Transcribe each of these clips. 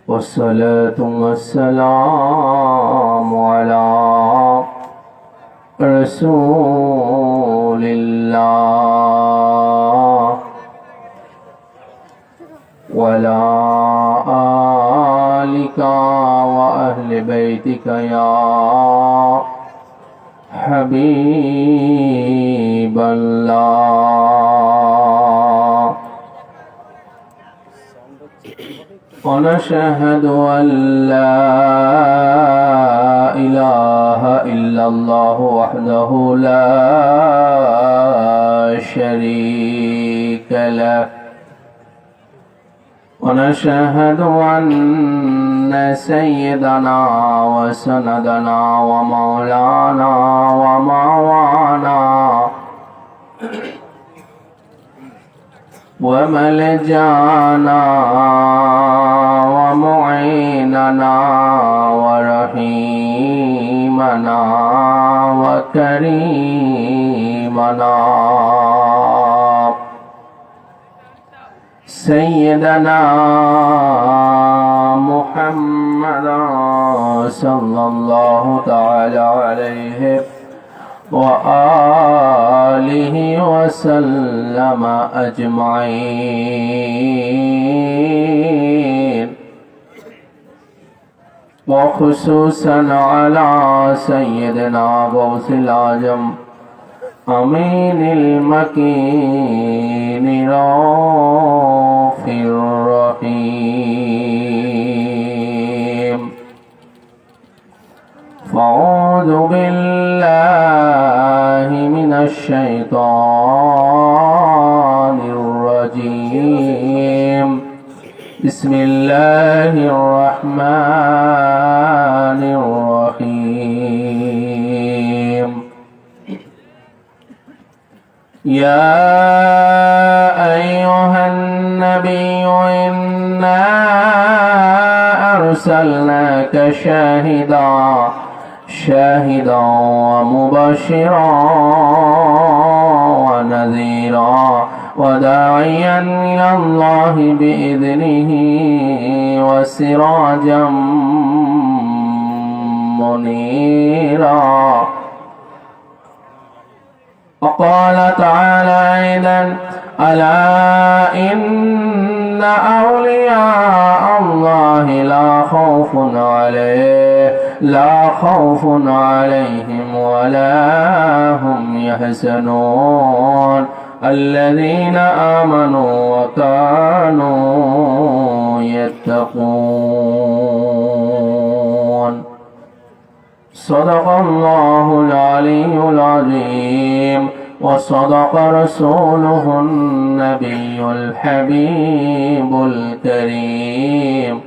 والصلاة والسلام على رسول الله وعلى آلك وأهل بيتك يا حبيب الله ونشهد أن لا إله إلا الله وحده لا شريك له ونشهد أن سيدنا وسندنا ومولانا ومعوانا وملجانا ومعيننا ورحيمنا وكريمنا سيدنا محمد صلى الله تعالى عليه وآله وسلم أجمعين وخصوصا على سيدنا غوث الأعظم أمين المكين رؤوف الرحيم فأعوذ بالله من الشيطان الرجيم بسم الله الرحمن الرحيم يا أيها النبي إنا أرسلناك شاهدا ومبشرا ونذيرا وداعيا إلى الله بإذنه وسراجا منيرا وقال تعالى أيضا ألا إن أولياء الله لا خوف عليهم ولا هم يحزنون الذين آمنوا وكانوا يتقون صدق الله العلي العظيم وصدق رسوله النبي الحبيب الكريم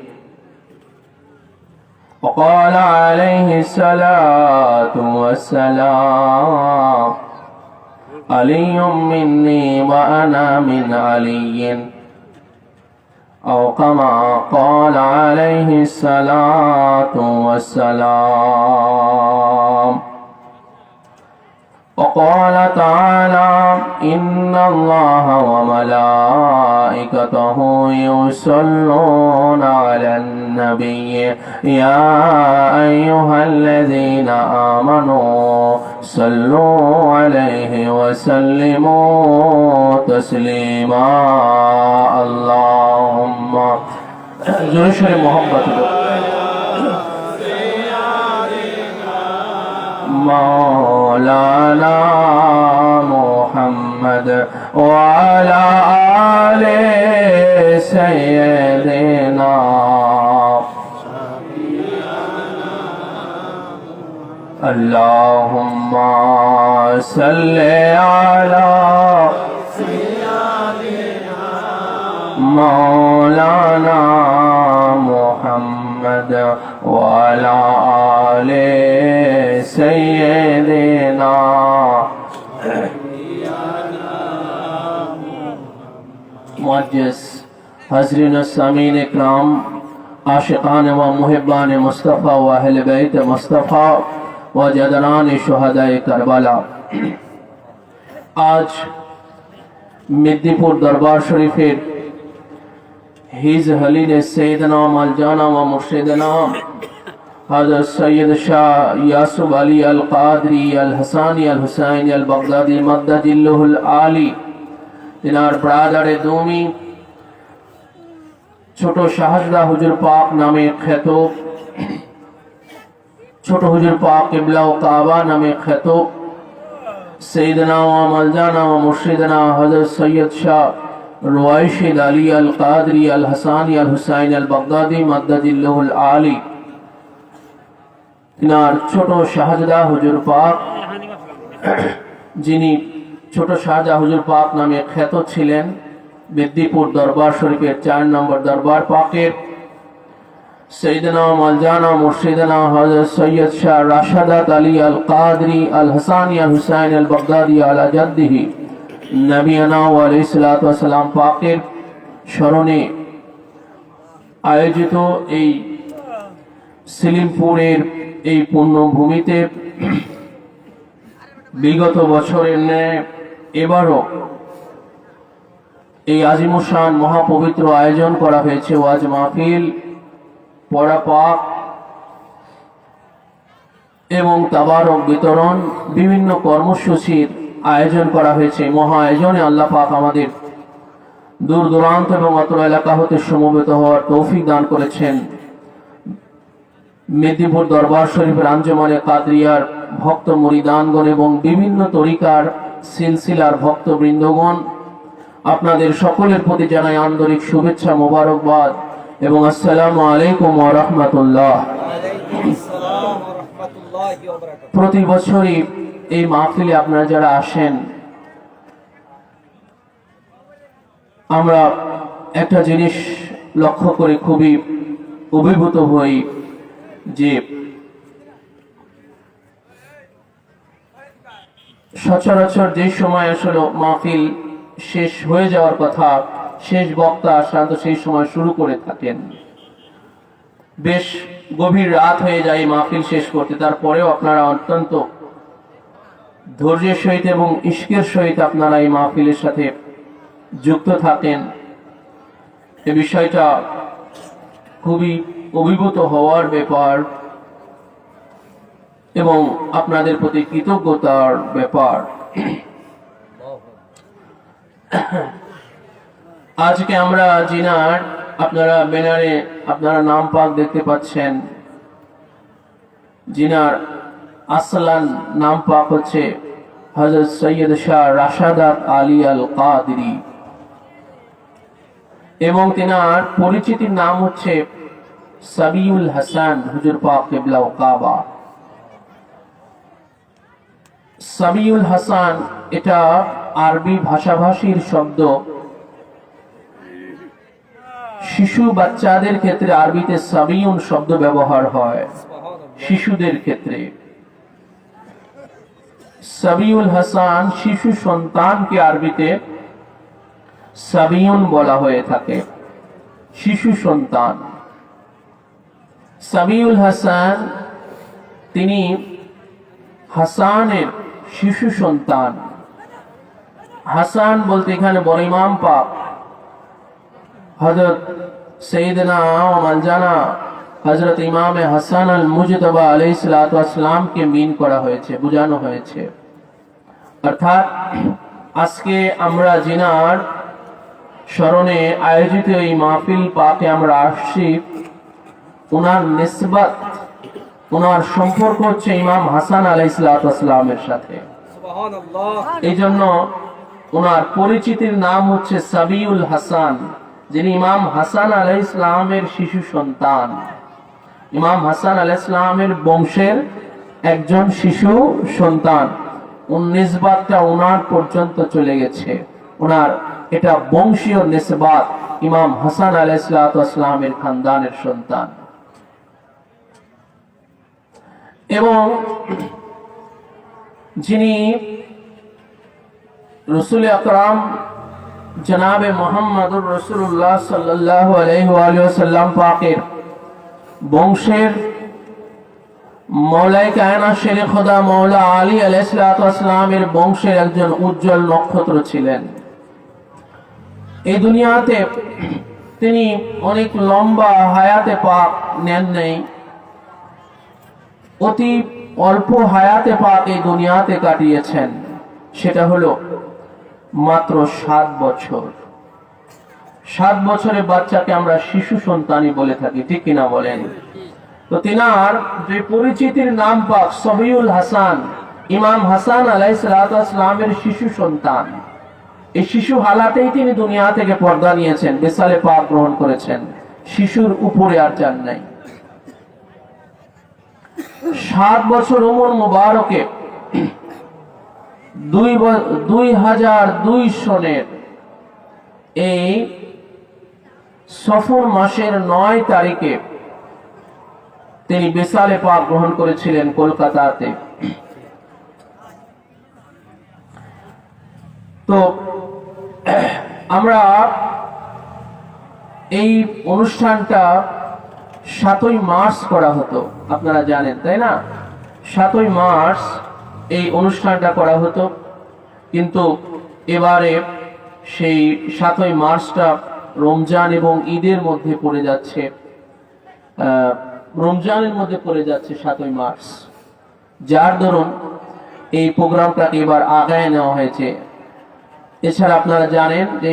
وقال عليه الصلاة والسلام علي مني وأنا من علي أو كما قال عليه الصلاة والسلام وقال تعالى إن الله وملائكته يصلون على النبي يا أيها الذين آمنوا صلوا عليه وسلموا تسليما اللهم جرشر محبت مولانا محمد وعلى آل سيدنا اللهم صل على مولانا محمد وعلى آل سيدنا मुअज्जज़ हज़रीन सामीन इकराम आशिकान व मुहिब्बान मुस्तफ़ा व अहले बैत मुस्तफ़ा व जदरान शुहदाए करबला आज मेदिनीपुर दरबार शरीफेर His Holiness Sayyidina Maulana wa Murshidina Hazrat Sayyid Shah Yusuf Ali Al-Qadri Al-Hassani Al-Husaini Al-Baghdadi Maddajilluhul Ali, তিনার ব্রাদারে দুমি ছোট শাহজাদা হুজুর পাক নামে খ্যাত, ছোট হুজুর পাক কিবলা ও কাবা নামে খ্যাত সৈয়দনা ওয়া মাওলানা ওয়া মুর্শিদনা হযরত সৈয়দ শাহ রওয়াইশিদ আলী আল কাদরি আল হাসানি আল হুসাইন আল বাগদাদি মাদ্দাজিল্লাহুল আলী, তিনার ছোট শাহজাদা হুজুর পাক, যিনি ছোট শাহজাদা হুজুর পাক নামে খ্যাত ছিলেন, মেদিনীপুর দরবার শরীফের 4 নম্বর দরবার পাকের সৈয়দনা মাওলানা মুর্শিদনা হযরত সৈয়দ শাহ রাশাদাত আলী আল কাদরি আল হাসানি আল হুসাইন আল বাগদাদি আলা জাদ্দিহি নবিয়ানা ওয়া আলাইহিস সালাতু ওয়াস সালাম পাকের স্মরণে আয়োজিত এই সিলিমপুরের এই পুণ্যভূমিতে বিগত বছরের ন্যায় এবারও এই আজিমুশান মহাপবিত্র আয়োজন করা হয়েছে ওয়াজ মাহফিল, পড়া পাক এবং তাবারক বিতরণ, বিভিন্ন কর্মসূচির আয়োজন করা হয়েছে। মহা আয়োজনে আল্লাহ পাক আমাদের দূর দূরান্ত এবং অত্র এলাকা হতে সমবেত হওয়ার তৌফিক দান করেছেন। মেদিনীপুর দরবার শরীফের আঞ্জুমানে কাদরিয়ার ভক্ত মুরিদানগণ এবং বিভিন্ন তরিকার সিলসিলার ভক্ত বৃন্দগণ, আপনাদের সকলের প্রতি জানাই আন্তরিক শুভেচ্ছা, মোবারকবাদ এবং আসসালামু আলাইকুম ওয়া রাহমাতুল্লাহ। প্রতি বছরই এই মাহফিলে আপনারা যারা আসেন, আমরা একটা জিনিস লক্ষ্য করে খুবই অভিভূত হই যে সচরাচর যে সময় আসলে মাহফিল শেষ হয়ে যাওয়ার কথা, শেষ বক্তা সাধারণত সেই সময় শুরু করে থাকেন, বেশ গভীর রাত হয়ে যায় মাহফিল শেষ করতে। তারপরেও আপনারা অত্যন্ত ধৈর্যের সহিত এবং ইশকের সহিত আপনারা এই মাহফিলের সাথে যুক্ত থাকেন। এই বিষয়টা খুবই অভিভূত হওয়ার ব্যাপার এবং আপনাদের প্রতি কৃতজ্ঞতার ব্যাপার। আজকে আমরা জিনার, আপনারা ব্যানারে আপনারা নাম পাক দেখতে পাচ্ছেন, জিনার আসলান নাম পাক হচ্ছে হযরত সৈয়দ শাহ রাশাদাত আলী আল কাদরি এবং তিনার পরিচিতির নাম হচ্ছে সাবিউল হাসান হুজুর পাক কিবলা ও কাবা। সাবিউল হাসান এটা আরবি ভাষাভাষীর শব্দ। শিশু বাচ্চাদের ক্ষেত্রে আরবিতে সাবিউন শব্দ ব্যবহার হয়, শিশুদের ক্ষেত্রে। সাবিউল হাসান শিশু সন্তানকে আরবিতে সাবিউন বলা হয়ে থাকে, শিশু সন্তান। সাবিউল হাসান তিনি হাসানের শিশু সন্তান। হাসান বলতে এখানে বড় ইমাম পাক হযরত সৈয়দনা ওয়া মাওলানা হযরত ইমাম হাসান আল মুজতবা আলাইহিস সালাতু ওয়াস সালাম কে মিন করা হয়েছে, বোঝানো হয়েছে। অর্থাৎ আজকে আমরা জিনার স্মরণে আয়োজিত এই মাহফিল পাকে আমরা আসছি, ওনার নিসবত, ওনার সম্পর্ক হচ্ছে ইমাম হাসান আলাইহিস সালাতু ওয়াস সালামের সাথে। সুবহানাল্লাহ। এই জন্য ওনার পরিচিতির নাম হচ্ছে সাবিউল হাসান, যিনি ইমাম হাসান আলাইহিস সালামের শিশু সন্তান, ইমাম হাসান আলাইহিস সালামের বংশের একজন শিশু সন্তান। নিসবাতটা ওনার পর্যন্ত চলে গেছে, ওনার এটা বংশীয় নিসবাত, ইমাম হাসান আলাইহিস সালামের খানদানের সন্তান। এবং যিনি রাসূল আকরাম জনাবে মুহাম্মদুর রাসূলুল্লাহ সাল্লাল্লাহু আলাইহি ওয়া সাল্লাম পাকের বংশের মৌলাই কায়নাত শেরে খোদা মৌলা আলী আলাইহিস সালামের বংশের একজন উজ্জ্বল নক্ষত্র ছিলেন। এই দুনিয়াতে তিনি অনেক লম্বা হায়াতে পাক নেন নেই, অতি অল্প হায়াতে পাক এই দুনিয়াতে কাটিয়েছেন। সেটা হলো মাত্র 7 বছর। 7 বছরের বাচ্চাকে আমরা শিশু সন্তানই বলে থাকি, ঠিক কিনা বলেন? তো তিনার যে পরিচিতির নাম পাক সবিউল হাসান, ইমাম হাসান আলাইহিস সালামের শিশু সন্তান। এই শিশু হালাতেই তিনি দুনিয়া থেকে পর্দা নিয়েছেন, বিসালে পাক গ্রহণ করেছেন। শিশুর উপরে আর যান নাই। 7 বছর উমর মুবারকে 2002 সনের এই সফর মাসের 9 তারিখে তিনি বিসালে পাক গ্রহণ করেছিলেন কলকাতাতে। তো আমরা এই অনুষ্ঠানটা 7ই মার্চ করা হতো, আপনারা জানেন তাই না? 7ই মার্চ এই অনুষ্ঠানটা করা হতো, কিন্তু এবারে সেই 7ই মার্চটা রমজান এবং ঈদের মধ্যে পড়ে যাচ্ছে। রমজানের মধ্যে পড়ে যাচ্ছে 7ই মার্চ, যার দরুন এই প্রোগ্রামটাকে এবার আগায় নেওয়া হয়েছে। এছাড়া আপনারা জানেন যে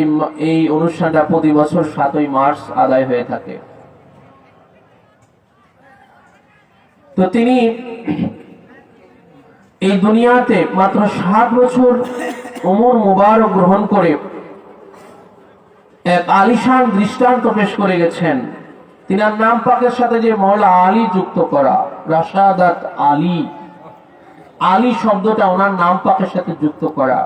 এই অনুষ্ঠানটা প্রতি বছর 7ই মার্চ আদায় হয়ে থাকে। তো তিনি এই দুনিয়াতে মাত্র 7 বছর উমর মুবারক গ্রহণ করে এক আলিশান দৃষ্টান্ত পেশ করে গেছেন। তিনার নাম পাকের সাথে যে মওলা আলী যুক্ত করা, রাশাদাত আলী, আলী শব্দটা ওনার নাম পাকের সাথে যুক্ত করা।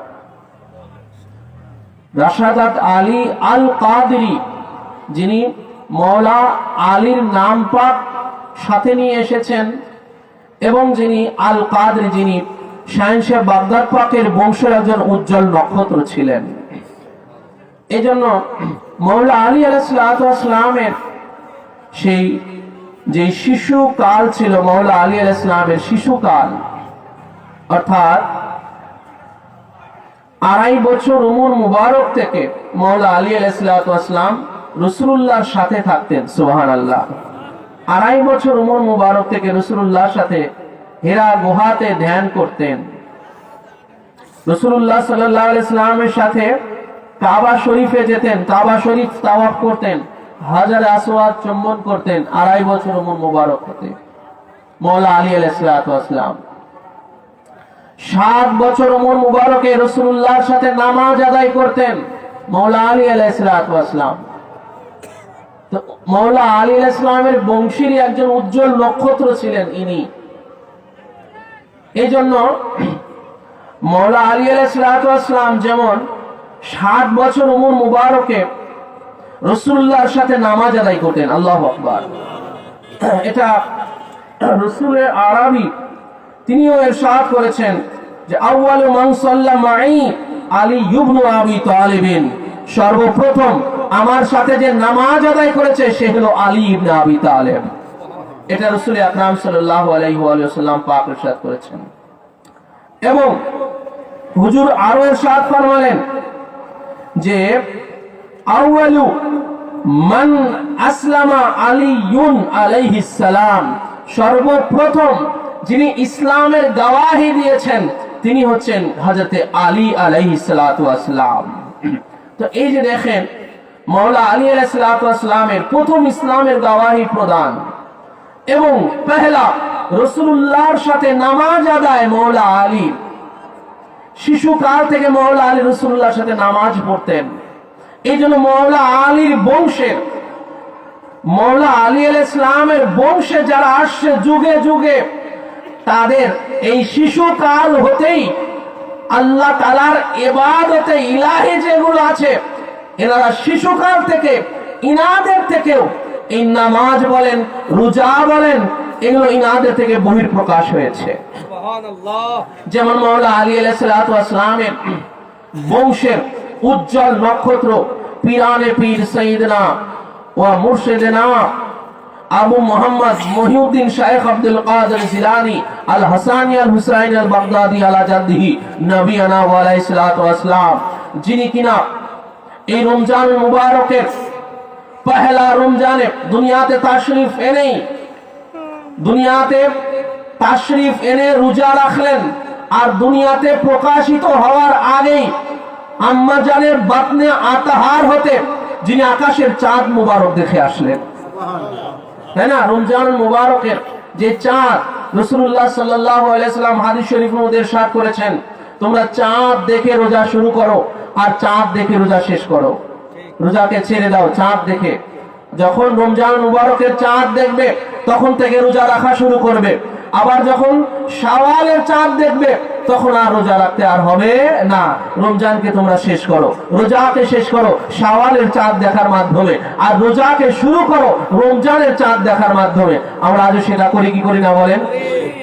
রাশাদাত আলী আল কাদরি, যিনি মওলা আলীর নাম পাক সাথে নিয়ে এসেছেন, এবং যিনি আল কাদরি, যিনি শাহেনশাহ বাগদাদ পাকের বংশের একজন উজ্জ্বল নক্ষত্র ছিলেন। এই জন্য মওলা আলী আলাইহিস সালামের সেই যে শিশুকাল ছিল, মওলা আলী আলাইহিস সালামের শিশুকাল, অর্থাৎ 2.5 বছর উমর মুবারক থেকে মওলা আলী আলাইহিস সালাম রাসূলুল্লাহর সাথে থাকতেন। সুবহানাল্লাহ। 2.5 বছর উমর মুবারক থেকে রাসূলুল্লাহর সাথে হেরা গুহাতে ধ্যান করতেন। রাসূলুল্লাহ সাল্লাল্লাহু আলাইহি সাল্লামের সাথে কাবা শরীফে যেতেন, কাবা শরীফ তাওয়াফ করতেন, হাজারে আসওয়াদ চুম্বন করতেন। 2.5 বছর উমর মুবারক হতে মওলা আলী আলাইহিস সালাম 7 বছর উমর মুবারকে রাসূলুল্লাহর সাথে নামাজ আদায় করতেন মওলা আলী আলাইহিস সালাম। তো মওলা আলী আলাইহিস সালামের বংশেরই একজন উজ্জ্বল নক্ষত্র ছিলেন ইনি। এই জন্য মওলা আলী আলাইহিস সালাম যেমন 7 বছর উমর মুবারকে রাসূলুল্লাহর সাথে নামাজ আদায় করতেন। আল্লাহু আকবার। এটা রাসূলের আরবি তিনিও ইরশাদ করেছেন যে আউয়ালু মান সাল্লা মাই আলী ইবনে আবি তালিব, সর্বপ্রথম আমার সাথে যে নামাজ আদায় করেছে সে হলো আলী ইবনে আবি তালিব। এটা রাসূল আকরাম সাল্লাল্লাহু আলাইহি ওয়া সাল্লাম পাক ইরশাদ করেছেন। এবং হুজুর আরো ইরশাদ ফরমালেন যে আউয়ালু মান আসলামা আলীউন আলাইহিস সালাম, সর্বপ্রথম যিনি ইসলামের গওয়াহি দিয়েছেন তিনি হচ্ছেন হযরতে আলী আলাইহিস সালাতু ওয়াস সালাম। তো এই যে দেখেন মওলা আলী আলাইহিস সালাতু ওয়াস সালামের প্রথম ইসলামের গওয়াহি প্রদান, এবং পহেলা রাসূলুল্লাহর সাথে নামাজ আদায় মওলা আলী। শিশুকাল থেকে মওলা আলী রাসূলুল্লাহর সাথে নামাজ পড়তেন। এই জন্য মওলা আলীর বংশের, মওলা আলী আলাইহিস সালামের বংশে যারা আসছে যুগে যুগে, তাদের এই শিশুকাল হতেই আল্লাহ তাআলার ইবাদতে ইলাহি যেগুলো আছে, এনারা শিশুকাল থেকে ইনাদের থেকেও এই নামাজ বলেন, রোজা বলেন, এগুলো ইনাদের থেকে বহিঃপ্রকাশ হয়েছে। সুবহানাল্লাহ। যেমন মওলা আলী আলাইহিস সালামের বংশের উজ্জ্বল নক্ষত্র পীরানে পীর সাইয়েদনা ওয়া মুর্শিদনা আবু মোহাম্মদ মহিউদ্দিন শাইখ আব্দুল কাদের জিলানী আল হাসানী আল হুসাইনি আল বাগদাদি আলা জাদ্দিহি নবিয়ানা ওয়া আলাইহিস সালাতু ওয়াস সালাম, যিনি কিনা এই রমজান মুবারকের पहला रमजाने दुनियाते ताशरीफ एने दुनियाते ताशरीफ एने रोजा রাখলেন আর দুনিয়াতে প্রকাশিত হওয়ার আগেই আম্মা জানের বাতনে আতাহার হতে যিনি আকাশের চাঁদ মুবারক দেখে আসলেন, তাই না? রমজান মুবারকের যে চাঁদ, রাসূলুল্লাহ সাল্লাল্লাহু আলাইহি ওয়াসাল্লাম হাদিস শরীফের মধ্যে ইরশাদ করেছেন, তোমরা চাঁদ দেখে রোজা শুরু করো আর চাঁদ দেখে রোজা শেষ করো, রোজাকে ছেড়ে দাও চাঁদ দেখে। যখন রমজান মুবারকের চাঁদ দেখবে তখন থেকে রোজা রাখা শুরু করবে, আবার যখন শাওয়ালের চাঁদ দেখবে তখন আর রোজা রাখতে আর হবে না, রমজানকে তোমরা শেষ করো, রোজাকে শেষ করো শাওয়ালের চাঁদ দেখার মাধ্যমে, আর রোজাকে শুরু করো রমজানের চাঁদ দেখার মাধ্যমে। আমরা আজও সেটা করি কি করি না বলেন?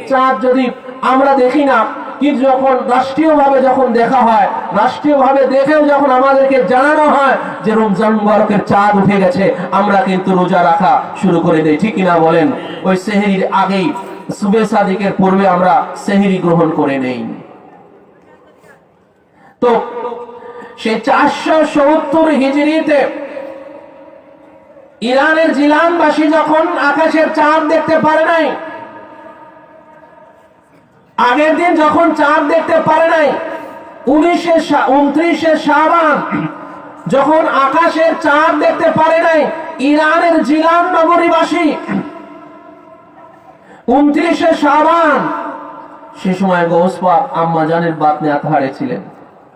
চাঁদ যদি আমরা দেখি না, কিন্তু যখন রাষ্ট্রীয়ভাবে যখন দেখা হয়, রাষ্ট্রীয়ভাবে দেখেও যখন আমাদেরকে জানানো হয় যে রমজান মুবারকের চাঁদ উঠে গেছে, আমরা কিন্তু রোজা রাখা শুরু করে দেই, ঠিক কিনা বলেন? ওই সেহরির আগেই সুবে সাদিকের পূর্বে আমরা সেহরি গ্রহণ করে নেই। তো সেই 470 হিজরিতে ইরানের জিলানবাসী যখন আকাশের চাঁদ দেখতে পারে নাই, আগের দিন যখন চাঁদ দেখতে পারে নাই, 29 শাবান যখন আকাশের চাঁদ দেখতে পারে নাই ইরানের জিলান নগরীবাসী, 29 শাবান সে সময় গৌস পাক আম্মা জানের বাতনে আতাহারে ছিলেন।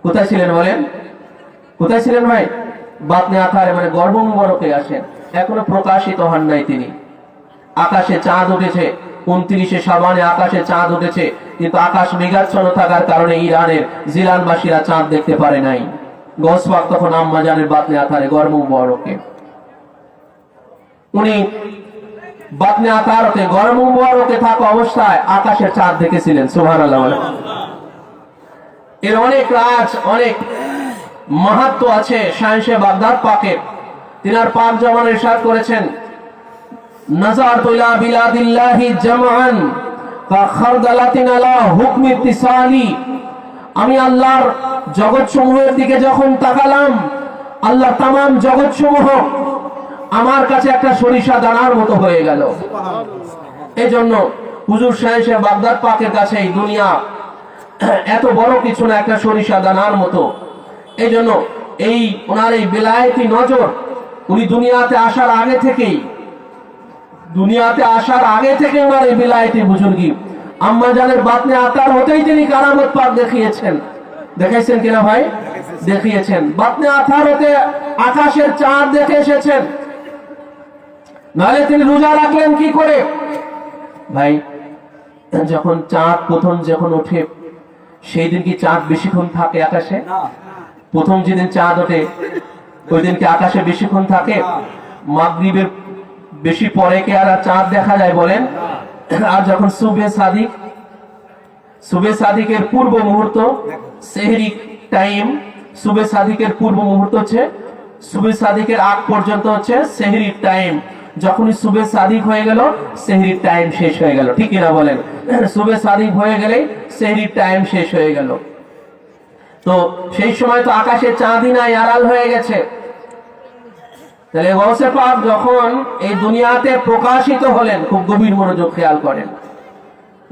কোথায় ছিলেন বলেন? কোথায় ছিলেন ভাই? বাতনে আতাহারে মানে গর্ভ মুবারকে আসেন, এখনো প্রকাশিত হন নাই তিনি। আকাশে চাঁদ উঠেছে, 29 শাবানে আকাশে চাঁদ উঠেছে, কিন্তু আকাশ মেঘাচ্ছন্ন থাকার কারণে ইরানের জিলানবাসীরা চাঁদ দেখতে পারে নাই। গৌস পাক তখন আম্মা জানের বাতনে আতাহারে গর্ভ মুবারকে উনি বাতনে আতাহারতে গর্ভ মুবারকে থাকা অবস্থায় আকাশের চাঁদ দেখেছিলেন। সুবহানাল্লাহ। এর অনেক রাজ, অনেক মাহাত্ম্য আছে শাহেনশাহ বাগদাদ পাকের। তিনার পাক জবানে ইরশাদ করেছেন, নাযারতু ইলা বিলাদিল্লাহি জামআন কাখারদালাতিন আলা হুকমি ইত্তিসালি। আমি আল্লাহর জগৎসমূহের দিকে যখন তাকালাম, আল্লাহ তামাম জগৎসমূহ আমার কাছে একটা সরিষা দানার মতো হয়ে গেল। এজন্য হুজুর শাহেনশাহ বাগদাদ পাকের কাছে এই দুনিয়া এত বড় কিছু না, একটা সরিষা দানার মতো। এজন্য এই ওনার এই বেলায়েতি নজর, উনি দুনিয়াতে আসার আগে থেকেই ওনার এই বেলায়েতি বুজুর্গি আম্মা জানের বাতনে আতার হতেই তিনি কারামত পাক দেখিয়েছেন। দেখাইছেন কিনা ভাই? দেখিয়েছেন। বাতনে আতার হতে আকাশের চাঁদ দেখে এসেছেন, নাহলে তিনি রোজা রাখলেন কি করে? ভাই, যখন চাঁদ প্রথম যখন ওঠে সেই দিন কি চাঁদ বেশিক্ষণ থাকে আকাশে? প্রথম যেদিন চাঁদ ওঠে ওই দিন কি আকাশে বেশিক্ষণ থাকে? মাগরিবের বেশি পরে কি আর চাঁদ দেখা যায় বলেন? আর যখন সুবে সাদিকের পূর্ব মুহূর্ত, সেহরি টাইম, সুবে সাদিকের পূর্ব মুহূর্ত হচ্ছে, সুবে সাদিকের আগ পর্যন্ত হচ্ছে সেহরি টাইম। যখনই সুবে সাদিক হয়ে গেল সেহরির টাইম শেষ হয়ে গেল, ঠিক কিনা বলেন? সুবে সাদিক হয়ে গেলে সেহরির টাইম শেষ হয়ে গেল। তো সেই সময় তো আকাশে চাঁদই নাই, আড়াল হয়ে গেছে। তাহলে গৌসে পাক যখন এই দুনিয়াতে প্রকাশিত হলেন, খুব গভীর মনোযোগ খেয়াল করেন,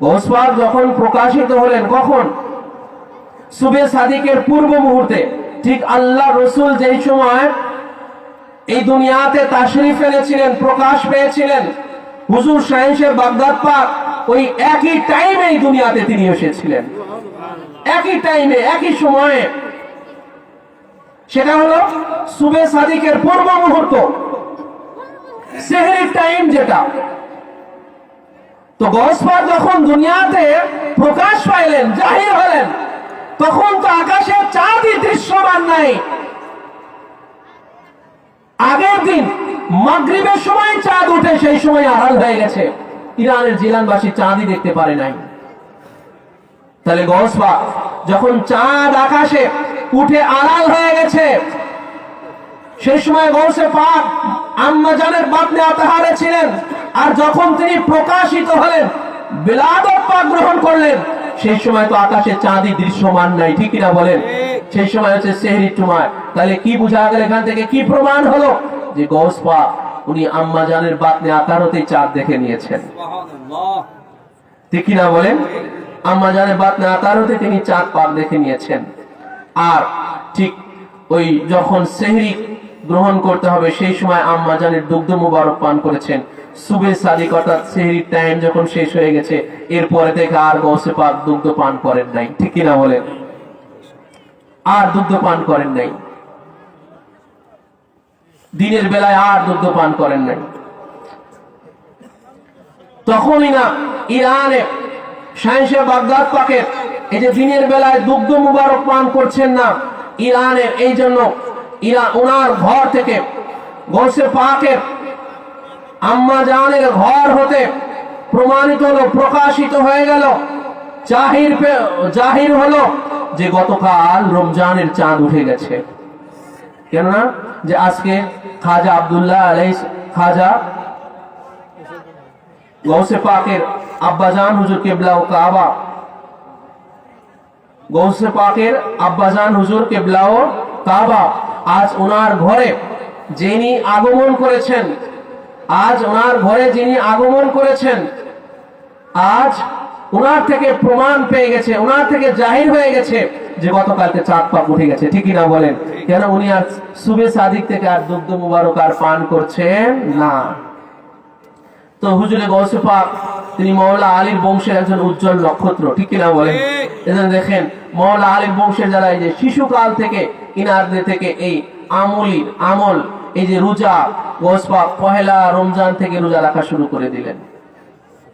গৌস পাক যখন প্রকাশিত হলেন কখন? সুবে সাদিকের পূর্ব মুহূর্তে। ঠিক আল্লাহ রসুল যেই সময় এই দুনিয়াতে তাশরিফ এনেছিলেন, প্রকাশ পেয়েছিলেন, হুজুর শাহেনশাহ বাগদাদ পাক ওই একই টাইমে এই দুনিয়াতে তিনি এসেছিলেন, একই টাইমে, একই সময়ে। সেটা হলো সুবে সাদিকের পূর্ব মুহূর্ত, সেহরির টাইম যেটা। তো গৌস পাক যখন দুনিয়াতে প্রকাশ পাইলেন, জাহির হলেন, তখন তো আকাশের চাঁদই দৃশ্যমান নাই। আগের দিন মাগরিবের সময় চাঁদ উঠে সেই সময় আড়াল হয়ে গেছে, ইরানের জিলানবাসী চাঁদই দেখতে পারে নাই। তাহলে গৌস পাক যখন চাঁদ আকাশে উঠে আড়াল হয়ে গেছে, সেই সময় গৌসে পাক আম্মা জানের বাতনে আতাহারে ছিলেন। আর যখন তিনি প্রকাশিত হলেন, বিলাদত পাক গ্রহণ করলেন, সেই সময় তো আকাশে চাঁদই দৃশ্যমান নাই, ঠিক কিনা বলেন? সেই সময় হচ্ছে সেহরির সময়। তাহলে কি বোঝা গেল এখান থেকে? কি প্রমাণ হলো? যে গৌস পাক উনি আম্মা জানের বাতনে আতারতে চাঁদ দেখে নিয়েছেন, ঠিক কিনা বলেন? আম্মা জানের বাতনে আতারতে তিনি চাঁদ পাক দেখে নিয়েছেন। আর ঠিক ওই যখন সেহরি গ্রহণ করতে হবে সেই সময় আম্মা জানের দুগ্ধ মুবারক পান করেছেন। সুবে সাদিক অর্থাৎ সেহরির টাইম যখন শেষ হয়ে গেছে এরপরে থেকে আর গৌসে পাক দুগ্ধ পান করেন নাই, ঠিক কিনা বলেন? আর দুগ্ধ পান করেন নাই, দিনের বেলায় আর দুগ্ধ পান করেন নাই। তখনই না ইরানে শাহেনশা বাগদাদ পাকের এই যে দিনের বেলায় দুগ্ধ মুবারক পান করছেন না ইরানের, এই জন্য ওনার ঘর থেকে গৌসে পাকের আম্মা জানের ঘর হতে প্রমাণিত হলো, প্রকাশিত হয়ে গেল, জাহির হলো যে গতকাল রমজানের চাঁদ উঠে গেছে। কেননা যে আজকে খাজা আব্দুল্লাহ খাজা গৌসে পাকের আব্বাজান হুজুর কেবলা ও কাবা, গৌসে পাকের আব্বাজান হুজুর কেবলা ও কাবা আজ ওনার ঘরে যিনি আগমন করেছেন, আজ ওনার ঘরে যিনি আগমন করেছেন, আজ ওনার থেকে প্রমাণ পেয়ে গেছে, ওনার থেকে জাহির হয়ে গেছে যে গতকালকে চাঁদ পাক উঠে গেছে, ঠিকই না বলেন? কেন উনি আর সুবে সাদিক থেকে আর দুগ্ধ মুবারক আর পান করছেন না। তো হুজুরে গৌসে পাক তিনি মওলা আলীর বংশের একজন উজ্জ্বল নক্ষত্র, ঠিক কিনা বলেন? এজন্য দেখেন মওলা আলীর বংশের যারা এই যে শিশুকাল থেকে ইনারদের থেকে এই আমল এই যে রোজা, গৌস পাক পহেলা রমজান থেকে রোজা রাখা শুরু করে দিলেন।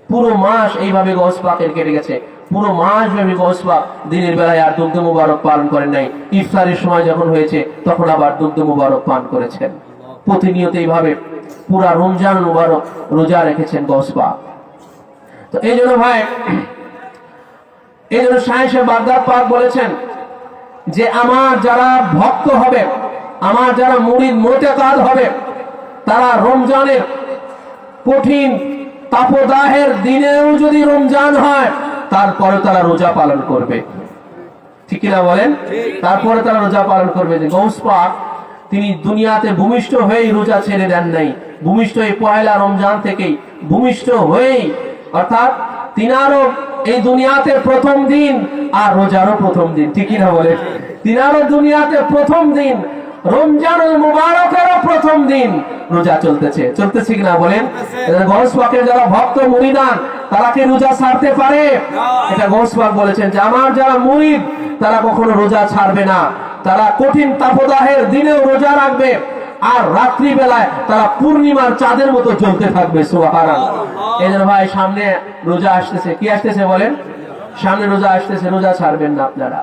পুরো মাস এইভাবে গৌস পাকের কেটে গেছে, পুরো মাস ব্যাপী গৌস পাক দিনের বেলায় আর দুগ্ধ মুবারক পালন করেন নাই। ইফতারের সময় যখন হয়েছে তখন আবার দুগ্ধ মুবারক পান করেছেন। প্রতিনিয়ত এইভাবে পুরা রমজান মুবারক রোজা রেখেছেন গৌস পাক। তো এই জন্য ভাই, এই জন্য শাহেনশা বাগদাদ পাক বলেছেন যে আমার যারা ভক্ত হবে, আমার যারা মুরিদ মোতেকাদ হবে, তারা রমজানের কঠিন তাপদাহের দিনেও যদি রমজান হয় তারপরে তারা রোজা পালন করবে, ঠিক কিনা বলেন? তারপরে তারা রোজা পালন করবে। যে গৌস পাক তিনি দুনিয়াতে ভূমিষ্ঠ হয়েই রোজা ছেড়ে দেন নাই, ভূমিষ্ঠ এই পয়লা রমজান থেকেই ভূমিষ্ঠ হয়েই, অর্থাৎ তিনারও এই দুনিয়াতে প্রথম দিন আর রোজারও প্রথম দিন, ঠিক কিনা বলেন? তিনারও দুনিয়াতে প্রথম দিন, রমজানুল মুবারকেরও প্রথম দিন রোজা চলতেছে কিনা বলেন? গৌস পাকের যারা ভক্ত মুরিদান তারা কি রোজা ছাড়তে পারে? এটা গৌস পাক বলেছেন যে আমার যারা মুরিদ তারা কখনো রোজা ছাড়বে না, তারা কঠিন তাপদাহের দিনেও রোজা রাখবে, আর রাত্রি বেলায় তারা পূর্ণিমার চাঁদের মতো জ্বলতে থাকবে। সুবহানাল্লাহ। এই জন্য ভাই সামনে রোজা আসতেছে, কি আসতেছে বলেন? সামনে রোজা আসতেছে, রোজা ছাড়বেন না আপনারা।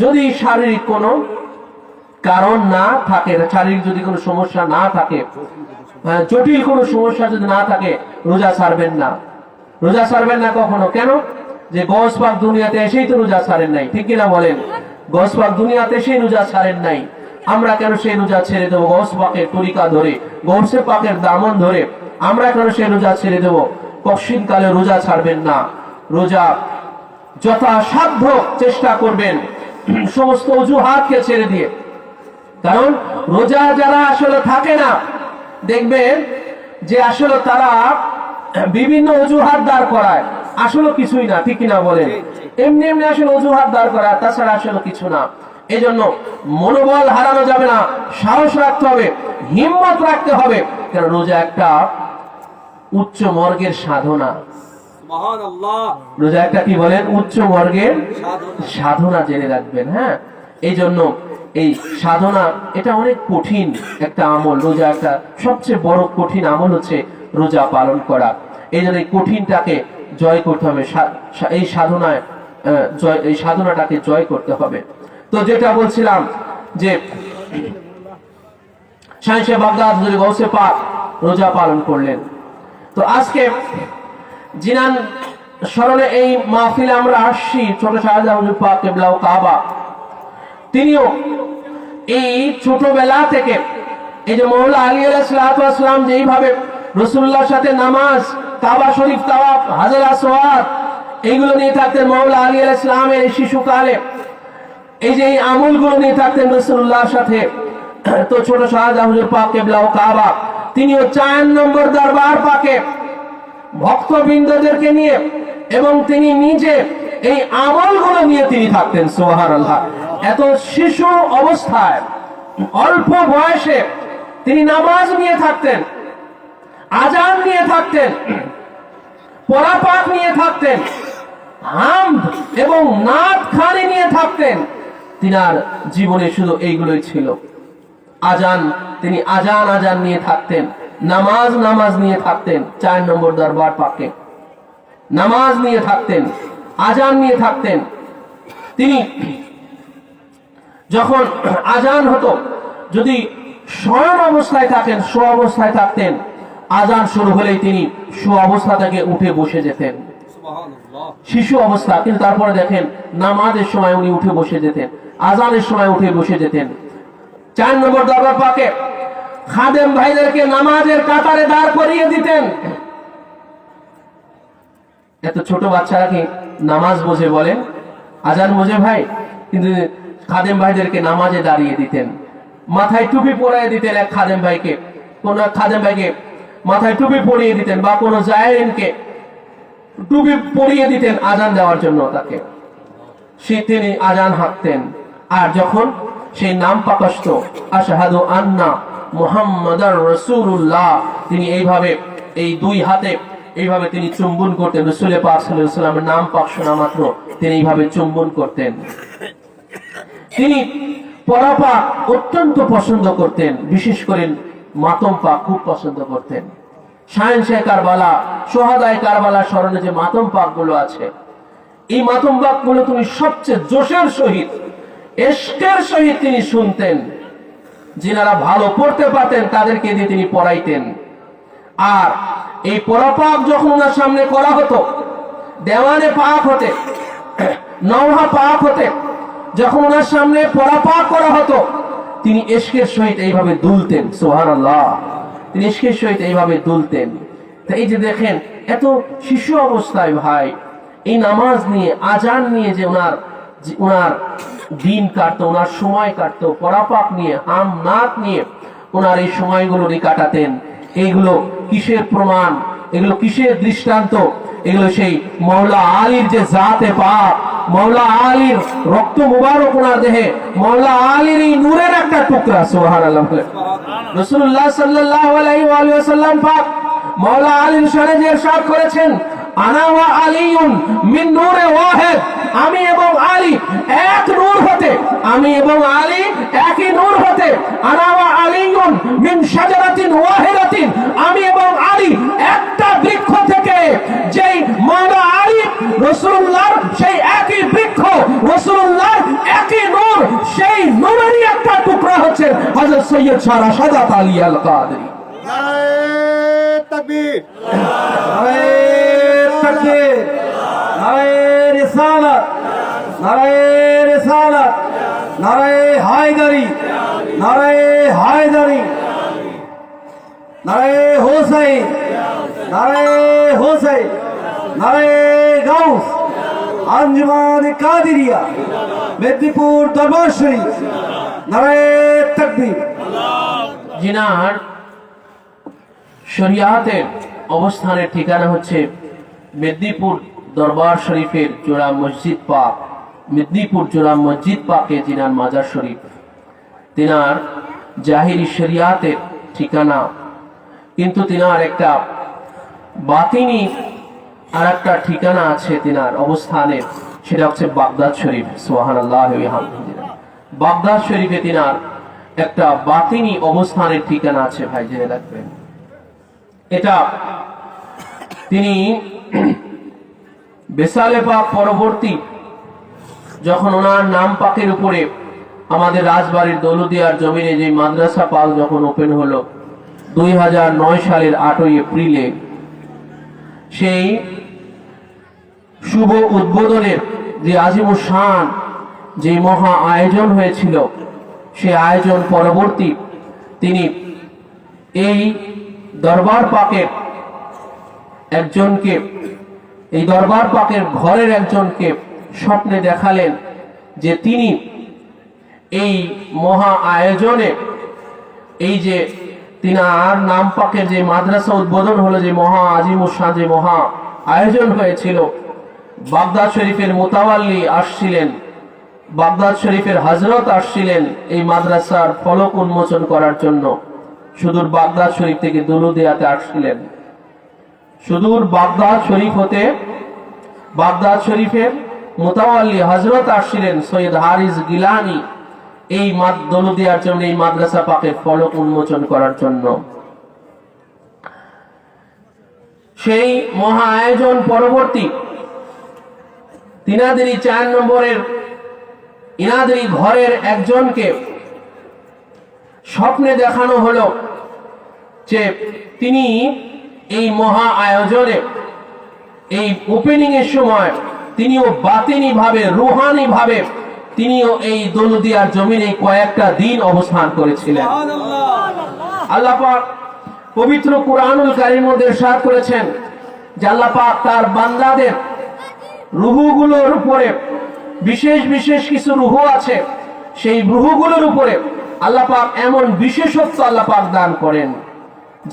যদি শারীরিক কোনো কারণ না থাকে, শারীরিক যদি কোনো সমস্যা না থাকে, জটিল কোনো সমস্যা যদি না থাকে, রোজা ছাড়বেন না, রোজা ছাড়বেন না কখনো। কেন? যে গৌস পাক দুনিয়াতে এসেই তো রোজা ছাড়েন নাই, ঠিক কিনা বলেন? গৌস পাক দুনিয়াতে এসেই রোজা ছাড়েন নাই, আমরা কেন সেই রোজা ছেড়ে দেবো? গৌস পাকের তরিকা ধরে, গৌসে পাকের দামন ধরে আমরা কেন সেই রোজা ছেড়ে দেবো? কঠিন কালে রোজা ছাড়বেন না, রোজা যথাসাধ্য চেষ্টা করবেন সমস্ত অজুহাতকে ছেড়ে দিয়ে। কারণ রোজা যারা আসলে থাকে না, দেখবেন যে আসলে তারা বিভিন্ন অজুহাত দাঁড় করায়, আসলে কিছুই না, ঠিক কিনা বলেন? এমনি এমনি আসলে অজুহাত দাঁড় করায়, তাছাড়া আসলে কিছু না। এই জন্য মনোবল হারানো যাবে না, সাহস রাখতে হবে, হিম্মত রাখতে হবে। কারণ রোজা একটা উচ্চ মর্গের সাধনা, রোজা একটা কি বলেন? উচ্চ মর্গের সাধনা, জেনে রাখবেন। হ্যাঁ, এই জন্য এই সাধনা এটা অনেক কঠিন একটা আমল। রোজা একটা সবচেয়ে বড় কঠিন আমল হচ্ছে রোজা পালন করা। এই জন্য এই কঠিনটাকে জয় করতে হবে, এই সাধনায় এই সাধনাটাকে জয় করতে হবে। তো যেটা বলছিলাম যে শাহেনশা বাগদাদ হুজুর গৌসে পাক রোজা পালন করলেন। তো আজকে জিনান স্মরণে এই মাহফিলে আমরা আসছি, ছোট শাহজাহান হুজুর পাক কিবলা ও কাবা তিনিও এই ছোটবেলা থেকে এই যে মওলা আলী আলাইহিস সালাতু ওয়াস সালাম যেইভাবে রাসূলুল্লাহর সাথে নামাজ, কাবা শরীফ তাওয়াফ, হাজর আসওয়াদ এইগুলো নিয়ে থাকতেন মওলা আলী আলাইহিস সালামের শিশুকালে, এই যে এই আমলগুলো নিয়ে থাকতেন রাসূলুল্লাহর সাথে। তো ছোট শাহজাহান হুজুর পাক কিবলা ও কাবা তিনিও 4 নম্বর দরবার পাকে ভক্তবৃন্দদেরকে নিয়ে এবং তিনি নিজে এই আমলগুলো নিয়ে তিনি থাকতেন। সুবহানাল্লাহ। এত শিশু অবস্থায় অল্প বয়সে তিনি নামাজ নিয়ে থাকতেন, আজান নিয়ে থাকতেন, পরাপাক নিয়ে থাকতেন, হামদ এবং নাত খানি নিয়ে থাকতেন। তিনার জীবনে শুধু এইগুলোই ছিল। আজান, তিনি আজান নিয়ে থাকতেন, নামাজ নিয়ে থাকতেন। 4 নম্বর দরবার পাকে নামাজ নিয়ে থাকতেন, আজান নিয়ে থাকতেন। তিনি যখন আজান হতো, যদি শয়ন অবস্থায় থাকেন, শো অবস্থায় থাকতেন, আজান শুরু হলেই তিনি শো অবস্থা থেকে উঠে বসে যেতেন। শিশু অবস্থা, কিন্তু তারপরে দেখেন নামাজের সময় উনি উঠে বসে যেতেন, আজানের সময় উঠে বসে যেতেন। 4 নম্বর দরবার পাকে খাদেম ভাইদেরকে নামাজের কাতারে দাঁড় করিয়ে দিতেন। এত ছোট বাচ্চারা কি নামাজ বোঝে বলেন? আজান বোঝে ভাই? কিন্তু খাদেম ভাইদেরকে নামাজে দাঁড়িয়ে দিতেন, মাথায় টুপি পরিয়ে দিতেন। এক খাদেম ভাইকে, কোন খাদেম ভাইকে মাথায় টুপি পরিয়ে দিতেন, বা কোন জায়েরিনকে টুপি পরিয়ে দিতেন আজান দেওয়ার জন্য তাকে। তিনি আজান হাঁকতেন। আর যখন সেই নাম প্রকাশিত আশহাদু আন্না মুহাম্মাদার রাসূলুল্লাহ, তিনি এইভাবে এই 2 হাতে এইভাবে তিনি চুম্বন করতেন। রাসূল পাক সাল্লাল্লাহু আলাইহি ওয়াসাল্লামের নাম পাক শোনা মাত্র তিনি এইভাবে চুম্বন করতেন। তিনি পরাপাক অত্যন্ত পছন্দ করতেন, বিশেষ করে মাতম পাক খুব পছন্দ করতেন। শাহেনশাহ কারবালা, সোহাদায়ে কারবালা স্মরণে যে মাতম পাক গুলো আছে, এই মাতম পাক গুলো তিনি সবচেয়ে জোশের সহিত, ইশকের সহিত তিনি শুনতেন। যিনারা ভালো পড়তে পারতেন তাদেরকে দিয়ে তিনি পড়াইতেন। আর এই পরাপাক যখন ওনার সামনে করা হতো, দেওয়ানে পাক হতে, নওহা পাক হতে, যখন ওনার সামনে পরাপাক করা হতো, তিনি ইশকের সহিত এইভাবে দুলতেন। সুবহানাল্লাহ। তিনি ইশকের সহিত এইভাবে দুলতেন। তাই এই যে দেখেন, এত শিশু অবস্থায় ভাই এই নামাজ নিয়ে, আজান নিয়ে যে ওনার দিন কাটতো, ওনার সময় কাটতো, পরাপাক নিয়ে, হাম নাত নিয়ে ওনার এই সময়গুলো উনি কাটাতেন। এইগুলো কিসের প্রমাণ? এগুলো কিসের দৃষ্টান্ত? এগুলো সেই মওলা আলীর যে জাতে পাক, মওলা আলীর রক্ত মুবারক ওনার দেহে, মওলা আলীর এই নূরের একটা টুকরা। সুবহানাল্লাহ। রাসূলুল্লাহ সাল্লাল্লাহু আলাইহি ওয়া সাল্লাম পাক মওলা আলীর শানে যে ইরশাদ করেছেন, আনা ওয়া আলিয়ুন মিন নূরে ওয়াহিদ, আমি এবং আলী এক নূর হতে, আমি এবং আলী একই নূর হতে। আনা ওয়া আলিয়ুন মিন শাজারাতিন ওয়াহিদাতিন, আমি এবং আলী একটা বৃক্ষ থেকে। যেই মওলা আলী রাসূলুল্লাহর সেই একই বৃক্ষ, রাসূলুল্লাহর একই নূর, সেই নূরেরই একটা টুকরা হচ্ছে হযরত সৈয়দ শাহ রাশাদাত আলী আল কাদরি। নারায়ে তাকবীর, নারায়ে তাকবীর, নারায়ে রিসালাত, নারায়ে রিসালাত, নারায়ে হায়দারি, নারায়ে হায়দারি, নারায়ে হোসাইন, নারায়ে হোসাইন, নারায়ে গাউস, আঞ্জুমান কাদেরিয়া, মেদিনীপুর দরবার শরীফ। নারায়ে তাকবীর। জিনার শরিয়াতের অবস্থানের ঠিকানা হচ্ছে মেদিনীপুর দরবার শরীফের জোড়া মসজিদ পাক, মেদিনীপুর জোড়া মসজিদ পাকে জিনার মাজার শরীফ। তিনার জাহিরি শরিয়াতের ঠিকানা, কিন্তু তিনার একটা বাতিনি আর একটা ঠিকানা আছে তিনার অবস্থানের, সেটা হচ্ছে বাগদাদ শরীফ। সুবহানাল্লাহ ওয়া বিহামদিহি। বাগদাদ শরীফে তিনার একটা বাতিনি অবস্থানের ঠিকানা আছে ভাই, জেনে রাখবেন। এটা তিনি বেসালে পাক পরবর্তী যখন ওনার নাম পাকের উপরে আমাদের রাজবাড়ির দৌলদিয়ার জমিনে যে মাদ্রাসা পাক যখন ওপেন হলো 2009 সালের 8ই এপ্রিলে, সেই শুভ উদ্বোধনের যে আজিমুস শান যে মহা আয়োজন হয়েছিল, সেই আয়োজন পরবর্তী তিনি এই দরবার পাকের একজনকে, এই দরবার পাকের ঘরের একজনকে স্বপ্নে দেখালেন যে তিনি এই মহা আয়োজনে এই যে তিনার নাম পাকের যে মাদ্রাসা উদ্বোধন হলো, যে মহা আজিমুসান যে মহা আয়োজন হয়েছিল, বাগদাদ শরীফের মোতাওয়াল্লি আসছিলেন, বাগদাদ শরীফের হযরত আসছিলেন এই মাদ্রাসার ফলক উন্মোচন করার জন্য। সুদূর বাগদাদ শরীফ থেকে দুলুদিয়াতে আসছিলেন, সুদূর বাগদাদ শরীফ হতে বাগদাদ শরীফের মোতাওয়াল্লি হযরত আসছিলেন সৈয়দ হারিস গিলানি এই দৌলদিয়ার জন্য, এই মাদ্রাসা পাকের ফলক উন্মোচন করার জন্য। সেই মহা আয়োজন পরবর্তী তিনাদেরই 4 নম্বরের ইনাদেরই ঘরের একজনকে স্বপ্নে দেখানো হলো যে তিনি এই মহা আয়োজনে এই ওপেনিং এর সময় তিনিও বাতিনি ভাবে, রুহানি ভাবে তিনিও এই দৌলদিয়ার জমিনে কয়েকটা দিন অবস্থান করেছিলেন। আল্লাহ পাক পবিত্র কুরআনুল কারীমের মধ্যে ইরশাদ করেছেন যে আল্লাহ পাক তার বান্দাদের রূহগুলোর উপরে বিশেষ বিশেষ কিছু রূহ আছে, সেই রূহগুলোর উপরে আল্লাহ পাক এমন বিশেষত্ব আল্লাহ পাক দান করেন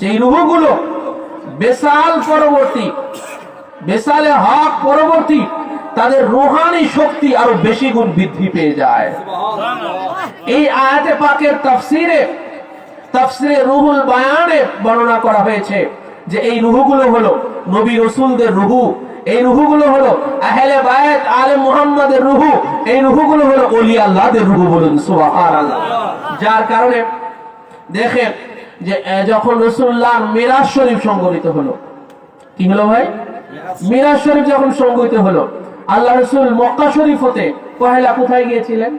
যে রূহগুলো বেসাল পরবর্তী, বেসালে হক পরবর্তী তাদের রূহানি শক্তি আরো বেশি গুণ বৃদ্ধি পেয়ে যায়। এই আয়াতে পাকের তাফসিরে রুহুল বায়ানে বর্ণনা করা হয়েছে যে এই রূহগুলো হলো নবী রাসূলদের রূহ, এই রূহগুলো হলো আহলে বায়াত আলে মুহাম্মাদের রূহ, এই রূহগুলো হলো ওলিয়া আল্লাহদের রূহ। বলুন সুবহানাল্লাহ। যার কারণে দেখেন যে যখন রাসূলুল্লাহ মিরাজ শরীফ সংগঠিত হলো, কি হলো ভাই? মিরাজ শরীফ যখন সংগঠিত হলো, আল্লাহ রাসূল মক্কা শরীফ হতে পহেলা কোথায় গিয়েছিলেন?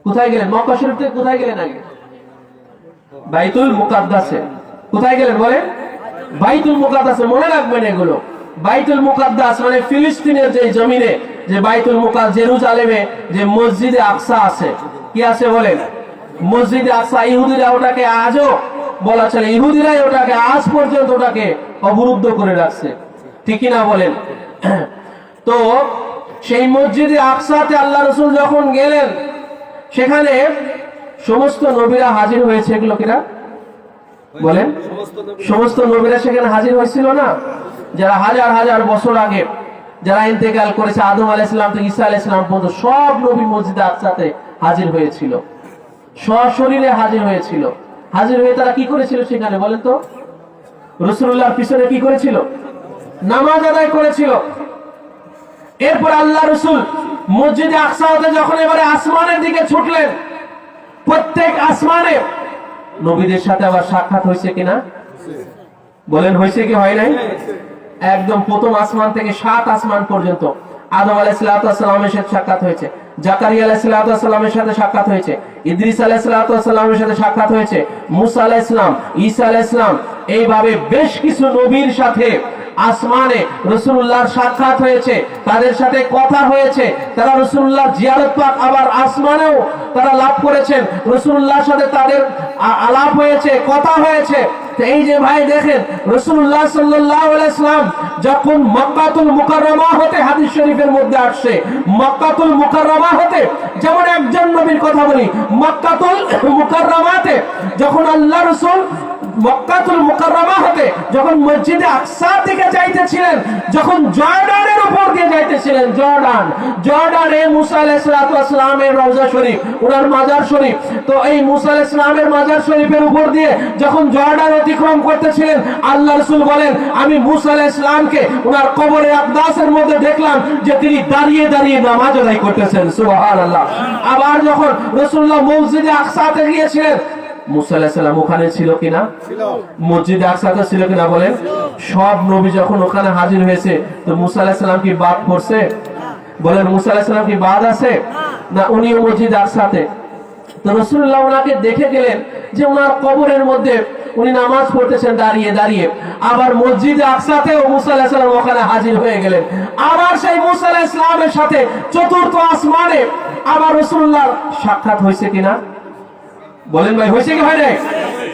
কোথায় গেলেন? মক্কা শরীফ থেকে কোথায় গেলেন আগে? বাইতুল মুকাদ্দাসে। কোথায় গেলেন বলেন? বাইতুল মুকাদ্দাসে। মনে রাখবেন এগুলো। বাইতুল মুকাদ্দাস মানে ফিলিস্তিনের যে জমিনে যে বাইতুল মুকাদ্দাস, জেরুজালেমে যে মসজিদে আকসা আছে, কি আছে বলেন? মসজিদে আকসা। ইহুদিরা ওটাকে আজও বলা চলে, ইহুদিরাই ওটাকে আজ পর্যন্ত ওটাকে অবরুদ্ধ করে রাখছে, ঠিক না বলেন? তো সেই মসজিদে আকসাতে আল্লাহ রাসূল যখন গেলেন, সেখানে সমস্ত নবীরা হাজির হয়েছে। এগুলো কিনা বলেন? সমস্ত নবীরা সেখানে হাজির হয়েছিল না? যারা হাজার হাজার বছর আগে যারা ইন্তেকাল করেছে, আদম আলাইহিস সালাম থেকে ঈসা আলাইহিস সালাম পর্যন্ত সব নবী মসজিদে আকসাতে হাজির হয়েছিল, সশরীরে হাজির হয়েছিল। হাজির হয়ে তারা কি করেছিল সেখানে বলেন তো? রাসূলুল্লাহর পিছনে কি করেছিল? নামাজ আদায় করেছিল। এরপর আল্লাহ রাসূল মসজিদে আকসা হতে যখন এবারে আসমানের দিকে ছুটলেন, প্রত্যেক আসমানে নবীদের সাথে আবার সাক্ষাৎ হয়েছে কিনা বলেন? হয়েছে কি হয় নাই? একদম প্রথম আসমান থেকে 7 আসমান পর্যন্ত আদম আলাইহিস সালামের সাথে সাক্ষাৎ হয়েছে, জাকারিয়া আলাইহিস সালামের সাথে সাক্ষাৎ হয়েছে, ইদ্রিস আলাইহিস সালামের সাথে সাক্ষাৎ হয়েছে, মুসা আলাইহিস সালাম, ঈসা আলাইহিস সালাম, এইভাবে বেশ কিছু নবীর সাথে আসমানে রাসূলুল্লাহর সাক্ষাৎ হয়েছে, তাদের সাথে কথা হয়েছে। তারা রাসূলুল্লাহর জিয়ারত পাক আবার আসমানেও তারা লাভ করেছেন, রাসূলুল্লাহর সাথে তাদের আলাপ হয়েছে, কথা হয়েছে। তো এই যে ভাই দেখেন, রাসূলুল্লাহ সাল্লাল্লাহু আলাইহি সাল্লাম যখন মক্কাতুল মুকাররমা হতে, হাদিস শরীফের মধ্যে আসছে, মক্কাতুল মুকাররমা হতে, যেমন একজন নবীর কথা বলি, মক্কাতুল মুকাররমাতে যখন আল্লাহ রাসূল মক্কাতুল মুকাররমা হতে যখন মসজিদে আকসার দিকে যাইতেছিলেন, যখন জর্ডানের উপর দিয়ে যাইতেছিলেন, জর্ডানে মুসা আলাইহিস সালামের রওজা শরীফ, ওনার মাজার শরীফ, তো এই মুসা আলাইহিস সালামের মাজার শরীফের উপর দিয়ে যখন জর্ডান অতিক্রম করতেছিলেন, আল্লাহ রাসূল বলেন, আমি মুসা আলাইহিস সালামকে ওনার কবরে আকদাসের মধ্যে দেখলাম যে তিনি দাঁড়িয়ে দাঁড়িয়ে নামাজ আদায় করতেছেন। সুবহানাল্লাহ। আবার যখন রাসূলুল্লাহ মসজিদে আকসাতে গিয়েছিলেন, মুসা আলাইহিস সালাম ওখানে ছিল কিনা? মসজিদে আকসাতে ছিল কিনা বলেন? সব নবী যখন ওখানে হাজির হয়েছে, তো মুসা আলাইহিস সালাম কি বাদ পড়ছে বলেন? মুসা আলাইহিস সালাম কি বাদ আছে না? উনিও মসজিদে আকসাতে। তো রাসূলুল্লাহ ওনাকে দেখে গেলেন যে ওনার কবরের মধ্যে উনি নামাজ পড়তেছেন দাঁড়িয়ে দাঁড়িয়ে। আবার মসজিদে আকসাতেও মুসা আলাইহিস সালাম ওখানে হাজির হয়ে গেলেন। আবার সেই মুসা আলাইহিস সালামের সাথে চতুর্থ আসমানে আবার রাসূলুল্লাহর সাক্ষাৎ হয়েছে কিনা বলেন ভাই? হয়েছে কি হয় নাই?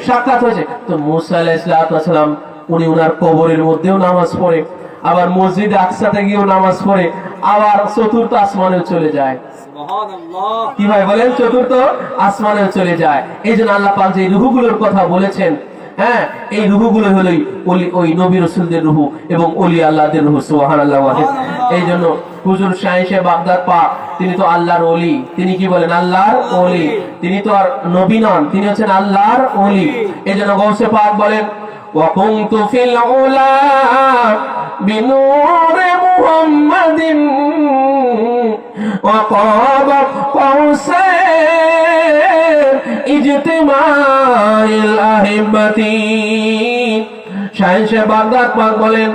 সাক্ষাৎ হয়েছে। তো মুসা আলাইহিস সালাম উনি ওনার কবরের মধ্যেও নামাজ পড়ে, আবার মসজিদে আকসাতে গিয়েও নামাজ পড়ে আবার চতুর্থ আসমানেও চলে যায়। কি ভাই বলেন? চতুর্থ আসমানেও চলে যায়। এই জন্য আল্লাহ পাক যে রূহগুলোর কথা বলেছেন, হ্যাঁ, এই রূহগুলো হলো ওই নবী রাসূলদের রূহ এবং ওলি আল্লাহদের রূহ। সুবহানাল্লাহ। এই জন্য হুজুর শাহে বাগদাদ পাক তিনি তো আল্লাহর ওলি। তিনি কি বলেন? আল্লাহর ওলি। তিনি তো আর নবী নন, তিনি হচ্ছেন আল্লাহর ওলি। এই জন্য গৌসে পাক বলেন وكنت في العلا بنور محمد وقاب قوسين اجتماع الأحبة। শাহে বাগদাদ পাক বলেন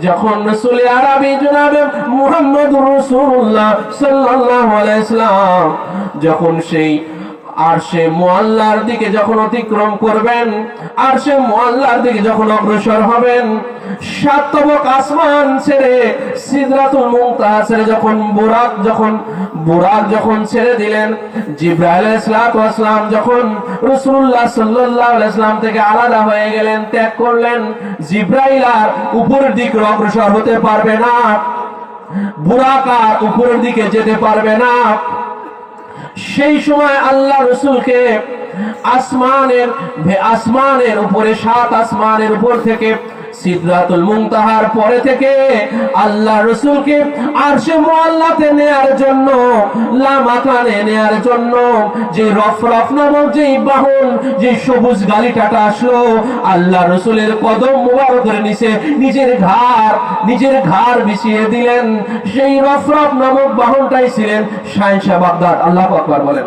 যখন রাসূল আরবি জনাবে মুহাম্মদুর রাসূলুল্লাহ সাল্লাল্লাহু আলাইহি সাল্লাম যখন সেই আরশে মুআল্লার দিকে যখন অতিক্রম করবেন, আরশে মুআল্লার দিকে যখন অগ্রসর হবেন, সাত তবক আসমান ছেড়ে সিদরাতুল মুনতাহা ছেড়ে যখন বুরাক যখন ছেড়ে দিলেন, জিবরাইল আলাইহিস সালাম যখন রাসূলুল্লাহ সাল্লাল্লাহু আলাইহি সাল্লাম থেকে আলাদা হয়ে গেলেন, ত্যাগ করলেন, জিবরাইল আর উপরের দিকে অগ্রসর হতে পারবে না, বুরাক আর উপরের দিকে যেতে পারবে না। সেই সময় আল্লাহ রাসূলকে আসমানের উপরে, সাত আসমানের উপর থেকে সিদরাতুল মুনতাহার পরে থেকে আল্লাহ রাসূলকে আরশে মুআল্লাতে নেয়ার জন্য, লামাকানে নেয়ার জন্য যে রফরফ নামক যে বাহন, যে সবুজ গালিটাটা আসলো, আল্লাহ রাসূলের কদম মুবারকের নিচে নিজের ঘাড় বিছিয়ে দিলেন। সেই রফরফ নামক বাহনটাই ছিলেন শাহে বাগদাদ। আল্লাহু আকবার বলেন।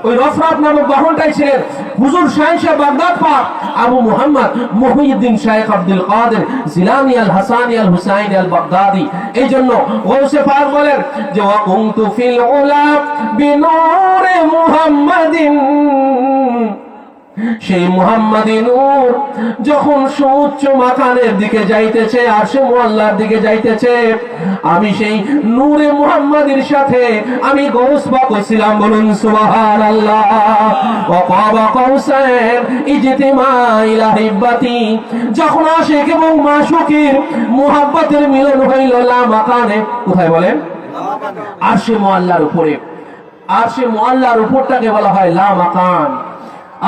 ওই রফরফ নামক বাহনটাই ছিলেন হুজুর শাহে বাগদাদ পাক আবু মুহাম্মদ মুহিউদ্দিন শাইখ আব্দুল কাদের জিলানী আল হাসানী আল হুসাইনি আল বাগদাদি। এই জন্য গৌসে পাক বলেন যে ওয়া কুনতু ফিল উলা বিনূরে মুহাম্মাদিন। সেই মুহাম্মাদি নূর যখন সুউচ্চ মাকানের দিকে যাইতেছে, আরশে মুআল্লার দিকে যাইতেছে, আমি সেই নূরে মুহাম্মাদির সাথে আমি গৌস পাক ছিলাম। বলুন সুবহানাল্লাহ। ওয়া কাবা কাউসাইন ইজতিমাইল আহিব্বাতি। যখন আশিক এবং মাশুকের মুহাব্বতের মিলন হইল লামাকানে, কোথায় বলেন? আরশে মুআল্লার উপরে। আরশে মুআল্লার উপরটাকে বলা হয় লামাকান।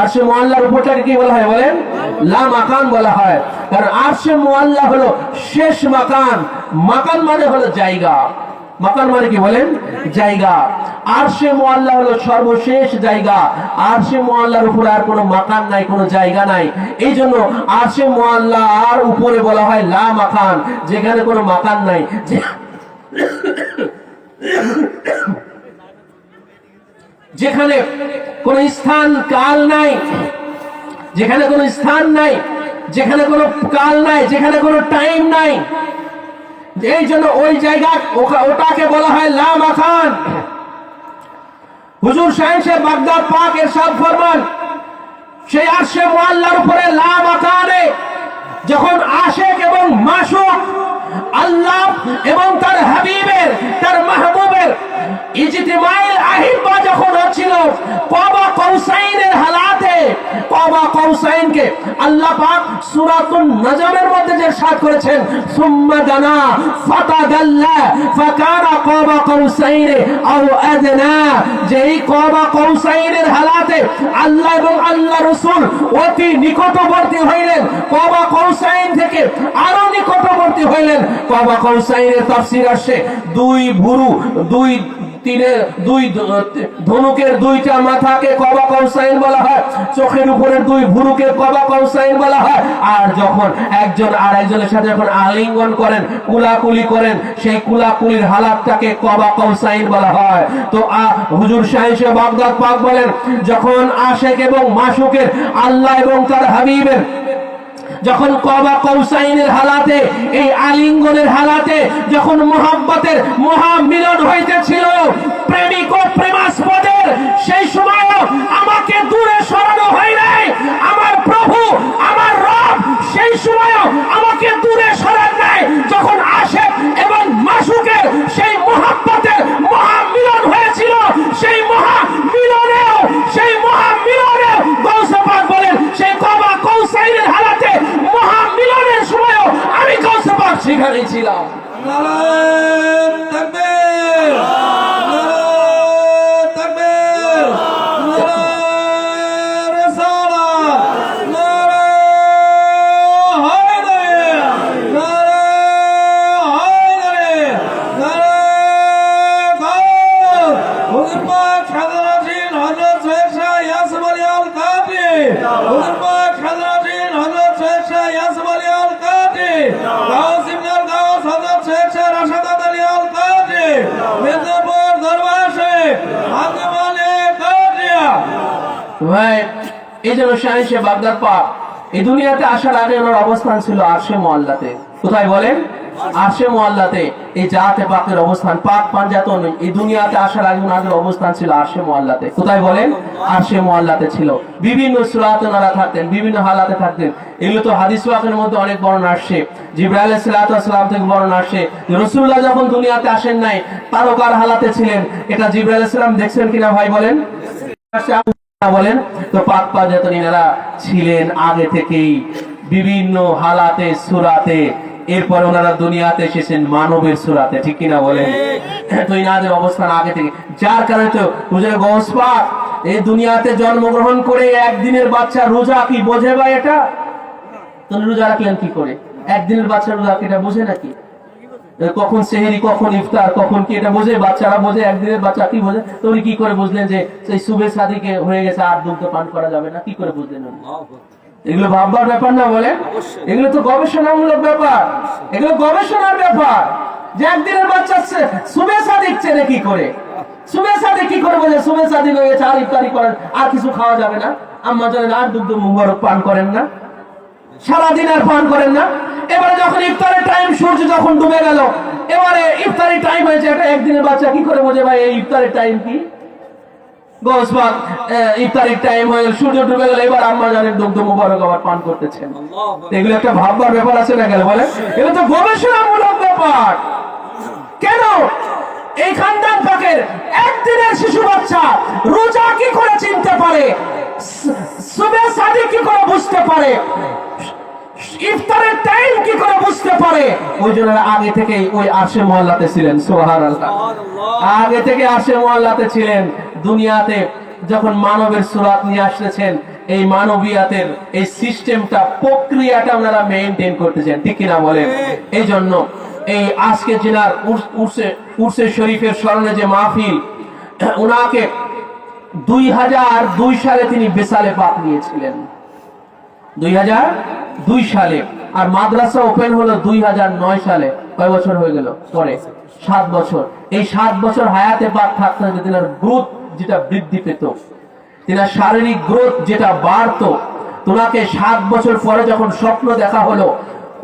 আরশে মুআল্লার উপরটাকে কি বলা হয় বলেন? লামাকান বলা হয়। কারণ আরশে মুআল্লা হলো শেষ মাকান। মাকান মানে হলো জায়গা। মাকান মানে কি বলেন? জায়গা। আরশে মুআল্লা হলো সর্বশেষ জায়গা। আরশে মুআল্লার উপরে আর কোনো মাকান নাই, কোনো জায়গা নাই। এই জন্য আরশে মুআল্লা আর উপরে বলা হয় লামাকান, যেখানে কোনো মাকান নাই, যেখানে কোন স্থান কাল নাই, যেখানে কোন স্থান নাই, যেখানে কোন কাল নাই, যেখানে কোন টাইম নাই। এই জন্য ওই জায়গা ওটাকে বলা হয় লামাকান। হুজুর শাহে বাগদাদ পাক ইরশাদ ফরমান সেই আরশে মুআল্লার উপরে লামাকানে যখন আশিক এবং মাশুক আল্লাহ এবং তার হাবিবের, তার মাহবুবের ইজতিমাইল আহিব্বা যখন হচ্ছিল, কাবা কাউসাইনের হালাতে, কাবা কাউসাইনকে আল্লাহ পাক সূরাতুন নজমের মধ্যে যে ইরশাদ করেছেন সুম্মা দানা ফাতাদাল্লা ফাকানা কাবা কাউসাইনে আও আদনা, যে এই কাবা কাউসাইনের হালাতে আল্লাহ এবং আল্লাহ রাসূল অতি নিকটবর্তী হইলেন, কাবা কাউসাইন থেকে আরো নিকটবর্তী হইলেন। কাবা কাউসাইনের তাফসীর আসে দুই ভুরু, দুই ধনুকের দুইটা মাথাকে কাবা কাউসাইন বলা হয়, চোখের উপরের দুই ভুরুকে কাবা কাউসাইন বলা হয়। আর যখন একজন আর একজনের সাথে যখন আলিঙ্গন করেন, কুলাকুলি করেন, সেই কুলাকুলির হালাতটাকে কাবা কাউসাইন বলা হয়। তো হুজুর শাহে বাগদাদ পাক বলেন যখন আশিক এবং মাশুকের, আল্লাহ এবং তার হাবিবের যখন কাবা কাউসাইনের হালাতে, এই আলিঙ্গনের হালাতে যখন মুহাব্বতের মহামিলন হইতেছিল, প্রেমিক ও প্রেমাস্পদের, সেই সময় আমাকে দূরে সরানো হয় নাই। আমার প্রভু, আমার রব সেই সময় আমাকে দূরে সরান নাই। যখন আশিক এবং মাশুকের সেই মুহাব্বতের মহামিলন হয়েছিল, সেই মহামিলনেও গৌসে পাক বলেন সেই কাবা কাউসাইনের হালাতে মহামিলনের সময়ও আমি গৌসে পাক সেখানেই ছিলাম। নারায়ে তাকবীর, নারায়ে তাকবীর, নারায়ে রিসালাত, নারায়ে হায়দারি, নারায়ে হায়দারি, নারায়ে গাউস। হুজুর পাক হাজরাতিন হযরত সৈয়দ শাহ ইয়াসির আলী আল কাদরি, হুজুর পাক হাজরাতিন হযরত সৈয়দ শাহ ইয়াসির আলী আল কাদরি, গাউস ইবনে আল গাউস হযরত সৈয়দ শাহ রাশেদ আলী আল কাদরি, মেদিনীপুর দরবার শরীফ আঞ্জুমানে কাদরিয়া। ভাই এই জন্য শাহিশে বাগদাদ পাক এই দুনিয়াতে আসার আগে ওনার অবস্থান ছিল আরশে মুআল্লাতে। কোথায় বলেন? আরশে মুআল্লাতে। এই জাতে পাকের অবস্থান পাক পাঞ্জাতন এই দুনিয়াতে আসার আগে ওনাদের অবস্থান ছিল আরশে মুআল্লাতে। কোথায় বলেন? আরশে মুআল্লাতে ছিল। বিভিন্ন সূরাতে ওনারা থাকতেন, বিভিন্ন হালাতে থাকতেন। এগুলো তো হাদিস পাকের মধ্যে অনেক বর্ণনা আসছে। জিবরাইল আলাইহিস সালাম থেকে বর্ণনা আসছে রাসূলুল্লাহ যখন দুনিয়াতে আসেন নাই তারকার হালাতে ছিলেন। এটা জিবরাইল আলাইহিস সালাম দেখছেন কিনা ভাই বলেন? বলেন তো পাক পাঞ্জাতনীরা ছিলেন আগে থেকেই বিভিন্ন হালাতে সূরাতে। এরপর ওনারা দুনিয়াতে এসেছেন মানবের সূরাতে, ঠিক কিনা বলেন? তো ইনাদের অবস্থান আগে থেকে, যার কারণে তো হুজুর গৌস পাক এই দুনিয়াতে জন্মগ্রহণ করে একদিনের বাচ্চা রোজা কি বোঝে ভাই? এটা তো রোজা রাখলেন কি করে? একদিনের বাচ্চা রোজা কি এটা বোঝে নাকি? কখন সেহরি কখন ইফতার কখন কি এটা বোঝে? বাচ্চারা বোঝে, একদিনের বাচ্চা কি বোঝে? তো উনি কি করে বুঝলেন যে সেই সুবে সাদিকে হয়ে গেছে আর দুধ পান করা যাবে না? কি করে বুঝলেন? এগুলো ভাববার ব্যাপার না বলেন? এগুলো তো গবেষণামূলক ব্যাপার, এগুলো গবেষণার ব্যাপার। যে একদিনের বাচ্চা সুবে সাদিক চেনে কি করে? সুবে সাদিক কি করে বোঝে সুবে সাদিক হয়ে গেছে আর ইফতারি করেন আর কিছু খাওয়া যাবে না? আম্মা জানেন আর দুধ মুবারক পান করেন না, সারাদিন আর পান করেন না। এবারে যখন ইফতারের টাইম, সূর্য যখন ডুবে গেল, এবারে ইফতারি টাইম হয়েছে, এটা একদিনের বাচ্চা কি করে বোঝে ভাই এই ইফতারের টাইম কি? গৌস পাক ইফতারির টাইম হয়ে গেল, সূর্য ডুবে গেল, এবার আম্মা জানের দুগ্ধ মুবারক আবার পান করতেছেন। এগুলো একটা ভাববার ব্যাপার আছে না? গেল বলেন এগুলো তো গবেষণামূলক ব্যাপার। কেন এই খানদান পাকের একদিনের শিশু বাচ্চা রোজা কি করে চিনতে পারে, সুবে সাদিক কি করে বুঝতে পারে, ইফতারের টাইম কি করে বুঝতে পারে? ওই জন্য আগে থেকে ওই আরশে মুআল্লাতে ছিলেন। সুবহানাল্লাহ, আগে থেকে আরশে মুআল্লাতে ছিলেন। দুনিয়াতে যখন মানবের সুরাত নিয়ে আসতেছেন, এই মানবিয়াতের এই সিস্টেমটা, প্রক্রিয়াটা ওনারা মেইনটেইন করতেছেন, ঠিক কিনা বলেন? এই জন্য এই আজকে জেলার উরসে শরীফের স্মরণে যে মাহফিল, ওনাকে 2002 সালে তিনি বেসালে পাক নিয়েছিলেন, 2002 সালে। আর মাদ্রাসা ওপেন হলো 2009 সালে। কয় বছর হয়ে গেল? পরে 7 বছর। এই 7 বছর হায়াতে পাক থাকতেন, তিনার গ্রোথ যেটা বৃদ্ধি পেত, তিনার শারীরিক গ্রোথ যেটা বাড়তো। ওনাকে 7 বছর পরে যখন স্বপ্ন দেখা হলো,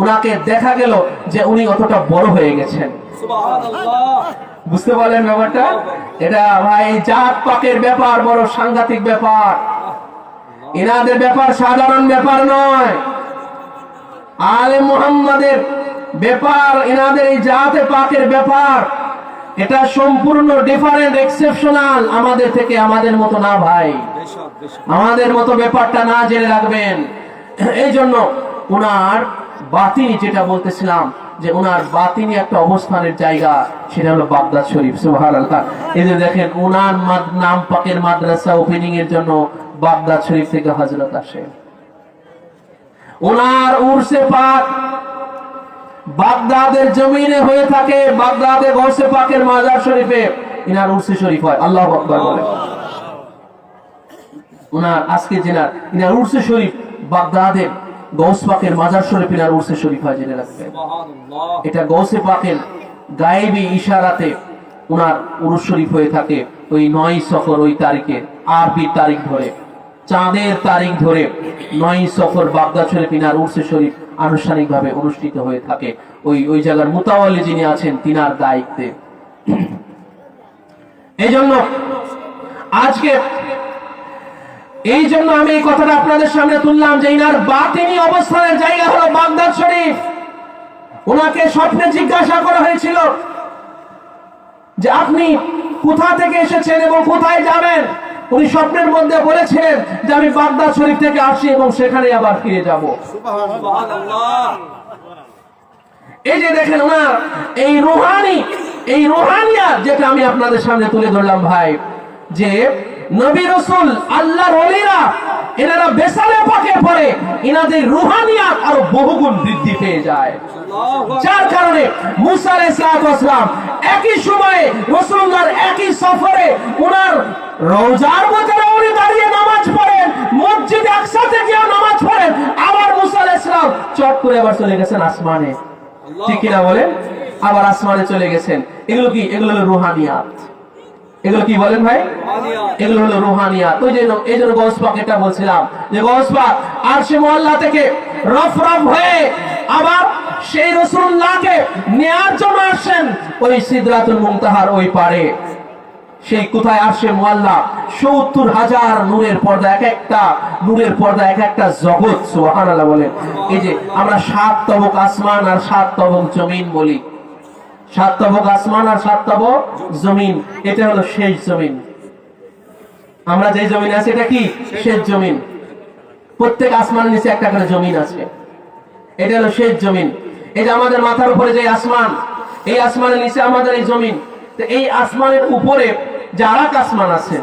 ওনাকে দেখা গেল যে উনি অতটা বড় হয়ে গেছেন। বুঝতে পারলেন ব্যাপারটা? এটা ভাই জাত পাকের ব্যাপার, বড় সাংঘাতিক ব্যাপার। ইনাদের ব্যাপার সাধারণ ব্যাপার নয়, আলে মুহাম্মাদের ব্যাপার। ইনাদের এই জাতে পাকের ব্যাপার, এটা সম্পূর্ণ ডিফারেন্ট, এক্সেপশনাল আমাদের থেকে। আমাদের মতো না ভাই, আমাদের মতো ব্যাপারটা না জেনে রাখবেন। এই জন্য ওনার বাতিনি, যেটা বলতেছিলাম যে ওনার বাতিনি একটা অবস্থানের জায়গা, সেটা হলো বাগদাদ শরীফ। সুবহানাল্লাহ। এই যে দেখেন ওনার নাম পাকের মাদ্রাসা ওপেনিং এর জন্য বাগদাদ শরীফ থেকে হযরত আসে। ওনার উরসে পাক বাগদাদের জমিনে হয়ে থাকে, বাগদাদে গৌসে পাকের মাজার শরীফে ইনার উরসে শরীফ হয়। আল্লাহু আকবার বলে। ওনার আজকে জেনার ইনার উরসে শরীফ বাগদাদের গৌস পাকের মাজার শরীফ, ইনার উরসে শরীফ হয়, জেনে রাখবেন। এটা গৌসে পাকের গায়েবী ইশারাতে ওনার উরুস শরীফ হয়ে থাকে। ওই 9 সফর, ওই তারিখে আরবি তারিখ ধরে, চাঁদের তারিখ ধরে 9 সফর বাগদাদ শরীফ ইনার উরসে শরীফ আনুষ্ঠানিকভাবে অনুষ্ঠিত হয়ে থাকে। ওই জায়গার মুতাওয়াল্লি যিনি আছেন তিনার দায়িত্বে। এই জন্য আজকে এই জন্য আমি এই কথাটা আপনাদের সামনে তুললাম যে ইনার বাতিনি অবস্থানের জায়গা হলো বাগদাদ শরীফ। ওনাকে স্বপ্নে জিজ্ঞাসা করা হয়েছিল যে আপনি কোথা থেকে এসেছেন এবং কোথায় যাবেন। উনি স্বপ্নের মধ্যে বলেছিলেন যে আমি বাগদাদ শরীফ থেকে আসি এবং সেখানে আবার ফিরে যাব। এই যে দেখেন ওনার এই রুহানিয়াত যেটা আমি আপনাদের সামনে তুলে ধরলাম ভাই, যে নবী রাসূল আল্লাহর ওলিরা এনারা বেসালে পাকে পড়ে এনাদের রুহানিয়াত আরো বহুগুণ বৃদ্ধি পেয়ে যায়। যার কারণে মুসা আলাইহিস সালাম একই সময়ে রাসূলুল্লাহর একই সফরে ওনার রওজার ভিতরে উনি দাঁড়িয়ে নামাজ পড়েন, মসজিদে আকসাতে গিয়ে নামাজ পড়েন, আবার মুসা আলাইহিস সালাম চট করে আবার চলে গেছেন আসমানে। ঠিক কিনা বলেন? আবার আসমানে চলে গেছেন। এগুলো কি? এগুলো হলো রুহানিয়াত। এগুলো কি বলেন ভাই? এগুলো হলো রুহানিয়াত। এই জন্য গৌস পাক এটা বলছিলাম যে গৌস পাক আরশে মুআল্লা থেকে রফ হয়ে আবার সেই রাসূলুল্লাহকে নেয়ার জন্য আসেন ওই সিদরাতুল মুনতাহার ওই পারে। সেই কোথায় আরশে মুআল্লা ৭০,০০০ নূরের পর্দা, এক একটা নূরের পর্দা, এক একটা জগৎ। সুবহানাল্লাহ বলেন। এই যে আমরা ৭ তবক আসমান আর ৭ তবক জমিন বলি, ৭ তবক আসমান আর ৭ তবক জমিন, এটা হলো শেষ জমিন। আমরা যে জমিন আছে এটা কি? শেষ জমিন। প্রত্যেক আসমানের নিচে একটা করে জমিন আছে, এটা হলো শেষ জমিন। এই যে আমাদের মাথার উপরে যে আসমান, এই আসমানের নিচে আমাদের এই জমিন। তো এই আসমানের উপরে যে আরেক আসমান আছে,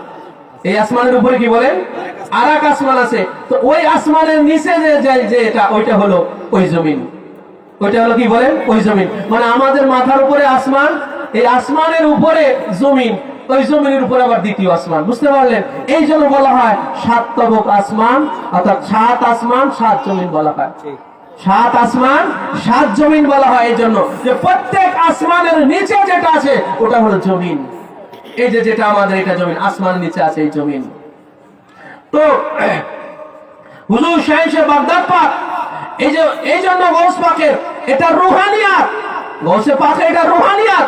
এই আসমানের উপরে কি বলেন? আরেক আসমান আছে। তো ওই আসমানের নিচে যে এটা, ওইটা হলো ওই জমিন। ওইটা হলো কি বলেন? ওই জমিন। মানে আমাদের মাথার উপরে আসমান, এই আসমানের উপরে জমিন, ওই জমিনের উপরে আবার দ্বিতীয় আসমান। বুঝতে পারলেন? এই জন্য বলা হয় ৭ তবক আসমান, অর্থাৎ ৭ আসমান ৭ জমিন বলা হয়। ৭ আসমান ৭ জমিন বলা হয় এই জন্য যে প্রত্যেক আসমানের নিচে যেটা আছে ওটা হলো জমিন। এই যে যেটা আমাদের এটা জমিন, আসমানের নিচে আছে এই জমিন। তো হুজুর শাহেনশাহ বাগদাদ পাক এই জন্য গৌস পাকের এটা রুহানিয়াত, গৌসে পাকের এটা রুহানিয়াত।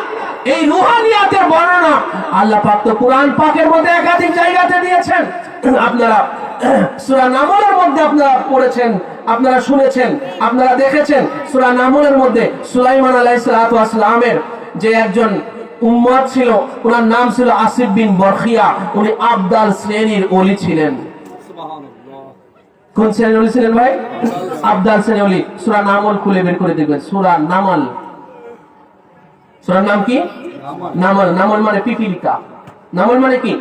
এই রুহানিয়াতের বর্ণনা আল্লাহ পাক তো কুরআন পাকের মধ্যে একাধিক জায়গাতে দিয়েছেন। আপনারা সূরা নামলের মধ্যে আপনারা পড়েছেন, আপনারা শুনেছেন, আপনারা দেখেছেন। সূরা নামলের মধ্যে সুলাইমান আলাইহিস সালাতু ওয়াস সালামের যে একজন উম্মত ছিল, ওনার নাম ছিল আসিফ বিন বরখিয়া। উনি আবদাল শ্রেণীর ওলি ছিলেন। কোন শ্রেণীর ওলি ছিলেন ভাই? আবদাল শ্রেণীর ওলি। সূরা নামল খুলে বের করে দেখবেন, সূরা নামল। সূরার নাম কি? নামল। নামল মানে পিপিলিকা। নামল মানে কি?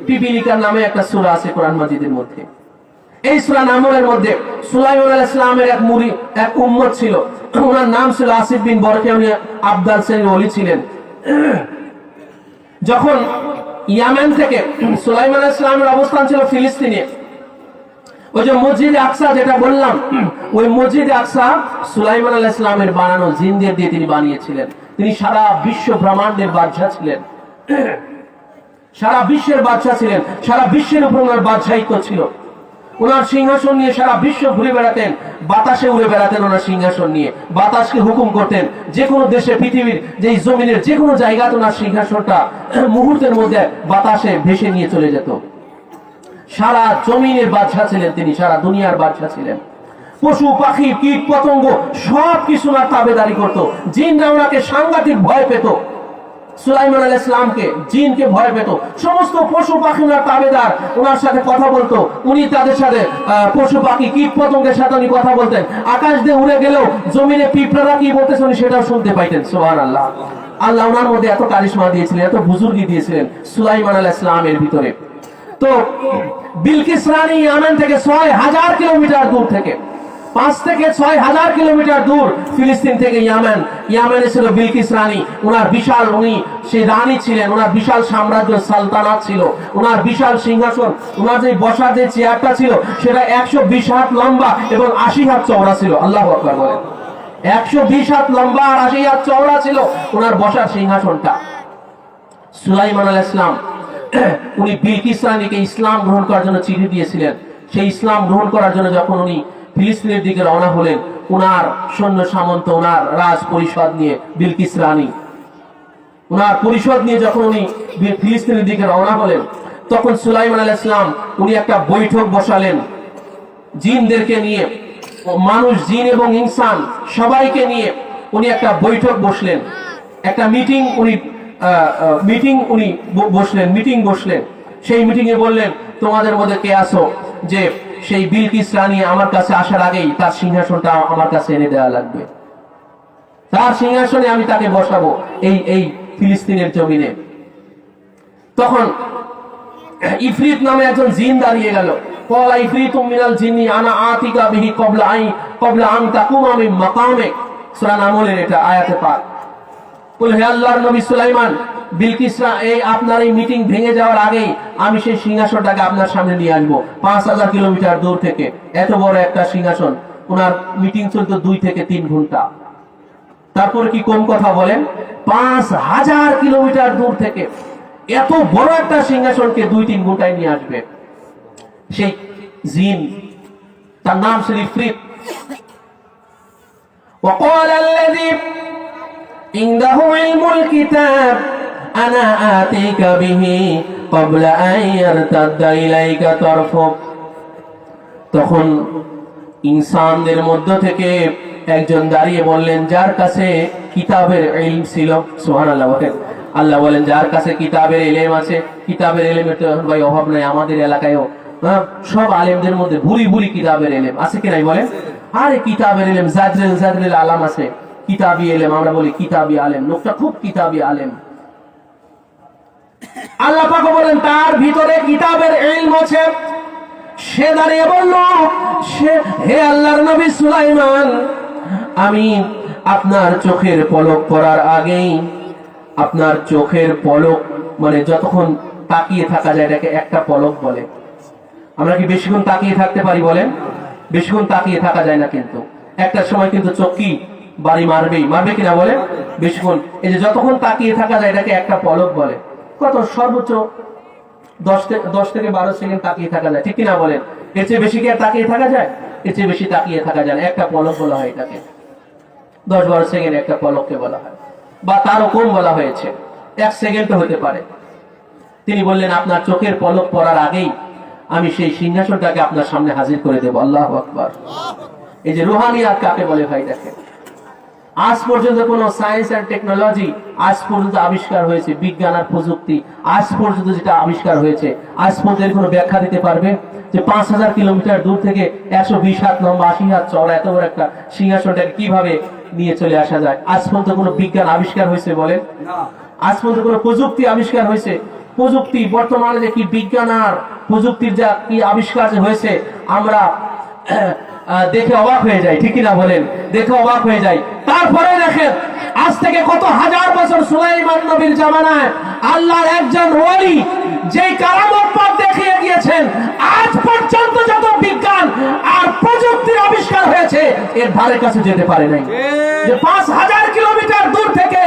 পিপিলিকার নামে একটা সূরা আছে কোরআন মাজিদের মধ্যে। এই সূরা নামলের মধ্যে সুলাইমান আলাইহিস সালামের এক উম্মত ছিল, ওনার নাম ছিল আসিফ বিন বরখিয়া। উনি আবদাল শ্রেণীর ওলি ছিলেন। যখন ইয়ামেন থেকে সুলাইমান আলাইহিস সালামের অবস্থান ছিল ফিলিস্তিনে, ওই যে মসজিদে আকসা যেটা বললাম, ওই মসজিদে আকসা সুলাইমান আলাইহিস সালামের বানানো জিনদের দিয়ে তিনি বানিয়েছিলেন। তিনি সারা বিশ্ব ব্রহ্মাণ্ডের বাদশা ছিলেন, সারা বিশ্বের বাদশা ছিলেন, সারা বিশ্বের উপর ওনার বাদশাহিত্ব ছিল। ওনার সিংহাসন নিয়ে সারা বিশ্ব ঘুরে বেড়াতেন, বাতাসে উড়ে বেড়াতেন ওনার সিংহাসন নিয়ে, বাতাসকে হুকুম করতেন। যে কোনো দেশে, পৃথিবীর যে জমিনের যে কোনো জায়গাতে ওনার সিংহাসনটা মুহূর্তের মধ্যে বাতাসে ভেসে নিয়ে চলে যেত। সারা জমিনের বাদশা ছিলেন তিনি, সারা দুনিয়ার বাদশা ছিলেন। পশু পাখি কীট পতঙ্গ সব কিছু ওনার তাবেদারি করতো। জিনরা ওনাকে সাংঘাতিক ভয় পেত, সুলাইমান আলাইহিস সালামকে জিনকে ভয় পেত। সমস্ত পশু পাখি ওনার তাবেদার, ওনার সাথে কথা বলতো। উনি তাদের সাথে পশু পাখি কীট পতঙ্গের সাথে উনি কথা বলতেন। আকাশ দিয়ে উড়ে গেলেও জমিনে পিঁপড়ারা কি বলতেছে উনি সেটাও শুনতে পাইতেন। সুবহানাল্লাহ। আল্লাহ ওনার মধ্যে এত কারিশমা দিয়েছিলেন, এত বুজুর্গি দিয়েছিলেন সুলাইমান আলাইহিস সালামের ভিতরে। তো বিলকিস রানী ইয়ামেন থেকে ৬,০০০ কিলোমিটার দূর থেকে, ৫ থেকে ৬,০০০ কিলোমিটার দূর ফিলিস্তিন থেকে ইয়ামেনে ছিল বিলকিস রানী। ওনার বিশাল, উনি সেই রানী ছিলেন, ওনার বিশাল সাম্রাজ্য, সালতানাত ছিল, ওনার বিশাল সিংহাসন। ওনার যে বসার যে চেয়ারটা ছিল সেটা ১২০ হাত লম্বা এবং ৮০ হাত চওড়া ছিল। আল্লাহু আকবার বলেন। ১২০ হাত লম্বা আর ৮০ হাত চওড়া ছিল ওনার বসার সিংহাসনটা। সুলাইমান আলাইহিস সালাম উনি বিলকিস রানীকে ইসলাম গ্রহণ করার জন্য চিঠি দিয়েছিলেন। সেই ইসলাম গ্রহণ করার জন্য যখন উনি ফিলিস্তিনের দিকে রওনা হলেন, ওনার সৈন্য সামন্ত, ওনার রাজ পরিষদ নিয়ে, বিলকিস রানী ওনার পরিষদ নিয়ে যখন উনি ফিলিস্তিনের দিকে রওনা হলেন, তখন সুলাইমান আলাইহিস সালাম উনি একটা বৈঠক বসালেন জিনদেরকে নিয়ে। মানুষ, জিন এবং ইনসান সবাইকে নিয়ে উনি একটা বৈঠক বসলেন, একটা মিটিং বসলেন। সেই মিটিং এ বললেন, তোমাদের মধ্যে কে আসো যে সেই বিলকিস রানী আমার কাছে আসার আগেই তার সিংহাসনটা আমার কাছে এনে দেওয়া লাগবে। তার সিংহাসনে আমি তাকে বসাবো এই ফিলিস্তিনের জমিনে। তখন ইফরিত নামে একজন জিন দাঁড়িয়ে গেল। ক্বালা ইফরিতুম মিনাল জিন্নি আনা আতিকা বিহি ক্বাবলা আন তাকুমা মিন মাকামিক। সূরা নামলের এটা আয়াতে পাক। বলে, হে আল্লাহর নবী সুলাইমান, বিলকিসরা এই আপনার এই মিটিং ভেঙে যাওয়ার আগেই আমি সেই সিংহাসনটাকে আপনার সামনে নিয়ে আসবো। 5000 কিলোমিটার দূর থেকে এত বড় একটা সিংহাসন। ওনার মিটিং চলতো 2 থেকে 3 ঘন্টা। তারপর কি কোন কথা বলেন, 5000 কিলোমিটার দূর থেকে এত বড় একটা সিংহাসনকে 2-3 ঘন্টায় নিয়ে আসবে সেই জিন, তার নাম ছিল ইফরিত। وقال الذي عنده علم الكتاب أنا آتيك به قبل أن يرتد إليك طرفك। তখন ইনসানদের মধ্য থেকে একজন দাঁড়িয়ে বললেন, যার কাছে কিতাবের ইলম ছিল। সুবহানাল্লাহ বলেন। আল্লাহ বলেন, যার কাছে কিতাবের ইলম আছে। কিতাবের ইলমের তো ভাই অভাব নাই আমাদের এলাকায়ও। সব আলেমদের মধ্যে ভুরি ভুরি কিতাবের ইলম আছে কি নাই বলেন? আরে কিতাবের ইলম জাদরিল আলাম আছে, কিতাবি ইলম আমরা বলি কিতাবি আলেম, লোকটা খুব কিতাবি আলেম। আল্লাহ পাক বলেন তার ভিতরে কিতাবের ইলম আছে। সে দাঁড়িয়ে বলল, হে আল্লাহর নবী সুলাইমান, আমি আপনার চোখের পলক পড়ার আগেই, আপনার চোখের পলক মানে যতক্ষণ তাকিয়ে থাকা যায় এটাকে একটা পলক বলে। আমরা কি বেশিক্ষণ তাকিয়ে থাকতে পারি বলেন? বেশিক্ষণ তাকিয়ে থাকা যায় না, কিন্তু একটা সময় কিন্তু চোখ কি বাড়ি মারবে কিনা বলে বেশিক্ষণ। এই যে যতক্ষণ তাকিয়ে থাকা যায় এটাকে একটা পলক বলে। কত সর্বোচ্চ 10 থেকে 12 সেকেন্ড তাকিয়ে থাকা যায়, ঠিক কিনা বলেন? এর চেয়ে বেশি কি আর তাকিয়ে থাকা যায়? এর চেয়ে বেশি তাকিয়ে থাকা যায় না। একটা পলক বলা হয় এটাকে, 10-12 সেকেন্ড একটা পলককে বলা হয়, বা তারও কম বলা হয়েছে, 1 সেকেন্ড হতে পারে। তিনি বললেন, আপনার চোখের পলক পড়ার আগেই আমি সেই সিংহাসনটাকে আপনার সামনে হাজির করে দেব। আল্লাহু আকবার। এই যে রুহানিয়াত কাকে বলে ভাই দেখেন, আজ পর্যন্ত কোন সায়েন্স এন্ড টেকনোলজি আজ পর্যন্ত আবিষ্কার হয়েছে, বিজ্ঞান আর প্রযুক্তি আজ পর্যন্ত যেটা আবিষ্কার হয়েছে, আজ পর্যন্ত কোনো ব্যাখ্যা দিতে পারবে যে 5000 কিলোমিটার দূর থেকে 120 হাত লম্বা 80 হাত চওড়া এত বড় একটা সিংহাসনটাকে কিভাবে নিয়ে চলে আসা যায়? আজ পর্যন্ত কোনো বিজ্ঞান আবিষ্কার হয়েছে বলেন? আজ পর্যন্ত কোনো প্রযুক্তি আবিষ্কার হয়েছে? প্রযুক্তি বর্তমানে যে কি বিজ্ঞান আর প্রযুক্তির যা কি আবিষ্কার হয়েছে আমরা দেখে অবাক হয়ে যাই, ঠিক না বলেন? দেখে অবাক হয়ে যাই। তারপরে দেখেন আজ থেকে কত হাজার বছর সুলাইমান নবীর জামানায় আল্লাহর একজন ওলি যেই কারামত পথ দেখিয়ে গিয়েছেন, আজ পর্যন্ত যত বিজ্ঞান আর প্রযুক্তির আবিষ্কার হয়েছে এর ধারে কাছে যেতে পারে নাই। যে 5000 কিলোমিটার দূর থেকে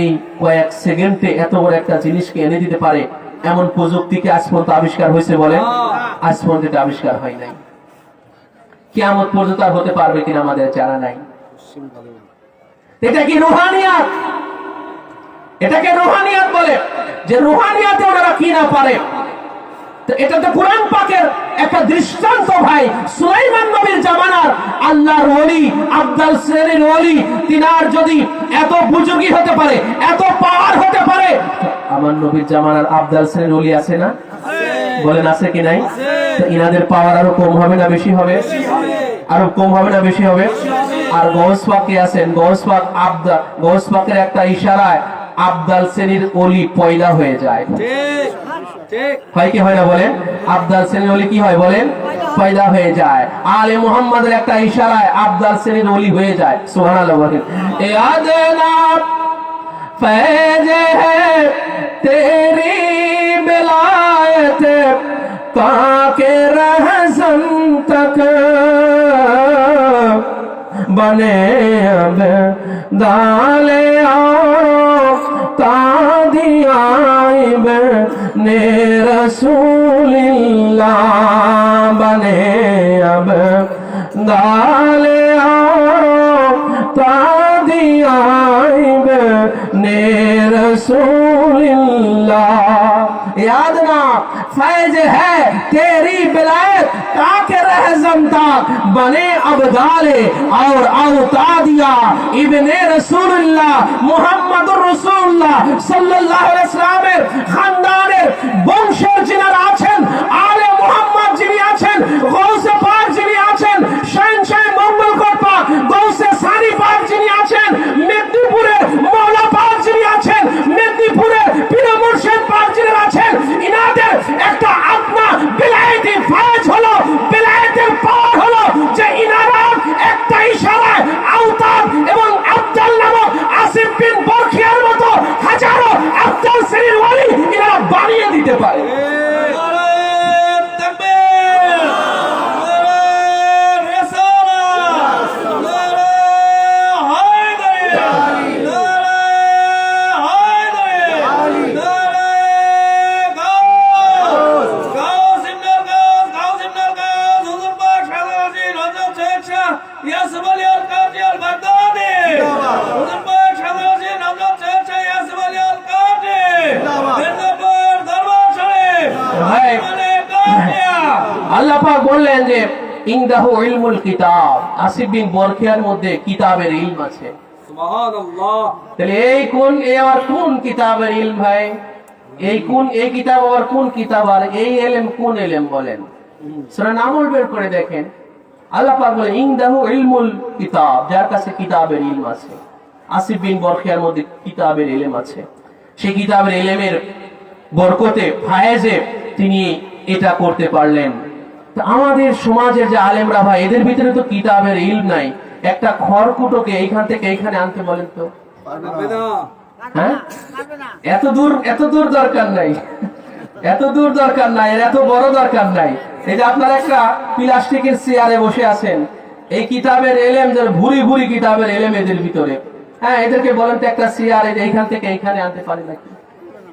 এই কয়েক সেকেন্ডে এত বড় একটা জিনিসকে এনে দিতে পারে এমন প্রযুক্তিকে আজ পর্যন্ত আবিষ্কার হয়েছে বলেন? আজ পর্যন্ত এটা আবিষ্কার হয় নাই। কিয়ামত পর্যন্ত আর হতে পারবে কিনা আমাদের জানা নাই। এটা কি রুহানিয়াত? এটাকে রুহানিয়াত বলে। যে রুহানিয়াতে ওনারা কি না পারে, এটা তো কোরআন পাকের একটা দৃষ্টান্ত ভাই। সুলাইমান নবীর জামানার আল্লাহর ওলি, আফদাল শ্রেণীর ওলি, তিনার যদি এত বুজুর্গি হতে পারে, এত পাওয়ার হতে পারে, আমার নবীর জামানার আফদাল শ্রেণীর ওলি আছে না? বলেন আছে কি নাই? তো ইনাদের পাওয়ার আরো কম হবে না বেশি হবে? আরো কম হবে না বেশি হবে? আর গৌস পাকে আছেন, গৌস পাকের একটা ইশারায় আফদাল শ্রেণীর ওলি পয়দা হয়ে যায়। হয় কি হয় না বলেন? আফদাল শ্রেণীর ওলি কি হয় বলেন? পয়দা হয়ে যায়। আলে মুহাম্মাদের একটা ইশারায় আফদাল শ্রেণীর ওলি হয়ে যায়। সুবহানাল্লাহ বলেন। এ আদনা ফৈজ হ্যায় তেরি বেলায়েত তাকে রহসন তক বনে अब दाले तादियाब ने रसूलिल्लाह बने अब दाले तादियाब ने रसूलिल्लाह। याद ना फैज है तेरी बिलायत ताके रहज़म तक बने अबदाले और औतादिया इब्ने रसूलुल्लाह मुहम्मदुर रसूलुल्लाह सल्लल्लाहु अलैहि वसल्लमेर खानदानेर বংশের যিনারা আছেন, আলে মুহাম্মদ যিনি আছেন, গৌসে পাক যিনি আছেন, শাহনশাহ মঙ্গলকোট পাক গৌসে সানি পাক যিনি আছেন, দিতে পারে। আল্লাহ পাক বললেন যে ইনদাহু ইলমুল কিতাব, আসিফ বিন বরখিয়ার মধ্যে কিতাবের ইলম আছে। সুবহানাল্লাহ। তাহলে এই আবার কোন কিতাবের ইলম ভাই? এই কিতাব আবার কোন কিতাব, আর এই ইলম কোন ইলম বলেন? সূরা নামল বের করে দেখেন। আল্লাহ পাক বলে ইনদাহু ইলমুল কিতাব, যার কাছে কিতাবের ইলম আছে। আসিফ বিন বরখিয়ার মধ্যে কিতাবের ইলম আছে। সেই কিতাবের ইলমের বরকতে ফায়েজে তিনি এটা করতে পারলেন। আমাদের সমাজের যে আলেমরা ভাই, এদের ভিতরে তো কিতাবের ইলম নাই। একটা খড়কুটোকে এইখান থেকে এইখানে আনতে বলেন তো, হ্যাঁ? এত দূর দরকার নাই, এত দূর দরকার নাই, এত বড় দরকার নাই। এই যে আপনারা একটা প্লাস্টিকের চেয়ারে বসে আছেন, এই কিতাবের এলেম, ভুরি ভুরি কিতাবের এলেম এদের ভিতরে, হ্যাঁ, এদেরকে বলেন তো একটা চেয়ার এইখান থেকে এইখানে আনতে পারে নাকি?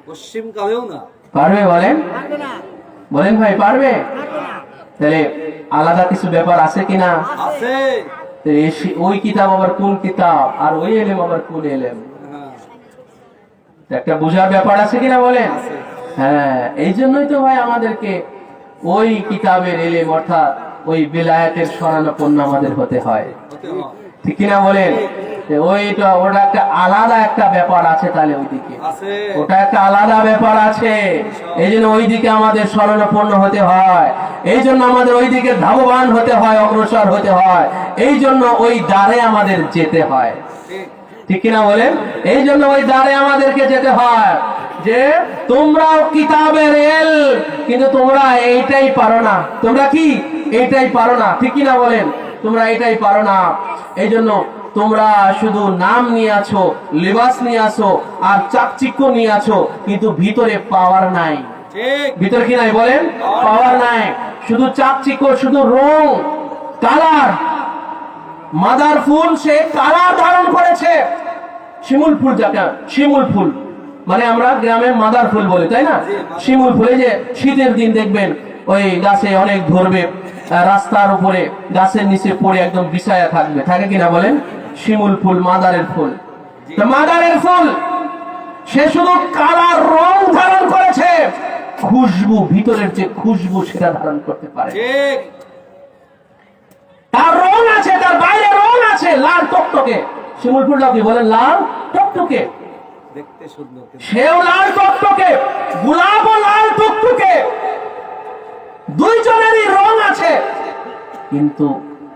পশ্চিম কালেও না পারবে? বলেন বলেন ভাই, পারবে? তাহলে আলাদা কিছু ব্যাপার আছে কিনা? আছে। ওই কিতাব আবার কোন কিতাব, আর ওই এলেম আবার কোন এলেম? একটা বোঝার ব্যাপার আছে কিনা বলেন? হ্যাঁ, এই জন্যই তো ভাই আমাদেরকে ওই কিতাবের এলেম অর্থাৎ ওই বেলায়েতের শরণাপন্ন আমাদের হতে হয়, ঠিক কিনা বলেন? ওটা একটা আলাদা একটা ব্যাপার আছে, তাহলে ওইদিকে ওটা একটা আলাদা ব্যাপার আছে। এই জন্য ওইদিকে আমাদের শরণাপন্ন হতে হয়, এই জন্য আমাদের ওইদিকে ধাবমান হতে হয়, অগ্রসর হতে হয়, এই জন্য ওই দ্বারে আমাদের যেতে হয়, ঠিক কিনা বলেন? এই জন্য ওই দ্বারে আমাদেরকে যেতে হয় যে তোমরাও কিতাবের এল, কিন্তু তোমরা এইটাই পারো না। তোমরা কি এইটাই পারো না, ঠিক কিনা বলেন? তোমরা এইটাই পারো না। এই জন্য তোমরা শুধু নাম নিয়ে আছো, লিবাস নিয়ে আছো, আর চাকচিক্য নিয়ে আছো, কিন্তু ভিতরে পাওয়ার নাই। ভিতরে কি নাই বলেন? পাওয়ার নাই। শুধু চাকচিক্য, শুধু রং, কালার। মাদার ফুল সে কালার ধারণ করেছে। শিমুল ফুল, যাকে শিমুল ফুল মানে আমরা গ্রামে মাদার ফুল বলি, তাই না? শিমুল ফুল, এই যে শীতের দিন দেখবেন ওই গাছে অনেক ধরবে, রাস্তার উপরে গাছের নিচে পড়ে একদম বিছায়া থাকবে, থাকে কিনা বলেন? শিমুল ফুল মাদারের ফুল। মাদারের ফুল সে শুধু কালার, রং ধারণ করেছে, খুশবু, ভিতরের যে খুশবু সেটা ধারণ করতে পারে। তার রং আছে, তার বাইরে রং আছে, লাল টকটকে। শিমুল ফুলটা কি বলেন? লাল টকটকে, দেখতে সুন্দর, সেও লাল টকটকে, গোলাপও লাল টকটকে, দুইজনেরই রং আছে, কিন্তু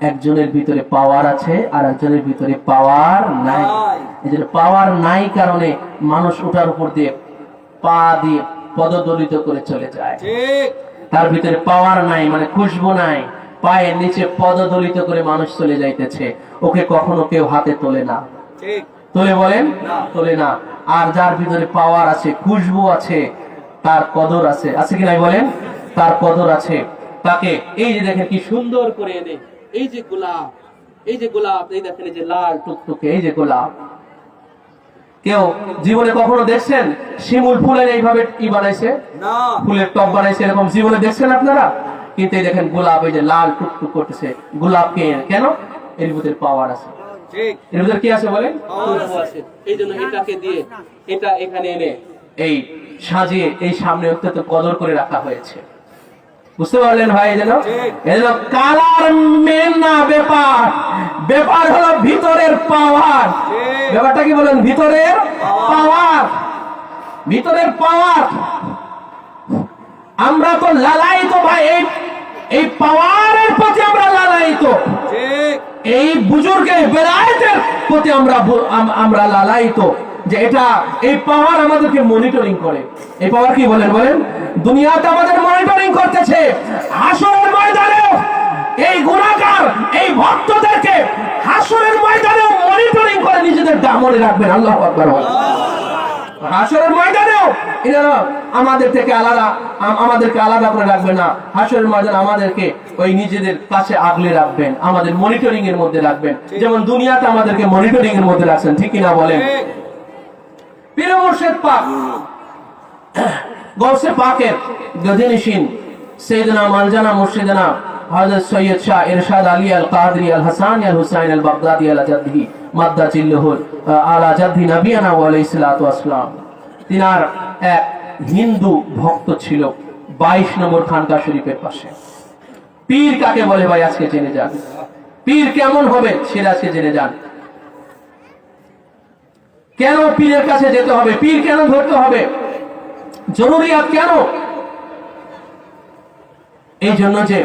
একজনের ভিতরে পাওয়ার আছে আর একজনের ভিতরে পাওয়ার নাই। এই যে পাওয়ার নাই কারণে মানুষ ওটার উপর দিয়ে পা দিয়ে পদদলিত করে চলে যায়। তার ভিতরে পাওয়ার নাই, মানে খুশবু নাই, পায়ের নিচে পদদলিত করে মানুষ চলে যাইতেছে, ওকে কখনো কেউ হাতে তোলে না। তোলে বলেন? তোলে না। আর যার ভিতরে পাওয়ার আছে, খুশবু আছে, তার কদর আছে, আছে কি নাই বলেন? তার কদর আছে, তাকে এই যে দেখেন কি সুন্দর করে এনে, এই যে গোলাপ, এই যে গোলাপ, এই দেখেন এই যে লাল টুকটুকে, এই যে গোলাপ। কেউ জীবনে কখনো দেখছেন শিমুল ফুলের এইভাবে কি বানাইছে? না, ফুলের টব বানাইছে, এরকম জীবনে দেখছেন আপনারা? কিন্তু এই দেখেন গোলাপ, এই যে লাল টুকটুক করতেছে, গোলাপ কেন? এর ভিতরে পাওয়ার আছে। এর ভিতরে কি আছে বলেন? আছে। এই জন্য এটাকে দিয়ে এটা এখানে এনে এই সাজিয়ে এই সামনে অত্যন্ত কদর করে রাখা হয়েছে। বুঝতে পারলেন ভাই? এই জন্য কালার মেন না, ব্যাপার হলো ভিতরের পাওয়ার। ব্যাপারটা কি বলেন? ভিতরের পাওয়ার, ভিতরের পাওয়ার। আমরা তো লালায়িত ভাই, এই পাওয়ারের প্রতি আমরা লালায়িত, এই বুজুর্গের বেলায়েতের প্রতি আমরা লালায়িত, যে এটা এই পাওয়ার আমাদেরকে মনিটরিং করে। এই পাওয়ার কি বলেন? দুনিয়াতে আমাদের মনিটরিং করতেছে, হাসরের ময়দানে এই গুনাহগার, এই ভক্তদেরকে হাসরের ময়দানে মনিটরিং করে নিজেদের দামনে রাখবেন। আল্লাহু আকবার। হাসরের ময়দানেও এনারা আমাদেরকে আলাদা করে রাখবে না। হাসরের ময়দানে আমাদেরকে ওই নিজেদের কাছে আগলে রাখবেন, আমাদের মনিটরিং এর মধ্যে রাখবেন, যেমন দুনিয়াতে আমাদেরকে মনিটরিং এর মধ্যে রাখছেন, ঠিক কিনা বলেন? পীর মুর্শিদ পাক গৌসে পাকের গদিনিশিন সৈয়দনা মালজানা মুর্শিদানা হযরত সৈয়দ শাহ ইরশাদ আলী আল কাদরি আল হাসান আল হুসাইন আল বাগদাদি আল জাদ্দি মাদ্দা চিল্লুহুল আলা জাদ্দি নবিয়ানা আলাইহিস সালাতু ওয়াসসালাম। তিনার এক হিন্দু ভক্ত ছিল 22 নম্বর খানকা শরীফের পাশে। পীর কাকে বলে ভাই আজকে জেনে যান। পীর কেমন হবে সেটা আজকে জেনে যান। কেন পীরের কাছে যেতে হবে? পীর কেন ধরতে হবে? জরুরিয়াত কেন? এই জন্য যে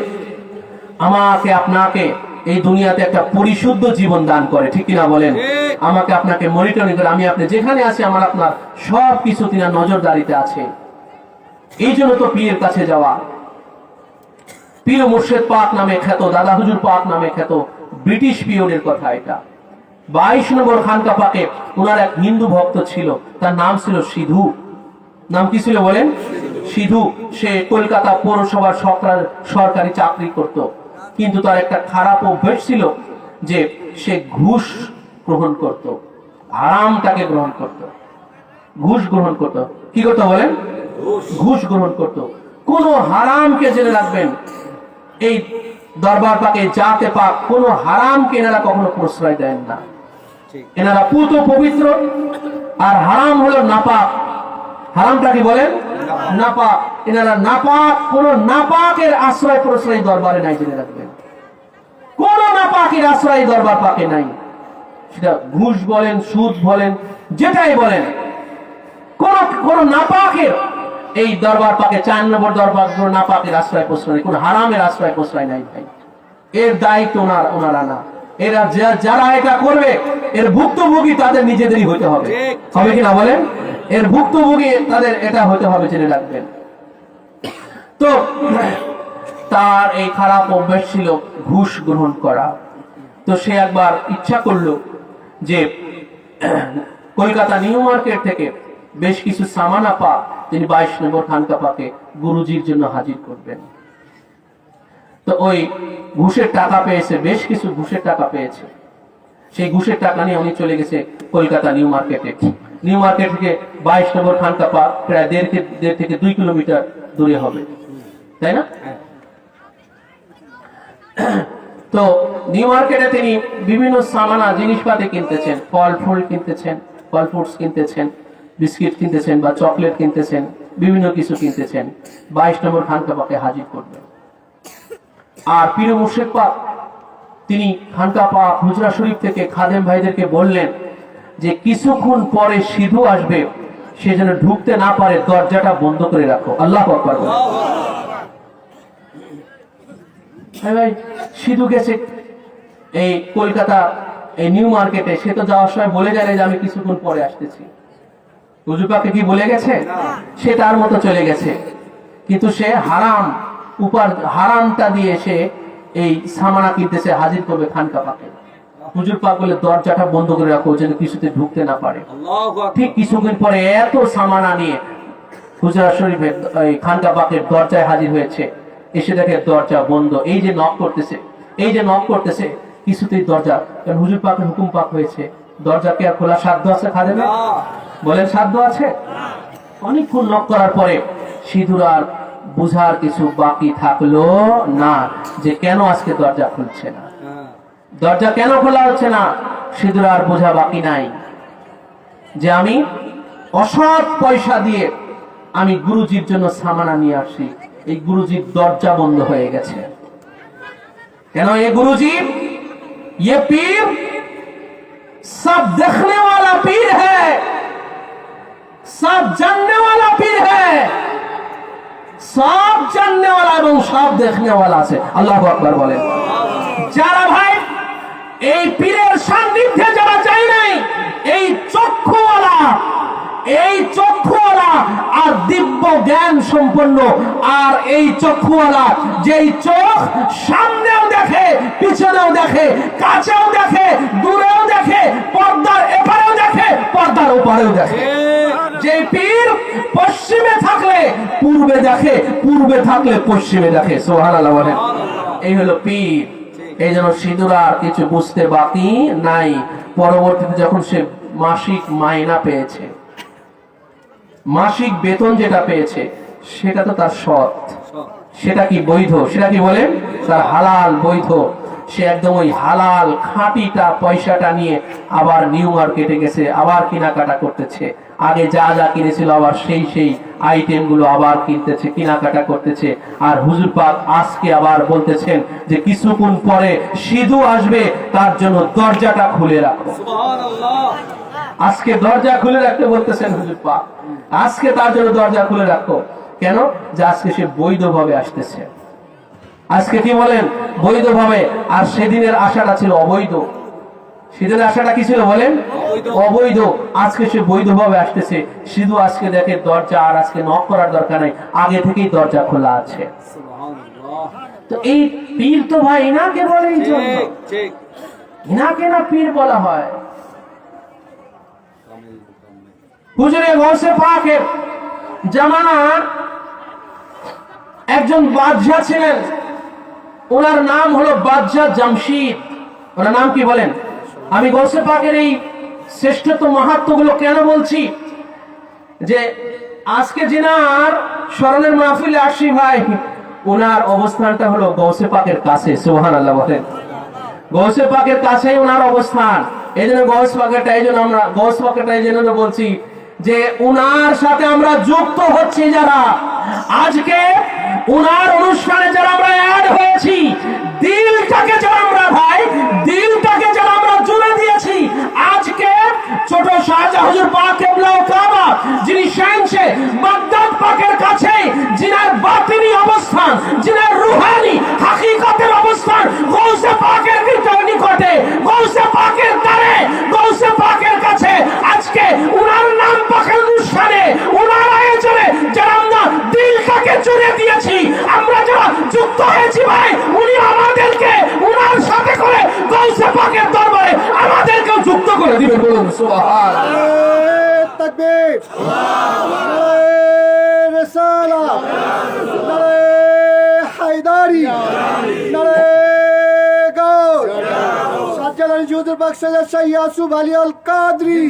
আমাকে আপনাকে এই দুনিয়াতে একটা পরিশুদ্ধ জীবন দান করে, ঠিক কিনা বলেন? আমাকে আপনাকে মনিটরিং করে, আমি আপনি যেখানে আছি আমার আপনার সব কিছু তিনার নজরদারিতে আছে। এই জন্য তো পীরের কাছে যাওয়া। পীর মুর্শিদ পাক নামে খ্যাত, দাদা হুজুর পাক নামে খ্যাত ব্রিটিশ পিরিয়ডের কথা এটা। 22 নম্বর খানকা পাকে ওনার এক হিন্দু ভক্ত ছিল, তার নাম ছিল সিধু। নাম কি ছিল বলেন? সিধু। সে কলকাতা পৌরসভার সরকারি চাকরি করত, কিন্তু তার একটা খারাপ অভ্যাস ছিল যে সে ঘুষ গ্রহণ করত, হারামটাকে গ্রহণ করত, ঘুষ গ্রহণ করত। কি করতো বলেন? ঘুষ গ্রহণ করত। কোন হারামকে জেনে রাখবেন, এই দরবার পাকে জাতে পাক কোন হারামকে এনারা কখনো প্রশ্রয় দেন না। এনারা পুত পবিত্র, আর হারাম হলো নাপাক। হারামটা কি বলেন? নাপাক। এনারা নাপাক, কোন নাপাকের আশ্রয় প্রশ্রয় দরবারে নাই, জেনে রাখবেন। কোন নাপাকের আশ্রয় দরবার পাকে নাই। সেটা ঘুষ বলেন, সুদ বলেন, যেটাই বলেন, কোন নাপাকের এই দরবার পাকে 4 নম্বর দরবার নাপাকের আশ্রয় প্রশ্রয়, কোন হারামের আশ্রয় প্রশ্রয় নাই ভাই। এর দায়িত্ব ওনারা না। এরা যারা এটা করবে এর ভুক্তভোগী তাদের নিজেদেরই হতে হবে, হবে কিনা বলেন? এর ভুক্তভোগী তাদের এটা হতে হবে, জেনে রাখবেন। তো তার এই খারাপ অভ্যাস ছিল ঘুষ গ্রহণ করা। তো সে একবার ইচ্ছা করলো যে কলকাতা নিউ মার্কেট থেকে বেশ কিছু সামানা পা তিনি 22 নম্বর খানকা পাকে গুরুজির জন্য হাজির করবেন। তো ওই ঘুষের টাকা পেয়েছে, বেশ কিছু ঘুষের টাকা পেয়েছে। সেই ঘুষের টাকা নিয়ে উনি চলে গেছে কলকাতা নিউ মার্কেটে। নিউ মার্কেট থেকে 22 নম্বর খানকা পাক প্রায় 1.5 থেকে 2 কিলোমিটার দূরে হবে, তাই না? তো নিউ মার্কেটে তিনি বিভিন্ন সামানা জিনিসপাতি কিনতেছেন, ফল ফুল কিনতেছেন, ফল ফ্রুটস কিনতেছেন, বিস্কিট কিনতেছেন বা চকলেট কিনতেছেন, বিভিন্ন কিছু কিনতেছেন। 22 নম্বর খানকা পাকে হাজির করবেন। আর পীর মুর্শিদ পাক তিনি খানকা পাক হুজরা শরীফ থেকে খাদেম ভাইদেরকে বললেন যে কিছুক্ষণ পরে সিধু আসবে, সে যেন ঢুকতে না পারে, দরজাটা বন্ধ করে রাখো। আল্লাহু আকবার। ভাই সিধু গেছে এই কলকাতা এই নিউ মার্কেটে, সে তো যাওয়ার সময় বলে যায় যে আমি কিছুক্ষণ পরে আসতেছি। হুজুর পাকে কি বলে গেছে? সে তার মতো চলে গেছে, কিন্তু সে হারামটা দিয়ে সে এই সামানা কিনতেছে, হাজির করবে খানকা পাকে। হুজুর পাক বলে দরজাটা বন্ধ করে রাখো যেন কিছুতে ঢুকতে না পারে। ঠিক কিছুদিন পরে এত সামানা নিয়ে হুজরা শরীফের খানকা পাকের দরজায় হাজির হয়েছে। এসে দেখে দরজা বন্ধ। এই যে নক করতেছে কিছুতেই দরজা, কারণ হুজুর পাকের হুকুম পাক হয়েছে, দরজা কে আর খোলা সাধ্য আছে খাদেমে? বলেন সাধ্য আছে? অনেকক্ষণ নক করার পরে সিধুর আর বুঝার কিছু বাকি থাকলো না যে কেন আজকে দরজা খুলছে না, দরজা কেন খোলা হচ্ছে না। সিধুর আর বোঝা বাকি নাই যে আমি অসৎ পয়সা দিয়ে আমি গুরুজির জন্য সামানা নিয়ে আসি, এই গুরুজির দরজা বন্ধ হয়ে গেছে। কেন? ये गुरुजी ये पीर सब देखने वाला पीर है, सब जानने वाला पीर है, सब जानने वाला এবং সব দেখনে वाला আছে। আল্লাহু আকবার বলেন। যারা ভাই এই পীরের সান্নিধ্যে যারা যায় নাই, এই চক্ষুওয়ালা আর দিব্য জ্ঞান সম্পন্ন, আর এই চক্ষুওয়ালা যেই চোখ সামনেও দেখে, পিছনেও দেখে, কাছেও দেখে, দূরেও দেখে, পর্দার এপারেও দেখে, পর্দার ওপারেও দেখে। যে পীর পশ্চিমে থাকলে পূর্বে দেখে, পূর্বে থাকলে পশ্চিমে দেখে। সুবহানাল্লাহ বলেন। এই হলো পীর। এই জন্য সিঁদুর আর কিছু বুঝতে বাকি নাই। পরবর্তীতে যখন সে মাসিক মাইনা পেয়েছে, মাসিক বেতন যেটা পেয়েছে, সেটা তো তার সৎ, সেটা কি বৈধ? সেটা কি বলেন? তার হালাল, বৈধ। সে একদম ওই হালাল খাঁটিটা পয়সাটা নিয়ে আবার নিউ মার্কেটে গেছে, আবার কেনাকাটা করতেছে। আগে যা যা কিনেছিল আবার সেই আইটেম গুলো আবার কিনতেছে, কেনাকাটা করতেছে। আর হুজুর পাক আজকে আবার বলতেছেন যে কিছুক্ষণ পরে সিধু আসবে, তার জন্য দরজাটা খুলে রাখো। আজকে দরজা খুলে রাখতে বলতেছেন হুজুর পাক। আজকে তার জন্য দরজা খুলে রাখো। কেন? যে আজকে সে বৈধভাবে আসতেছে। আজকে কি বলেন? বৈধভাবে। আর সেদিনের আশাটা ছিল অবৈধ। সেদিনের আশাটা কি ছিল বলেন? অবৈধ। আজকে সে বৈধভাবে আসতেছে। শুধু আজকে দেখে দরজা আর আজকে নক করার দরকার নাই, আগে থেকেই দরজা খোলা আছে। তো এই পীর তো ভাই ইনাকে বলে, এই জন্য ইনাকে না পীর বলা হয়। হুজুরে গৌসে পাকের জামানার একজন বাদশাহ ছিলেন, ওনার নাম হলো বাদশাহ জামশিদ। ওনার নাম কি বলেন? আমি গৌসে পাকের এই শ্রেষ্ঠত্ব মাহাত্ম্য গুলো কেন বলছি, যে আজকে যিনার স্মরণের মাহফিলে আসি ভাই, ওনার অবস্থানটা হলো গৌসে পাকের কাছে। সুবহানাল্লাহ বলেন। গৌসে পাকের কাছেই ওনার অবস্থান। এই জন্য গৌস পাকেরটা, এই জন্য আমরা গৌস পাকেরটা এই জন্য বলছি যে উনার সাথে আমরা যুক্ত হচ্ছি যারা, আজকে উনার অনুষ্ঠানে যারা আমরা অ্যাড হয়েছি, দিলটাকে যারা আমরা ভাই, দিলটাকে যারা আমরা জুড়ে দিয়েছি, আজকে ছোট শাহজাহান হুজুর পাক কেবলা ও কাবা, যিনি শানশে বাগদাদ পাকের কাছে, যিনার বাতিনি অবস্থান, যিনার রুহানি হাকিকতের অবস্থান গৌসে পাকের নিকটে, গৌসে পাকের দ্বারে, গৌসে পাকের কাছে, আজকে উনার নাম পাকের অনুষ্ঠানে, উনার আয়োজনে যারা আমরা দিলটাকে জুড়ে দিয়েছি, আমরা যারা যুক্ত হয়েছি ভাই, উনি আমাদেরকে উনার সাথে করে গৌসে পাকের দরবারে আমাদেরকেও যুক্ত করে দিবেন। বলুন সুবহানাল্লাহ। তাকবীর, নারে রিসালাত, নারে হায়দারি, নারে গাউস, সাজ্জাদ আলী হুজুর পাক সৈয়দ শাহ ইয়াসুফ আলী আল কাদরি,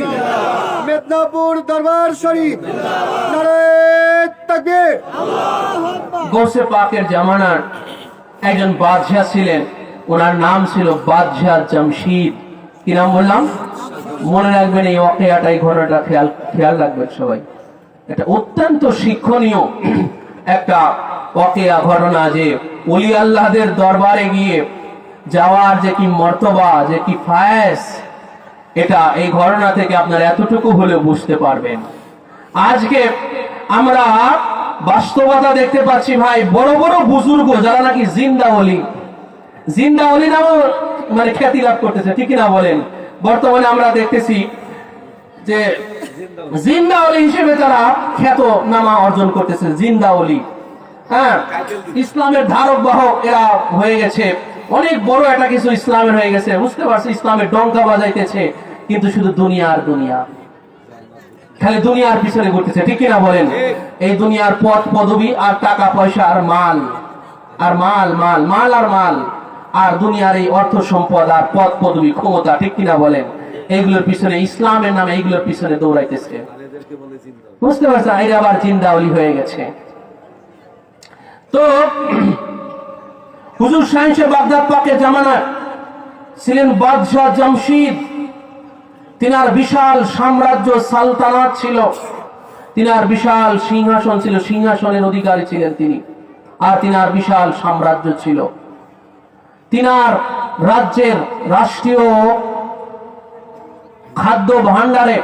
মেদিনীপুর দরবার শরীফ, নারে তাকবীর। গৌসে পাকের জামানার একজন বাদশাহ ছিলেন, ওনার নাম ছিল বাদশাহ জামশিদ। কি নাম বললাম? মনে রাখবেন এই ওয়াকিয়াটা, এই ঘটনাটা খেয়াল রাখবেন সবাই। এটা অত্যন্ত শিক্ষণীয় একটা ওয়াকিয়া, ঘটনা, যে ওলি আল্লাহদের দরবারে গিয়ে যাওয়ার যে কি মর্তবা, যে কি ফায়েজ, এটা এই ঘটনা থেকে আপনারা এতটুকু হলে বুঝতে পারবেন। আজকে আমরা বাস্তবতা দেখতে পাচ্ছি ভাই, বড় বড় বুজুর্গ যারা নাকি জিন্দা ওলি নামও মানে খ্যাতি লাভ করতেছে, ঠিক না বলেন? বর্তমানে আমরা দেখতেছি যে জিন্দা ওলি হিসেবে যারা খ্যাত নামা অর্জন করতেছে, জিন্দা ওলি, হ্যাঁ, ইসলামের ধারক বাহক এরা হয়ে গেছে, অনেক বড় একটা কিছু ইসলামের হয়ে গেছে, বুঝতে পারছি, ইসলামের ডঙ্কা বাজাইতেছে, কিন্তু শুধু দুনিয়া আর দুনিয়া, খালি দুনিয়ার পিছনে ঘুরতেছে, ঠিক কিনা বলেন? এই দুনিয়ার পদ পদবি আর টাকা পয়সা আর মাল আর মাল মাল মাল আর মাল, আর দুনিয়ার এই অর্থ সম্পদ আর পদ পদবি ক্ষমতা, ঠিক কিনা বলেন? এইগুলোর পিছনে, ইসলামের নামে এইগুলোর পিছনে দৌড়াইতেছে, বুঝতে পারছেন? এরা আবার জিন্দাওলি হয়ে গেছে। তো হুজুর শানশে বাগদাদ পাকের জামানায় ছিলেন বাদশাহ জামশিদ। তিনার বিশাল সাম্রাজ্য, সালতানাত ছিল, তিনার বিশাল সিংহাসন ছিল, সিংহাসনের অধিকারী ছিলেন তিনি, আর তিনার বিশাল সাম্রাজ্য ছিল। তিনার রাজ্যের রাষ্ট্রীয় খাদ্য ভাণ্ডারে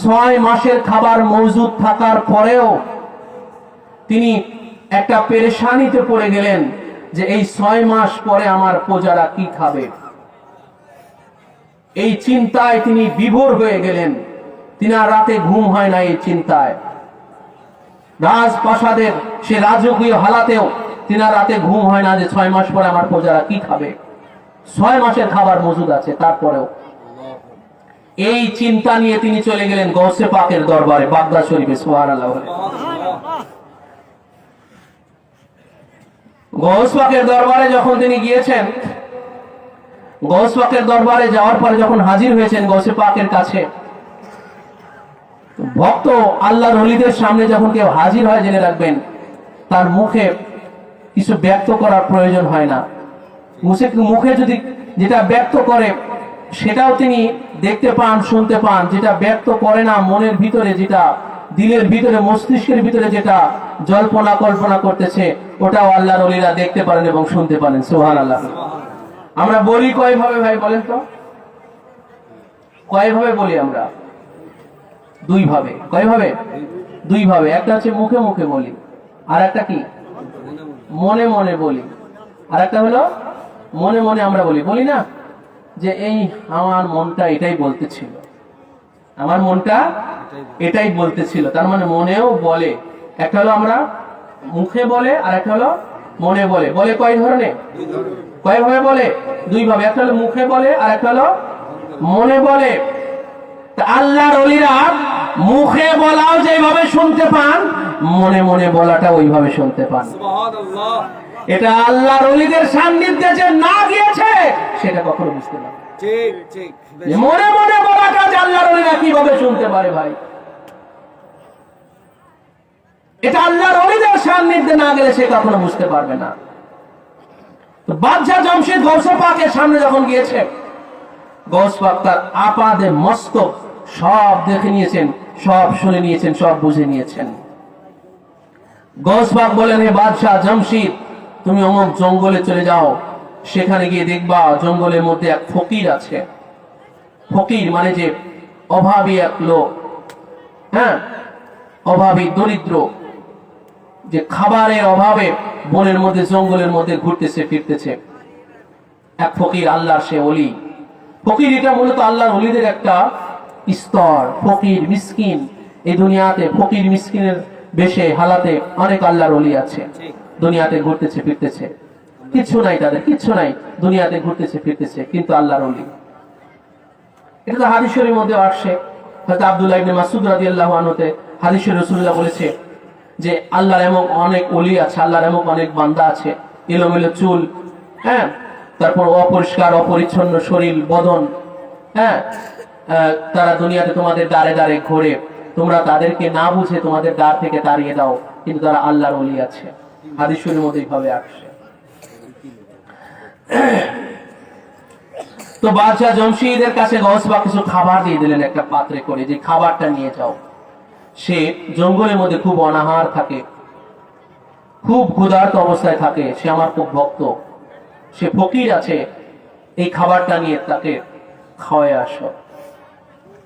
6 মাসের খাবার মজুদ থাকার পরেও তিনি একটা পেরেশানিতে পড়ে গেলেন যে এই 6 মাস পরে আমার প্রজারা কি খাবে। এই চিন্তায় তিনি বিভোর হয়ে গেলেন। তিনার রাতে ঘুম হয় না এই চিন্তায়। রাজপ্রাসাদের সে রাজকীয় হালাতেও তিনার রাতে ঘুম হয় না যে 6 মাস পরে আমার প্রজারা কি খাবে। 6 মাসের খাবার মজুদ আছে, তারপরেও এই চিন্তা নিয়ে তিনি চলে গেলেন গৌসে পাকের দরবারে বাগদাদ শরীফে। সুবহানাল্লাহ। গৌস পাকের দরবারে যখন তিনি গিয়েছেন, গৌস পাকের দরবারে যাওয়ার পরে যখন হাজির হয়েছেন গৌসে পাকের কাছে, ভক্ত আল্লাহর ওলিদের সামনে যখন কেউ হাজির হয় জেনে রাখবেন তার মুখে কিছু ব্যক্ত করার প্রয়োজন হয় না। মুখে যদি যেটা ব্যক্ত করে সেটাও তিনি দেখতে পান, শুনতে পান। যেটা ব্যক্ত করে না, মনের ভিতরে যেটা, দিলের ভিতরে, মস্তিষ্কের ভিতরে যেটা জল্পনা কল্পনা করতেছে, ওটাও আল্লাহর ওলিরা দেখতে পারেন এবং শুনতে পারেন। সুবহানাল্লাহ। আমরা বলি কয়ভাবে ভাই বলেন তো? কয়ভাবে বলি আমরা? দুই ভাবে। কয়ভাবে? দুই ভাবে। একটা হচ্ছে মুখে মুখে বলি, আর একটা কি মনে মনে বলি। আর একটা হলো মনে মনে আমরা বলি। বলি না যে এই আমার মনটা এটাই বলতেছিল, আমার মনটা এটাই বলতেছিল, তার মানে মনেও বলে। একটা হলো আমরা মুখে বলে, আর একটা হলো মনে বলে। বলে কয় ধরনের? কয়ভাবে বলে? দুই ভাবে। একটা হলো মুখে বলে, আর একটা হলো মনে বলে। আল্লাহর ওলিরা মুখে বলাও যেভাবে শুনতে পান, মনে মনে বলাটা ওইভাবে শুনতে পান। সুবহানাল্লাহ। এটা আল্লাহর ওলিদের সান্নিধ্যে যে না গিয়েছে সেটা কখনো বুঝতে পারে। ঠিক ঠিক। যে মনে মনে বলাটা যে আল্লাহর ওলিরা কিভাবে শুনতে পারে ভাই, এটা আল্লাহর ওলিদের সান্নিধ্যে না গেলে সে কখনো বুঝতে পারবে না। তো বাদশাহ জমশিদ গৌসে পাকের সামনে যখন গিয়েছে, গৌস পাক তার আপাদে মস্তক সব দেখে নিয়েছেন, সব শুনে নিয়েছেন, সব বুঝে নিয়েছেন। গৌস পাক বলেন, হে বাদশাহ জমশিদ, তুমি অমুক জঙ্গলে চলে যাও, সেখানে গিয়ে দেখবা জঙ্গলের মধ্যে এক ফকির আছে। ফকির মানে যে অভাবী এক লোক, হ্যাঁ, অভাবী দরিদ্র, যে খাবারের অভাবে বনের মধ্যে জঙ্গলের মধ্যে ঘুরতেছে ফিরতেছে। এক ফকির, আল্লাহর সে ওলি। ফকির এটা মূলত আল্লাহর ওলিদের একটা স্তর। ফকির মিসকিন, এই দুনিয়াতে ফকির মিসকিনের বেশে হালাতে অনেক আল্লাহর ওলি আছে, দুনিয়াতে ঘুরতেছে ফিরতেছে, কিচ্ছু নাই তাদের, কিচ্ছু নাই, দুনিয়াতে ঘুরতেছে ফিরতেছে, কিন্তু আল্লাহর ওলি। এটা তো হাদিস শরীফের মধ্যে আসছে। হযরত আব্দুল্লাহ ইবনে মাসউদ রাদিয়াল্লাহু আনহুতে হাদিসে রাসূলুল্লাহ বলেছে যে আল্লাহর এমন অনেক ওলি আছে, আল্লাহর এমন অনেক বান্দা আছে, এলোমেলো চুল, হ্যাঁ, তারপর অপরিষ্কার অপরিচ্ছন্ন শরীর বদন, হ্যাঁ, তারা দুনিয়াতে তোমাদের দ্বারে দ্বারে ঘোরে, তোমরা তাদেরকে না বুঝে তোমাদের দ্বার থেকে তাড়িয়ে দাও, কিন্তু তারা আল্লাহর ওলি আছে। হাদিস শরীফের মধ্যে এইভাবে আসছে। তো বাদশাহ জমশিদের কাছে গৌস পাক কিছু খাবার দিয়ে দিলেন একটা পাত্রে করে, যে খাবারটা নিয়ে যাও। সে জঙ্গলের মধ্যে খুব অনাহার থাকে, খুব ক্ষুধার্ত অবস্থায় থাকে, সে আমার খুব ভক্ত, সে ফকির আছে, এই খাবারটা নিয়ে তাকে খাওয়ায় আসো।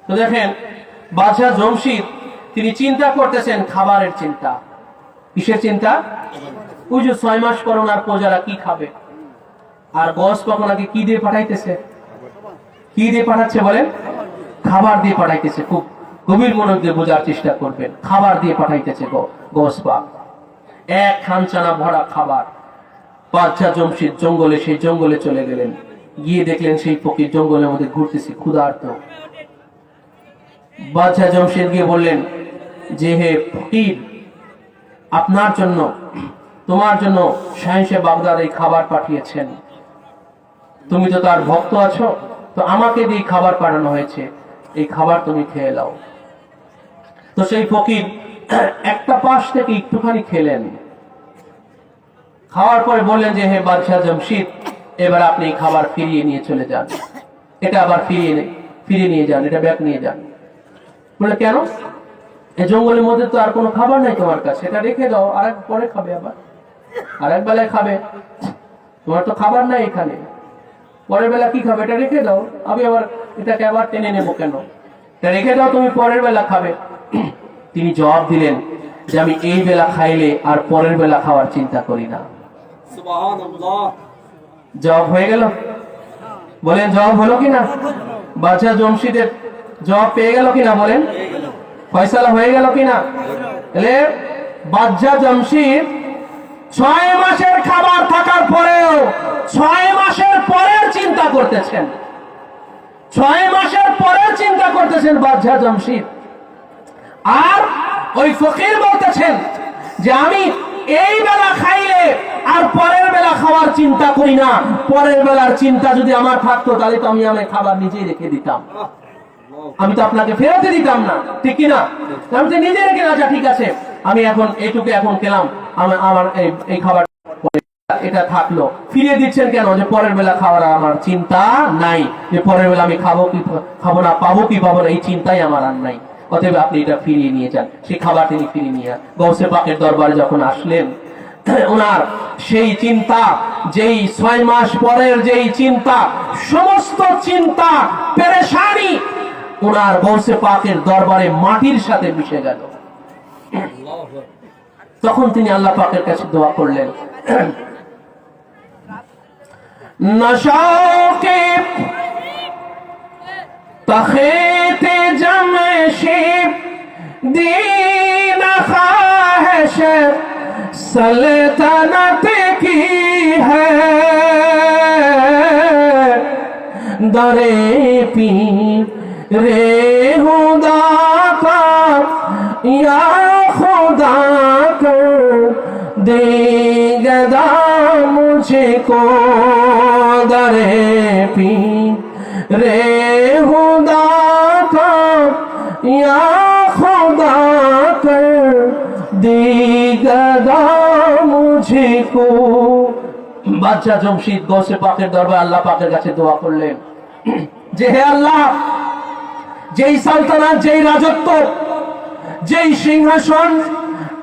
তো দেখেন বাদশাহ জমশিদ তিনি চিন্তা করতেছেন, খাবারের চিন্তা। কিসের চিন্তা? ওই যে 6 মাস করোনার প্রজারা কি খাবে, আর গস পাক ওনাকে কি দিয়ে পাঠাইতেছে? কি দিয়ে পাঠাচ্ছে বলেন? খাবার দিয়ে পাঠাইতেছে। খুব গভীর মনোযোগ দিয়ে বোঝার চেষ্টা করবেন। খাবার দিয়ে পাঠাইতেছে গস পাক, এক খানচানা ভরা খাবার। বাদশাহ জমশিদ জঙ্গলে, সেই জঙ্গলে চলে গেলেন, গিয়ে দেখলেন সেই ফকির জঙ্গলের মধ্যে ঘুরতেছে ক্ষুধার্ত। বাদশাহ জমশিদ গিয়ে বললেন যে হে ফকির, আপনার জন্য, তোমার জন্য শাহেনশাহ বাগদাদ এই খাবার পাঠিয়েছেন, তুমি তো তার ভক্ত আছো, তো আমাকে দিয়ে খাবার পাঠানো হয়েছে, এই খাবার তুমি খেয়ে নাও। তো সেই ফকির একটা পাশ থেকে একটুখানি খেলেন, খাওয়ার পরে বললেন যে হে বাদশাহ জমশিদ, এবার আপনি এই খাবার ফিরিয়ে নিয়ে চলে যান, এটা আবার ফিরিয়ে নিয়ে যান, এটা ব্যাক নিয়ে যান। বলে কেন? এই জঙ্গলের মধ্যে তো আর কোনো খাবার নাই তোমার কাছে, এটা রেখে দাও, আর এক পরে খাবে, আবার আর এক বেলায় খাবে, তোমার তো খাবার নাই এখানে, পরের বেলা কি খাবে, এটা রেখে দাও, আমি আবার এটাকে আবার টেনে নেবো কেন, এটা রেখে দাও, তুমি পরের বেলা খাবে। তিনি জবাব দিলেন যে আমি এই বেলা খাইলে আর পরের বেলা খাওয়ার চিন্তা করি না। সুবহানাল্লাহ। জবাব হয়ে গেল? বলেন জবাব হলো কিনা? বাদশাহ জমশিদের জবাব পেয়ে গেল কিনা? বলেন ফয়সালা হয়ে গেল কিনা? তাহলে বাদশাহ জমশিদ 6 মাসের খাবার থাকার পরেও 6 মাসের পরের চিন্তা করতেছেন, 6 মাসের পরের চিন্তা বাদশাহ জমশিদ। আর ওই ফকির বলতেছেন যে আমি এই বেলা খাইলে আর পরের বেলা খাওয়ার চিন্তা করি না, পরের বেলার চিন্তা যদি আমার থাকতো তাহলে তো আমি আমার খাবার নিজেই রেখে দিতাম, আমি তো আপনাকে ফেরতে দিতাম না, ঠিক কিনা? আমি তো নিজে রেখে আচ্ছা ঠিক আছে আমি এখন এইটুকু এখন খেলাম, আমার এই খাবার এটা থাকলো, ফিরিয়ে দিচ্ছেন কেন? যে পরের বেলা খাওয়ার আমার চিন্তা নাই, যে পরের বেলা আমি খাবো কি খাবো না, পাবো কি পাবো না, এই চিন্তাই আমার আর নাই। অতএব আপনি এটা ফিরিয়ে নিয়ে যান। সেই খাবার তিনি ফিরিয়ে নিয়ে গৌসে পাকের দরবারে যখন আসলেন, ওনার সেই চিন্তা, যেই 6 মাস পরের যেই চিন্তা, সমস্ত চিন্তা পেরেশানি ওনার গৌসে পাকের দরবারে মাটির সাথে মিশে গেল। তখন তিনি আল্লাহ পাকের কাছে দোয়া করলেন, नशों के तखेते जमशीब दीन ख्वाहिश सल्तनत की है, दरे पी रे खुदा का या खुदा कर दे गदा मुझको, दरे पी रे खुदा का या खुदा कर दे गदा मुझको। বাদশাহ জমশিদ গৌসে পাকের দরবারে আল্লাহ পাকের কাছে দোয়া করলেন যে হে আল্লাহ, যেই সালতানাত, যেই রাজত্ব, যেই সিংহাসন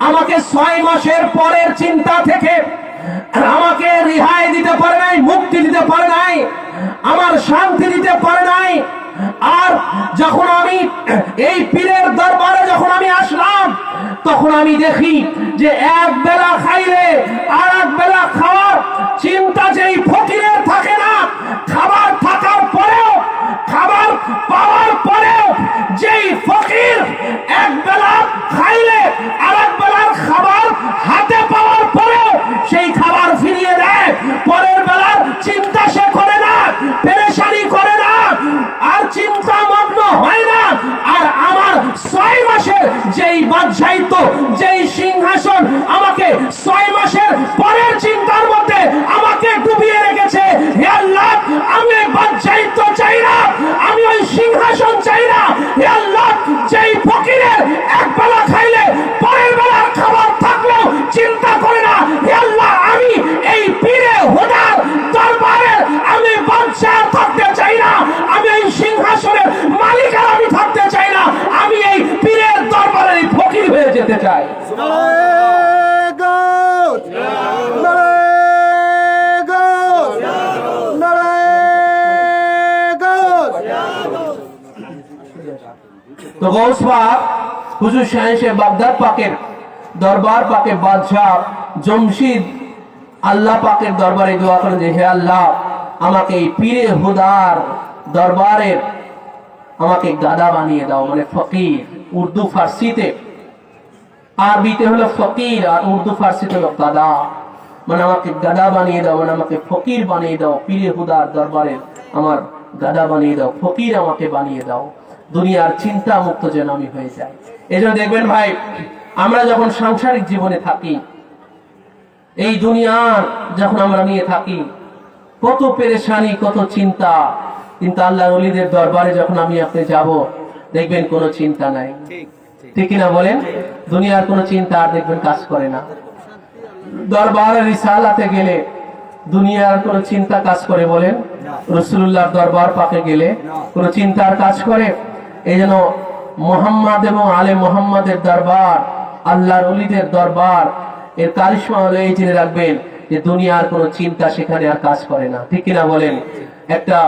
আমাকে 6 মাসের পরের চিন্তা থেকে আমাকে রেহাই দিতে পারে নাই, মুক্তি দিতে পারে নাই, আমার শান্তি দিতে পারে নাই, আর যখন আমি এই পীরের দরবারে যখন আমি আসলাম তখন আমি দেখি যে এক বেলা খাইলে আর এক বেলা খাওয়ার চিন্তা যেই ফকিরের থাকে না, খাবার থাকার পরেও, খাবার পাওয়ার পরেও যেই ফকির এক বেলা খাইলে আর এক বেলার খাবার হাতে পাওয়ার পরেও সেই খাবার ফিরিয়ে দেয়, পরের বেলার চিন্তা সে করে না, পেরেশানি করে না, আর চিন্তা মগ্ন হয় না। আর আমার 6 মাসের যেই বাদশাহিত্ব, যেই সিংহাসন আমাকে 6 মাসের পরের চিন্তার মধ্যে আমাকে ডুবিয়ে রেখেছে, হে আল্লাহ আমি বাদশাহিত্ব চাই না, আমি ওই সিংহাসন চাই না, হে আল্লাহ যেই ফকিরের এক বেলা খাইলে পরের বেলার খাবার থাকলেও চিন্তা করে না, হে আল্লাহ আমি এই পীরে হুদার দরবারে আমি বাদশাহ থাকতে চাই না, আমি এই সিংহাসনের মালিক আর আমি থাকতে চাই না, আমি এই পীরের দরবারে ফকির হয়ে যেতে চাই। তো গৌস পাক হুজুর শাহ বাগদাদ পাকের দরবার পাকে বাদশাহ জমশিদ আল্লাহ পাকের দরবারে দোয়া করেন যে হে আল্লাহ আমাকে এই পীরে হুদার দরবারের আমাকে গাদা বানিয়ে দাও, মানে ফকির, উর্দু ফার্সিতে, আরবিতে হলো ফকির আর উর্দু ফার্সিতে হলো গাদা, মানে আমাকে গাদা বানিয়ে দাও, মানে আমাকে ফকির বানিয়ে দাও, পীরে হুদার দরবারের আমার গাদা বানিয়ে দাও, ফকির আমাকে বানিয়ে দাও, দুনিয়ার চিন্তা মুক্ত যেন আমি হয়ে যাই। এজন্য দেখবেন ভাই, আমরা যখন সাংসারিক জীবনে থাকি, এই দুনিয়ার যখন আমরা নিয়ে থাকি, কত পেরেশানি, কত চিন্তা, কিন্তু আল্লাহ ওলিদের দরবারে যখন আমি আপনি যাব, দেখবেন কোনো চিন্তা নাই, ঠিক কিনা বলেন? দুনিয়ার কোনো চিন্তা আর দেখবেন কাজ করে না। দরবারে রিসালাতে গেলে দুনিয়ার কোনো চিন্তা কাজ করে বলেন? রাসূলুল্লাহর দরবার পাকে গেলে কোনো চিন্তার কাজ করে? এই জন্য মুহাম্মদ এবং আলে মুহাম্মাদের দরবার, আল্লাহর ওলিদের দরবার, এর কারিশমা হলো এই জেনে রাখবেন যে দুনিয়ার কোনো চিন্তা সেখানে আর কাজ করে না, ঠিক কিনা বলেন? একটা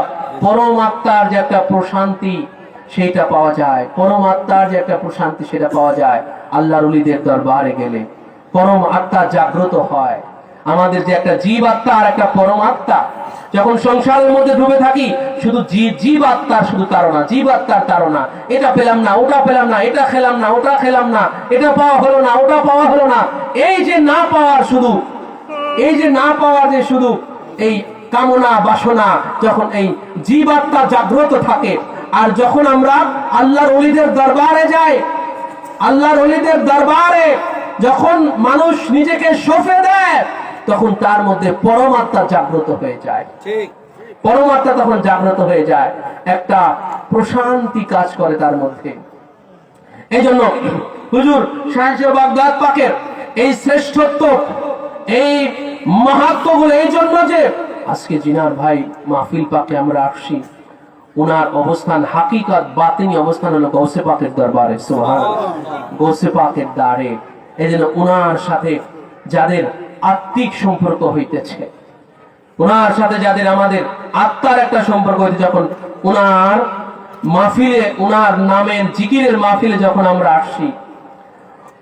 পরম আত্মার যে একটা প্রশান্তি সেইটা পাওয়া যায়, পরম আত্মার যে একটা প্রশান্তি সেটা পাওয়া যায় আল্লাহর ওলিদের দরবারে গেলে। পরম আত্মা জাগ্রত হয়। আমাদের যে একটা জীব আত্মা আর একটা পরম আত্মা, যখন সংসারের মধ্যে ডুবে থাকি শুধু জীব আত্মার শুধু তাড়না, জীব আত্মার তাড়না, এটা পেলাম না, ওটা পেলাম না, এটা খেলাম না, ওটা খেলাম না, এটা পাওয়া হলো না, ওটা পাওয়া হলো না, এই যে না পাওয়ার শুধু, এই যে না পাওয়ার যে শুধু এই কামনা বাসনা, যখন এই জীব আত্মা জাগ্রত থাকে আর যখন আমরা আল্লাহর ওলিদের দরবারে যাই, আল্লাহর ওলিদের দরবারে যখন মানুষ নিজেকে সঁপে দেয়, তখন তার মধ্যে পরমাত্মা জাগ্রত হয়ে যায়। ঠিক। পরমাত্মা তখন জাগ্রত হয়ে যায়, একটা প্রশান্তি কাজ করে তার মধ্যে। এই জন্য হুজুর শাহ বাগদাদ পাকের এই শ্রেষ্ঠত্ব, এই মাহাত্ম্যগুলো এই জন্য যে আজকে জিনার ভাই মাহফিল পাকে আমরা আসছি, উনার অবস্থান হাকিকত বাতিনি অবস্থান হলো গৌসে পাকের দরবারে, সুবহানাল্লাহ, গৌসে পাকের দ্বারে। এই জন্য উনার সাথে যাদের আত্মিক সম্পর্ক হইতেছে, উনার সাথে যাদের আমাদের আত্মার একটা সম্পর্ক হইতে, যখন উনার মাহফিলে, উনার নামের জিকিরের মাহফিলে যখন আমরা আসছি,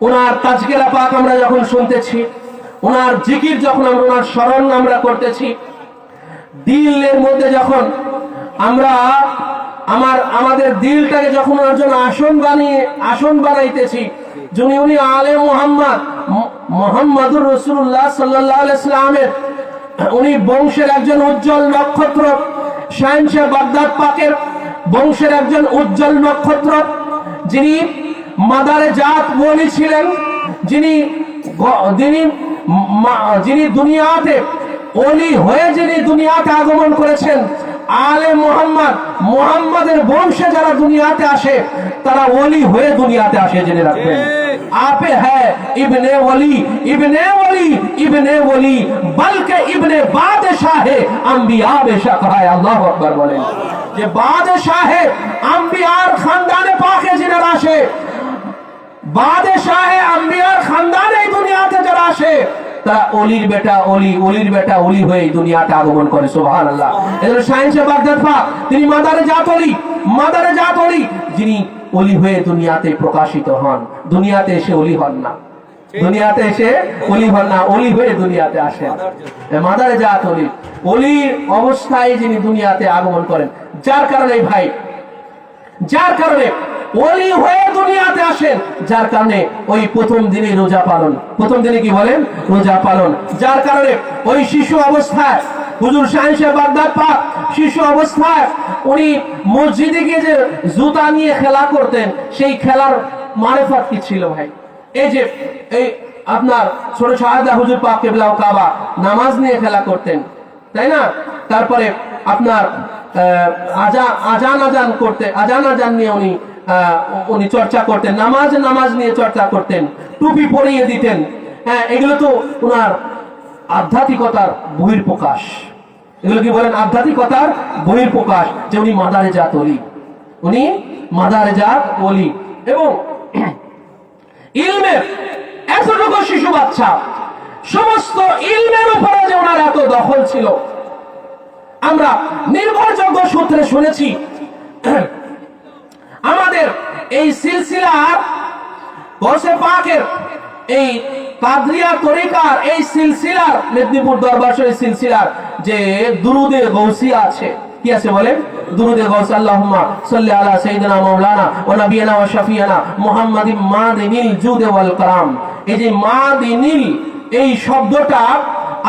উনার তাজকিরা পাক আমরা যখন শুনতেছি, উনার জিকির যখন আমরা, উনার স্মরণ আমরা করতেছি, দিলের মধ্যে যখন আমরা আমাদের দিলটাকে যখন ওনার জন্য আসন বানাইতেছি, যিনি উনি আলে মুহাম্মাদুর রাসূলুল্লাহ সাল্লাল্লাহু আলাইহি সাল্লামের উনি বংশের একজন উজ্জ্বল নক্ষত্র, শাহ বাগদাদ পাকের বংশের একজন উজ্জ্বল নক্ষত্র, যিনি মাদারে জাত ওলি ছিলেন, যিনি দুনিয়াতে ওলি হয়ে যিনি দুনিয়াতে আগমন করেছেন। আলে মুহাম্মাদের বংশে যারা দুনিয়াতে আসে তারা ওলি হয়ে দুনিয়াতে আসে, জেনে রাখবেন। আপে হ্যাঁ ইবনে ওলি, ইবনে ওলি, ইবনে ওলি, বলকে ইবনে বাদশাহে আম্বিয়া বেশক হয়। আল্লাহু আকবার বলেন যে বাদশাহে আম্বিয়ার খানদানে পাকে যারা আসে, বাদশাহে আম্বিয়ার খানদানে এই দুনিয়াতে যারা আসে, তারা অলির বেটা অলি, অলির বেটা অলি হয়ে দুনিয়াতে আগমন করে, সুবহানাল্লাহ। এজন্য শাহ বাগদাদ পাক তিনি মাদারে জাত অলি, মাদারে জাত অলি, যিনি অলি হয়ে দুনিয়াতে প্রকাশিত হন, দুনিয়াতে এসে অলি হন না, দুনিয়াতে এসে অলি হন না, অলি হয়ে দুনিয়াতে আসেন। মাদারে জাত অলি, অলির অবস্থায় যিনি দুনিয়াতে আগমন করেন, যার কারণে ভাই, যার কারণে ওলি হয়ে দুনিয়াতে আসেন, যার কারণে ওই প্রথম দিনে রোজা পালন, প্রথম দিনে কি বলেন, রোজা পালন, যার কারণে ওই শিশু অবস্থায় হুজুর শাহ বাগদাদ পাক শিশু অবস্থায় উনি মসজিদে গিয়ে যে জুতা নিয়ে খেলা করতেন, সেই খেলার মারিফাত কি ছিল ভাই? এই যে এই আপনার ছোট শাহাদা হুজুর পাক কিবলাউ কাবা নামাজ নিয়ে খেলা করতেন, তাই না? তারপরে আপনার আজান করতে, আজান নিয়ে উনি চর্চা করতেন, নামাজ নিয়ে চর্চা করতেন, টুপি পরিয়ে দিতেন। হ্যাঁ, এগুলো তো ওনার আধ্যাত্মিকতার বহির্প্রকাশ। এগুলো কি বলেন? আধ্যাত্মিকতার বহির্প্রকাশ, যে উনি মাদারে জাত ওলি, উনি মাদারে জাত ওলি। এবং ইলমের এতটুকু শিশু বাচ্চা, সমস্ত ইলমের উপরে যে ওনার এত দখল ছিল, আমরা নির্ভরযোগ্য সূত্রে শুনেছি। আমাদের এই সিলসিলার গৌসে পাকের এই কাদরিয়া তরিকার এই সিলসিলার মেদিনীপুর দরবার শরীফ সিলসিলার যে দুরুদে গৌসিয়া আছে, কি আছে বলেন? দুরুদে গৌসিয়া, আল্লাহুম্মা সাল্লি আলা সাইয়্যিদিনা মাওলানা ওয়া নাবিয়িনা ওয়া শাফিয়ানা মুহাম্মাদিন মাদিনিল জুদ ওয়াল কারাম। এই যে মাদিনিল, এই শব্দটা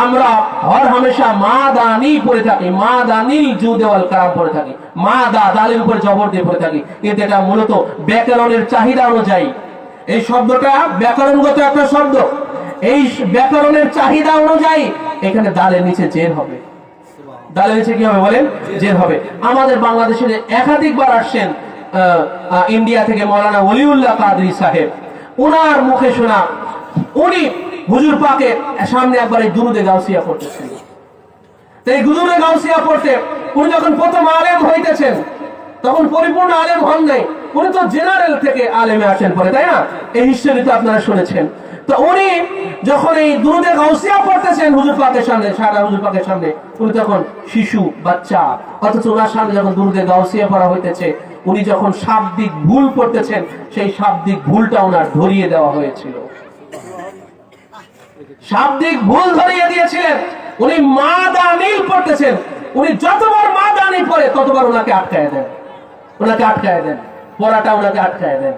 আমরা হর হামেশা মাদানি পড়ে থাকি, মাদানিল জুদ ওয়াল কারাম পড়ে থাকি, মাদা দালের উপর জবর দিয়ে পড়ে থাকি, কিন্তু এটা মূলত ব্যাকরণের চাহিদা অনুযায়ী, এই শব্দটা ব্যাকরণগত একটা শব্দ, এই ব্যাকরণের চাহিদা অনুযায়ী এখানে দালের নিচে জের হবে, দালের নিচে কি হবে বলেন? জের হবে। আমাদের বাংলাদেশে একাধিকবার আসছেন ইন্ডিয়া থেকে মৌলানা ওলিউল্লাহ কাদরি সাহেব, ওনার মুখে শোনা, উনি হুজুর পাকের সামনে একবার এই দুরুদে গাউসিয়া পড়তেছেন। এই দুরুদে গাউসিয়া পড়তে উনি যখন প্রথম আলেম হইতেছেন, তখন পরিপূর্ণ আলেম হন নাই, উনি তো জেনারেল থেকে আলেমে আসেন পরে, তাই না? এই হিস্ট্রিতে আপনারা শুনেছেন। তো উনি যখন এই দুরুদে গাউসিয়া পড়তেছেন হুজুর পাকের সামনে, সারা হুজুর পাকের সামনে, উনি তখন শিশু বাচ্চা, অথচ ওনার সামনে যখন দুরুদে গাউসিয়া পড়া হইতেছে, উনি যখন শাব্দিক ভুল পড়তেছেন, সেই শাব্দিক ভুলটা ওনার ধরিয়ে দেওয়া হয়েছিল, শাব্দিক ভুল ধরিয়ে দিয়েছিলেন। উনি মাদানিল পড়তেছেন, উনি যতবার মাদানি পড়ে ততবার ওনাকে আটকায় দেন, ওনাকে আটকায় দেন, পড়াটা ওনাকে আটকায় দেন।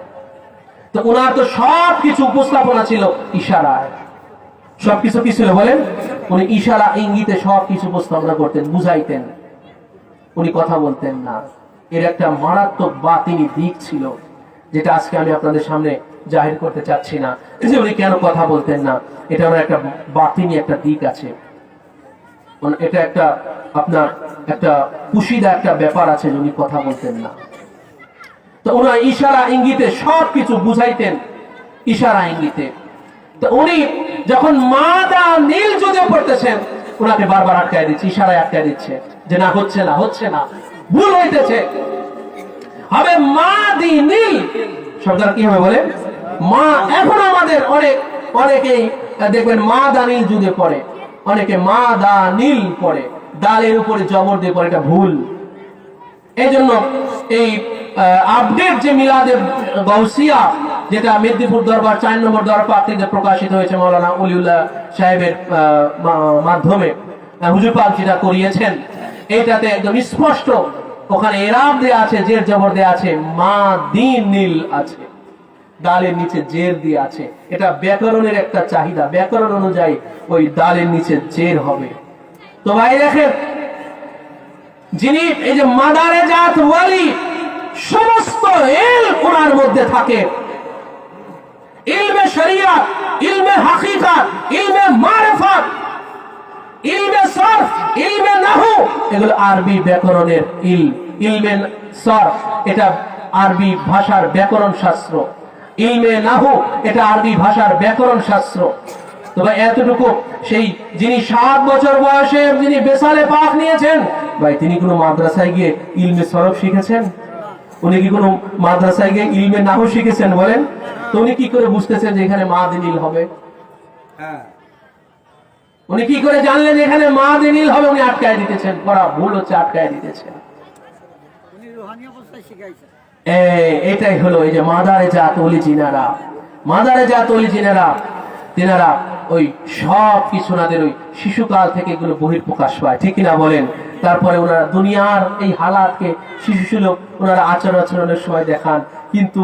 তো ওনার তো সবকিছু উপস্থাপনা ছিল ইশারায়, সবকিছু কি ছিল বলেন? উনি ইশারা ইঙ্গিতে সবকিছু উপস্থাপনা করতেন, বুঝাইতেন, উনি কথা বলতেন না। এর একটা মারাত্মক বাতিনি দিক ছিল, যেটা আজকে আমি আপনাদের সামনে জাহির করতে চাচ্ছি না যে উনি কেন কথা বলতেন না। এটা আমার একটা বাতিনি একটা দিক আছে, এটা একটা আপনার একটা কুশিদা একটা ব্যাপার আছে, উনি কথা বলতেন না। তো ওনার ইশারা ইঙ্গিতে সবকিছু বুঝাইতেন, ইশারা ইঙ্গিতে। তো উনি যখন মাদা নীল যুদ্ধে পড়তেছেন, ওনাকে বারবার আটকায় দিচ্ছে, ইশারায় আটকায় দিচ্ছে যে না, হচ্ছে না, হচ্ছে না, ভুল হইতেছে, হবে মাদি নীল। সরকার কি হবে বলে মা। এখন আমাদের অনেকেই দেখবেন মা দা নীল যুগে পড়ে, অনেকে মা দা নীল পড়ে, দালের উপরে জবর দিয়ে পড়ে, এটা ভুল। এই জন্য এই আপডেট যে মিলাদে গাউসিয়া, যেটা মেদিনীপুর দরবার 4 নম্বর দরবার থেকে প্রকাশিত হয়েছে মাওলানা ওলিউল্লাহ সাহেবের মাধ্যমে, হুজুর পাক যেটা করিয়েছেন, এটাতে একদম স্পষ্ট ওখানে এরাব দেয়া আছে, জের জবর দেয়া আছে, মা দিন নীল আছে, দালের নিচে জের দিয়ে আছে। এটা ব্যাকরণের একটা চাহিদা, ব্যাকরণ অনুযায়ী ওই দালের নিচে জের হবে। তো ভাই দেখেন, যিনি এই যে মাদারে জাত ওয়ালি, সমস্ত ইলম ওনার মধ্যে থাকে, ইলমে শরিয়াত, ইলমে হাকিকাত, ইলমে মারিফাত, ইলমে সরফ, ইলমে নাহু, এগুলো আরবি ব্যাকরণের ইলমে সরফ, এটা আরবি ভাষার ব্যাকরণ শাস্ত্র। ইলমে নাহু, এটা আরবি ভাষার ব্যাকরণ শাস্ত্র। তবে এতটুকু, সেই যিনি 7 বছর বয়সে যিনি বেসালে পাক নিয়েছেন, ভাই তিনি কোনো মাদ্রাসায় গিয়ে ইলমে সরফ শিখেছেন? উনি কি কোনো মাদ্রাসায় গিয়ে ইলমে নাহু শিখেছেন বলেন? তো উনি কি করে বুঝতেছেন যে এখানে মা দিনীল হবে? উনি কি করে জানলেন যে এখানে মা দিনীল হবে? উনি আটকায় দিতেছেন, পড়া ভুল হচ্ছে, আটকায় দিতেছেন। এটাই হলো এই যে মাদারে জাত ওলি জিনারা, মাদারে জাত ওলি জিনারা, তিনারা ওই সব কিছু ওনাদের ওই শিশুকাল থেকে এগুলো বহিঃপ্রকাশ পায়, ঠিক কিনা বলেন? তারপরে ওনারা দুনিয়ার এই হালাতকে শিশুসুলভ ওনারা আচরণের সময় দেখান, কিন্তু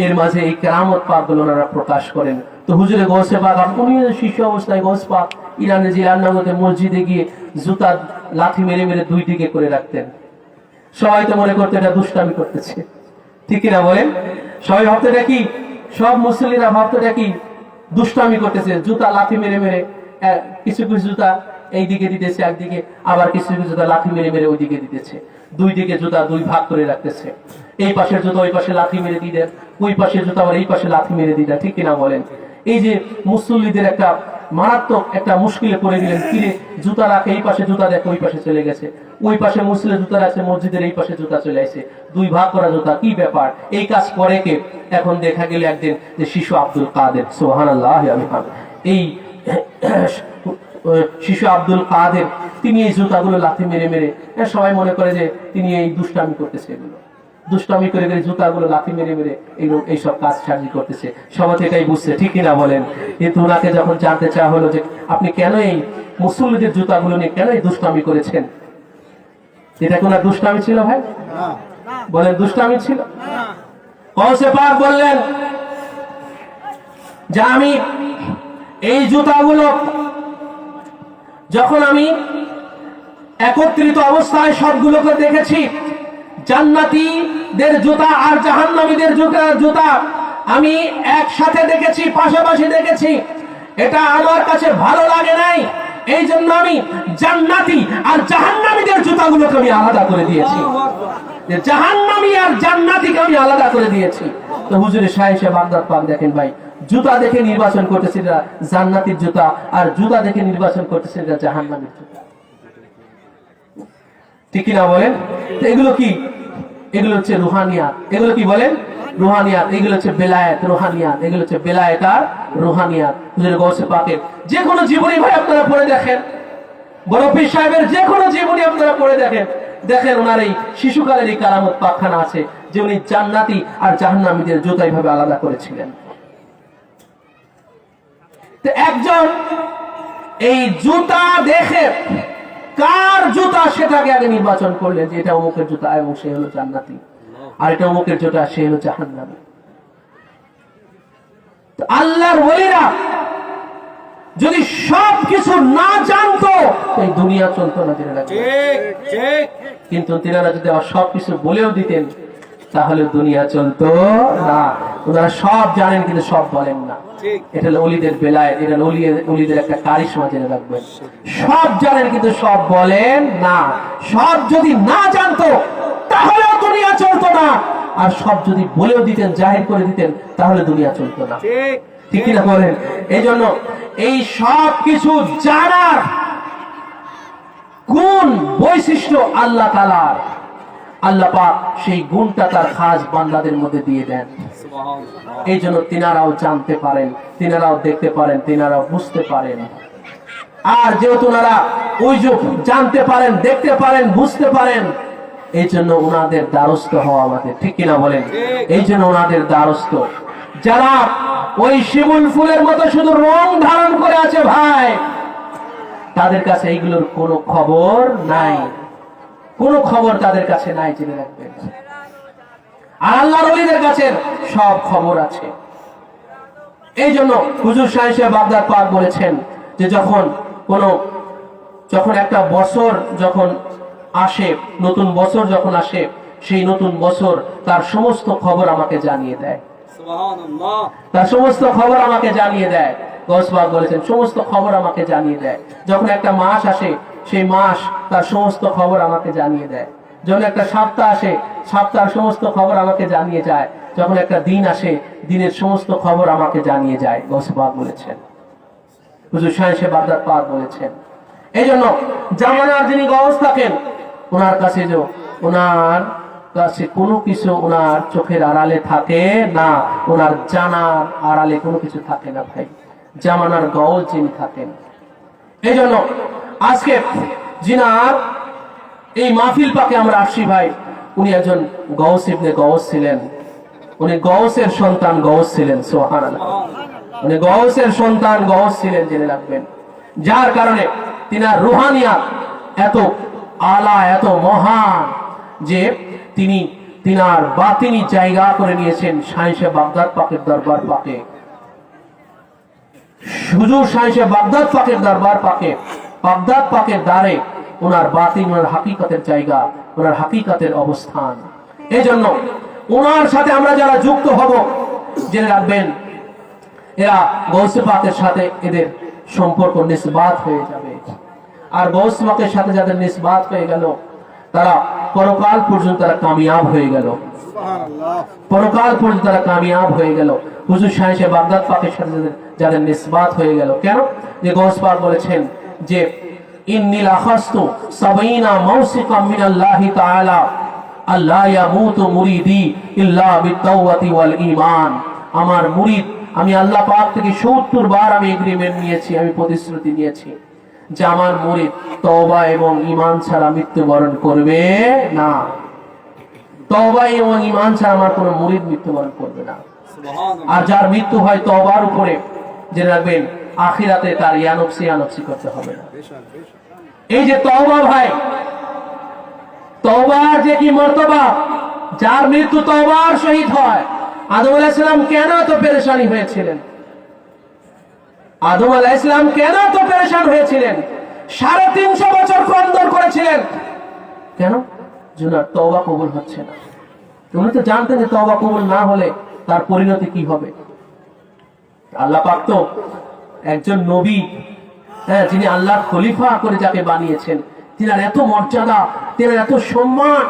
এর মাঝে এই কেরামত পাকগুলো ওনারা প্রকাশ করেন। তো হুজুরে গৌসে পাক, আপনি শিশু অবস্থায় গৌস পাক ইরানে যে রান্নাঘরে মসজিদে গিয়ে জুতা লাঠি মেরে মেরে 2 দিকে করে রাখতেন। সবাই তো মনে করতো এটা দুষ্টামি করতেছে, ঠিক কিনা বলেন? সবাই ভাবতো এটা কি, সব মুসলিমরা ভাবতো এটা কি দুষ্টামি করতেছে, জুতা লাঠি মেরে মেরে, কিছু কিছু জুতা এই দিকে দিতেছে একদিকে, আবার কিছু কিছু জুতা লাঠি মেরে মেরে ওই দিকে দিতেছে, 2 দিকে জুতা 2 ভাগ করে রাখতেছে। এই পাশের জুতা ওই পাশে লাঠি মেরে দিয়ে দেন, ওই পাশের জুতা আবার এই পাশে লাঠি মেরে দিয়ে দেন, ঠিক কিনা বলেন? এই যে মুসল্লিদের একটা মারাত্মক একটা মুশকিলে পড়ে গেলেন, কিরে জুতা রাখে এই পাশে, জুতা দেখে ওই পাশে চলে গেছে, ওই পাশে মুসলিমের জুতা রাখছে, মসজিদের এই পাশে জুতা চলে আসছে, 2 ভাগ করা জুতা, কি ব্যাপার? এই কাজ করে কে? এখন দেখা গেল একদিন যে শিশু আব্দুল কাদের, সুবহানাল্লাহ, এই শিশু আব্দুল কাদের, তিনি এই জুতাগুলো লাথি মেরে মেরে, সবাই মনে করে যে তিনি এই দুষ্টামি করতেছে, এগুলো দুষ্টামি করে করে জুতাগুলো লাথি মেরে মেরে এগুলো এইসব কাজ সাজি করতেছে। সবাই এটাই বুঝছে, ঠিক কিনা বলেন? কিন্তু ওনাকে যখন জানতে চাওয়া হলো যে আপনি কেন এই মুসল্লিদের জুতাগুলো নিয়ে কেন এই দুষ্টামি করেছেন, এটা কোন দুষ্টামি ছিল ভাই? বলেন দুষ্টামি ছিল? গৌসে পাক বললেন যে আমি এই জুতাগুলো যখন আমি একত্রিত অবস্থায় সবগুলোকে দেখেছি, জান্নাতীদের জুতা আর জাহান্নামীদের জুতা আমি একসাথে দেখেছি, পাশাপাশি দেখেছি, এটা আমার কাছে ভালো লাগে নাই। এই জন্য আমি জান্নাতি আর জাহান্নামীদের জুতাগুলোকে আমি আলাদা করে দিয়েছি, জাহান্নামী আর জান্নাতীকে আমি আলাদা করে দিয়েছি। তো হুজুরে শাহে বাগদাদ পাক দেখেন ভাই, জুতা দেখে নির্বাচন করতেছে জান্নাতীর জুতা, আর জুতা দেখে নির্বাচন করতেছে জাহান্নামীর জুতা, ঠিক কিনা বলেন? তো এগুলো কি? এগুলো হচ্ছে রুহানিয়াত। এগুলো কি বলেন? রুহানিয়াত। এগুলো হচ্ছে বেলায়েত, রুহানিয়াত। এগুলো হচ্ছে বেলায়েত আর রুহানিয়াত। হুজুর গৌসে পাকের যে কোনো জীবনী ভাই আপনারা পড়ে দেখেন, বড় পীর সাহেবের যে কোনো জীবনী আপনারা পড়ে দেখেন, দেখেন ওনার এই শিশুকালের এই কারামত পাকখানা আছে যে উনি জান্নাতি আর জাহান্নামীদের জুতা এইভাবে আলাদা করেছিলেন। তো একজন এই জুতা দেখে কার জুতা সেটাকে আগে নির্বাচন করলেন যে এটা অমুকের জুতা এবং সে হলো জান্নাতি, আর এটা অমুকের জুতা সে হলো জাহান্নামী। আল্লাহর ওলিরা যদি সব কিছু না জানতো এই দুনিয়া চলতো না জেনে রাখবেন। ঠিক ঠিক কিন্তু তিনারা যদি সব কিছু বলেও দিতেন তাহলে দুনিয়া চলতো না। ওনারা সব জানেন কিন্তু সব বলেন না। ঠিক এটা হলো অলিদের বেলায়, এটা হলো অলিদের একটা কারিশমা জেনে রাখবেন। সব জানেন কিন্তু সব বলেন না। সব যদি না জানতো তাহলেও দুনিয়া চলতো না, আর সব যদি বলেও দিতেন, জাহির করে দিতেন, তাহলে দুনিয়া চলতো না। ঠিক ঠিক কিনা বলেন? এই জন্য এই সব কিছু জানার গুণ বৈশিষ্ট্য আল্লাহ তাআলার, আল্লাহ পাক সেই গুণটা তার খাস বান্দাদের মধ্যে দিয়ে দেন। এই জন্য তিনারাও জানতে পারেন, তিনারাও দেখতে পারেন, তিনারাও বুঝতে পারেন। আর যেহেতু ওনারা ওই যে জানতে পারেন, দেখতে পারেন, বুঝতে পারেন, এই জন্য ওনাদের দ্বারস্থ হওয়া আমাদের, ঠিক কিনা বলেন? এই জন্য ওনাদের দ্বারস্থ। যারা ওই শিমুল ফুলের মতো শুধু রং ধারণ করে আছে ভাই, তাদের কাছে এইগুলোর কোনো খবর নাই, কোনো খবর তাদের কাছে নাই, জেনে রাখবেন। আর আল্লাহর ওলিদের কাছে সব খবর আছে। এই জন্য হুজুর শাহ বাগদাদ পাক বলেছেন যে যখন একটা বছর যখন আসে, নতুন বছর যখন আসে, সেই নতুন বছর তার সমস্ত খবর আমাকে জানিয়ে দেয়। সুবহানাল্লাহ তার সমস্ত খবর আমাকে জানিয়ে দেয়। গৌস পাক বলেছেন সমস্ত খবর আমাকে জানিয়ে দেয়। যখন একটা মাস আসে, সেই মাস তার সমস্ত খবর আমাকে জানিয়ে দেয়। যখন একটা সপ্তাহ আসে, সপ্তাহের সমস্ত খবর আমাকে জানিয়ে যায়। যখন একটা দিন আসে, দিনের সমস্ত খবর আমাকে জানিয়ে যায়। গৌস পাক বলেছেন, হুজুর শাহ বাগদাদ পাক বলেছেন। এই জন্য জামানার যিনি গৌস থাকেন, ওনার কাছে ওনার কাছে কোনো কিছু ওনার চোখের আড়ালে থাকে না, ওনার জানার আড়ালে কোনো কিছু থাকে না ভাই। জামানার গৌস যিনি থাকেন, এই জন্য আজকে জিনার এই মাহফিল পাকে আমরা আসছি ভাই, উনি একজন গৌস ইবনে গৌস ছিলেন। উনি গৌসের সন্তান গৌস ছিলেন। সুবহানাল্লাহ, উনি গৌসের সন্তান গৌস ছিলেন, জেনে রাখবেন। যার কারণে তিনার রুহানিয়াত এত আলা, এত মহান যে তিনার বাতিনি জায়গা করে নিয়েছেন শাহ বাগদাদ পাকের দরবার পাকে। হুজুর শাহ বাগদাদ পাকের দরবার পাকে, বাগদাদ পাকের দ্বারে ওনার বাতিন, ওনার হাকিকতের জায়গা, ওনার হাকিকতের অবস্থান। এই জন্য ওনার সাথে আমরা যারা যুক্ত হব, জেনে রাখবেন এরা গৌসে পাকের সাথে এদের সম্পর্ক নিসবাত হয়ে যাবে। আর গৌস পাকের সাথে যাদের নিসবাত হয়ে গেল, তারা পরকাল পর্যন্ত তারা কামিয়াব হয়ে গেল। সুবহানাল্লাহ পরকাল পর্যন্ত তারা কামিয়াব হয়ে গেল। হুজুর শাহ বাগদাদ পাকের সাথে যাদের নিসবাত হয়ে গেল। কেন? যে গৌস পাক বলেছেন যে ইন্নিল আখাস্তু ৭০ মাওসিকাম মিনাল্লাহি তাআলা আল্লা ইয়ামুতু মুরিদি ইল্লা বিত্তাওবাতি ওয়াল ঈমান। আমার মুরিদ, আমি আল্লাহ পাক থেকে ৭০ বার আমি এগ্রিমেন্ট নিয়েছি, আমি প্রতিশ্রুতি নিয়েছি যে আমার মুরিদ তওবা এবং ঈমান ছাড়া মৃত্যুবরণ করবে না। তওবা এবং ঈমান ছাড়া আমার কোনো মুরিদ মৃত্যুবরণ করবে না। আর যার মৃত্যু হয় তওবার উপরে, জেনে রাখবেন আখিরাতে তার ইয়ানফসি করতে হবে না। এই যে তওবা ভাই, তওবার যে কি মর্তবা, যার মৃত্যু তওবার শহীদ হয়। আদম আলাইহিস সালাম কেন এত পেরেশানি হয়েছিলেন? আদম আলাইহিস সালাম কেন এত পেরেশান হয়েছিলেন? ৩৫০ বছর ক্রন্দন করেছিলেন। কেন? জুনার তওবা কবুল হচ্ছে না। উনি তো জানতেন যে তওবা কবুল না হলে তার পরিণতি কি হবে। আল্লাহ পাক তো একজন নবী, হ্যাঁ, যিনি আল্লাহর খলিফা করে যাকে বানিয়েছেন, তিনার এত মর্যাদা, তিনার এত সম্মান,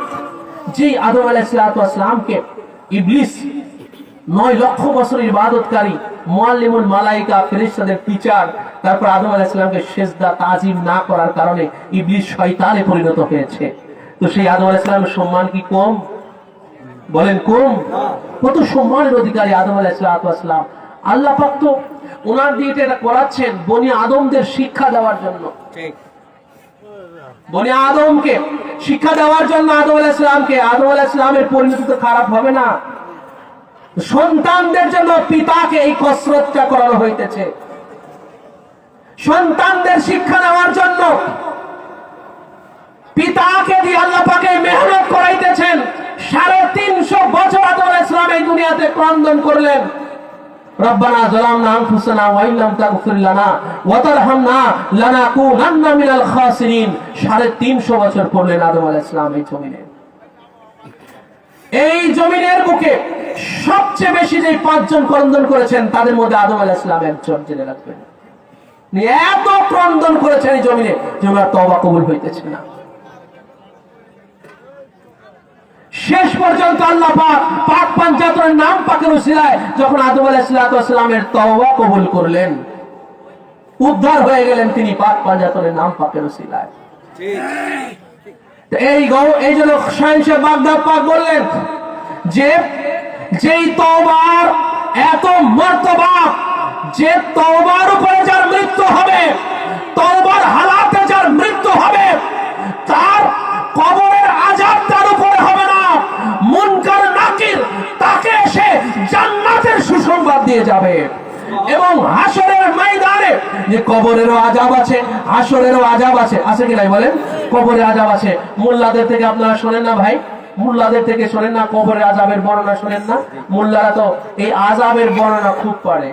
যে আদম আলাইহিস সালামকে ইবলিস ৯ লক্ষ বছর ইবাদতকারী, মুআল্লিমুল মালাইকা, ফেরেশতাদের টিচার, তারপর আদম আলাইহিস সালামকে সিজদা তাজিম না করার কারণে ইবলিস শয়তানে পরিণত হয়েছে। তো সেই আদম আলাইহিস সালামের সম্মান কি কম? বলেন কম? কত সম্মানের অধিকারী আদম আলাইহিস সালাম। আল্লাহ পাক তো ওনার দিয়ে এটা করাচ্ছেন বনি আদমদের শিক্ষা দেওয়ার জন্য। ঠিক বনি আদমকে শিক্ষা দেওয়ার জন্য আদম আলাইহিস সালামকে। আদম আলাইহিস সালামের পরিণতি তো খারাপ হবে না। সন্তানদের জন্য পিতাকে এই কসরতটা করানো হইতেছে। সন্তানদের শিক্ষা নেওয়ার জন্য পিতাকে দিয়ে আল্লাহ পাকে মেহনত করাইতেছেন। ৩৫০ বছর আদম আলাইহিস সালাম এই দুনিয়াতে ক্রন্দন করলেন। রব্বানা যালামনা আনফুসানা ওয়া ইল্লাম তাগফির লানা ওয়া তারহামনা লানাকুনান্না মিনাল খাসিরিন। 350 বছর পড়লেন আদম আলাইহিস সালাম এই জমিনে। এই জমিনের বুকে সবচেয়ে বেশি যে 5 জন ক্রন্দন করেছেন তাদের মধ্যে আদম আলাইহিস সালাম একজন, জেনে রাখবেন। এত ক্রন্দন করেছেন এই জমিনে যে ওনার তওবা কবুল হইতেছে না। শেষ পর্যন্ত আল্লাহ পাক পাঞ্জাতনের নাম পাকের উসিলায় যখন আদম আলাইহিস সালামের তওবা কবুল করলেন, উদ্ধার হয়ে গেলেন তিনি পাক পাঞ্জাতনের নাম পাকের উসিলায়। এই জন্য শাহেনশাহ বাগদাদ পাক বললেন যে যেই তওবার এত মর্তবা, যে তওবার উপরে যার মৃত্যু হবে, তওবার হালাতে যার মৃত্যু হবে, তার কবরের আযাব তার উপরে হবে না, মুনকার নাকির তাকে এসে জান্নাতের সুসংবাদ দিয়ে যাবে। এবং হাসরের ময়দানে যে কবরেরও আযাব আছে, হাসরেরও আযাব আছে, আছে কি নাই বলেন? কবরে আযাব আছে। মোল্লাদের থেকে আপনারা শোনেন না ভাই? মোল্লাদের থেকে শোনেন না কবরের আযাবের বর্ণনা শোনেন না? মোল্লারা তো এই আযাবের বর্ণনা খুব পারে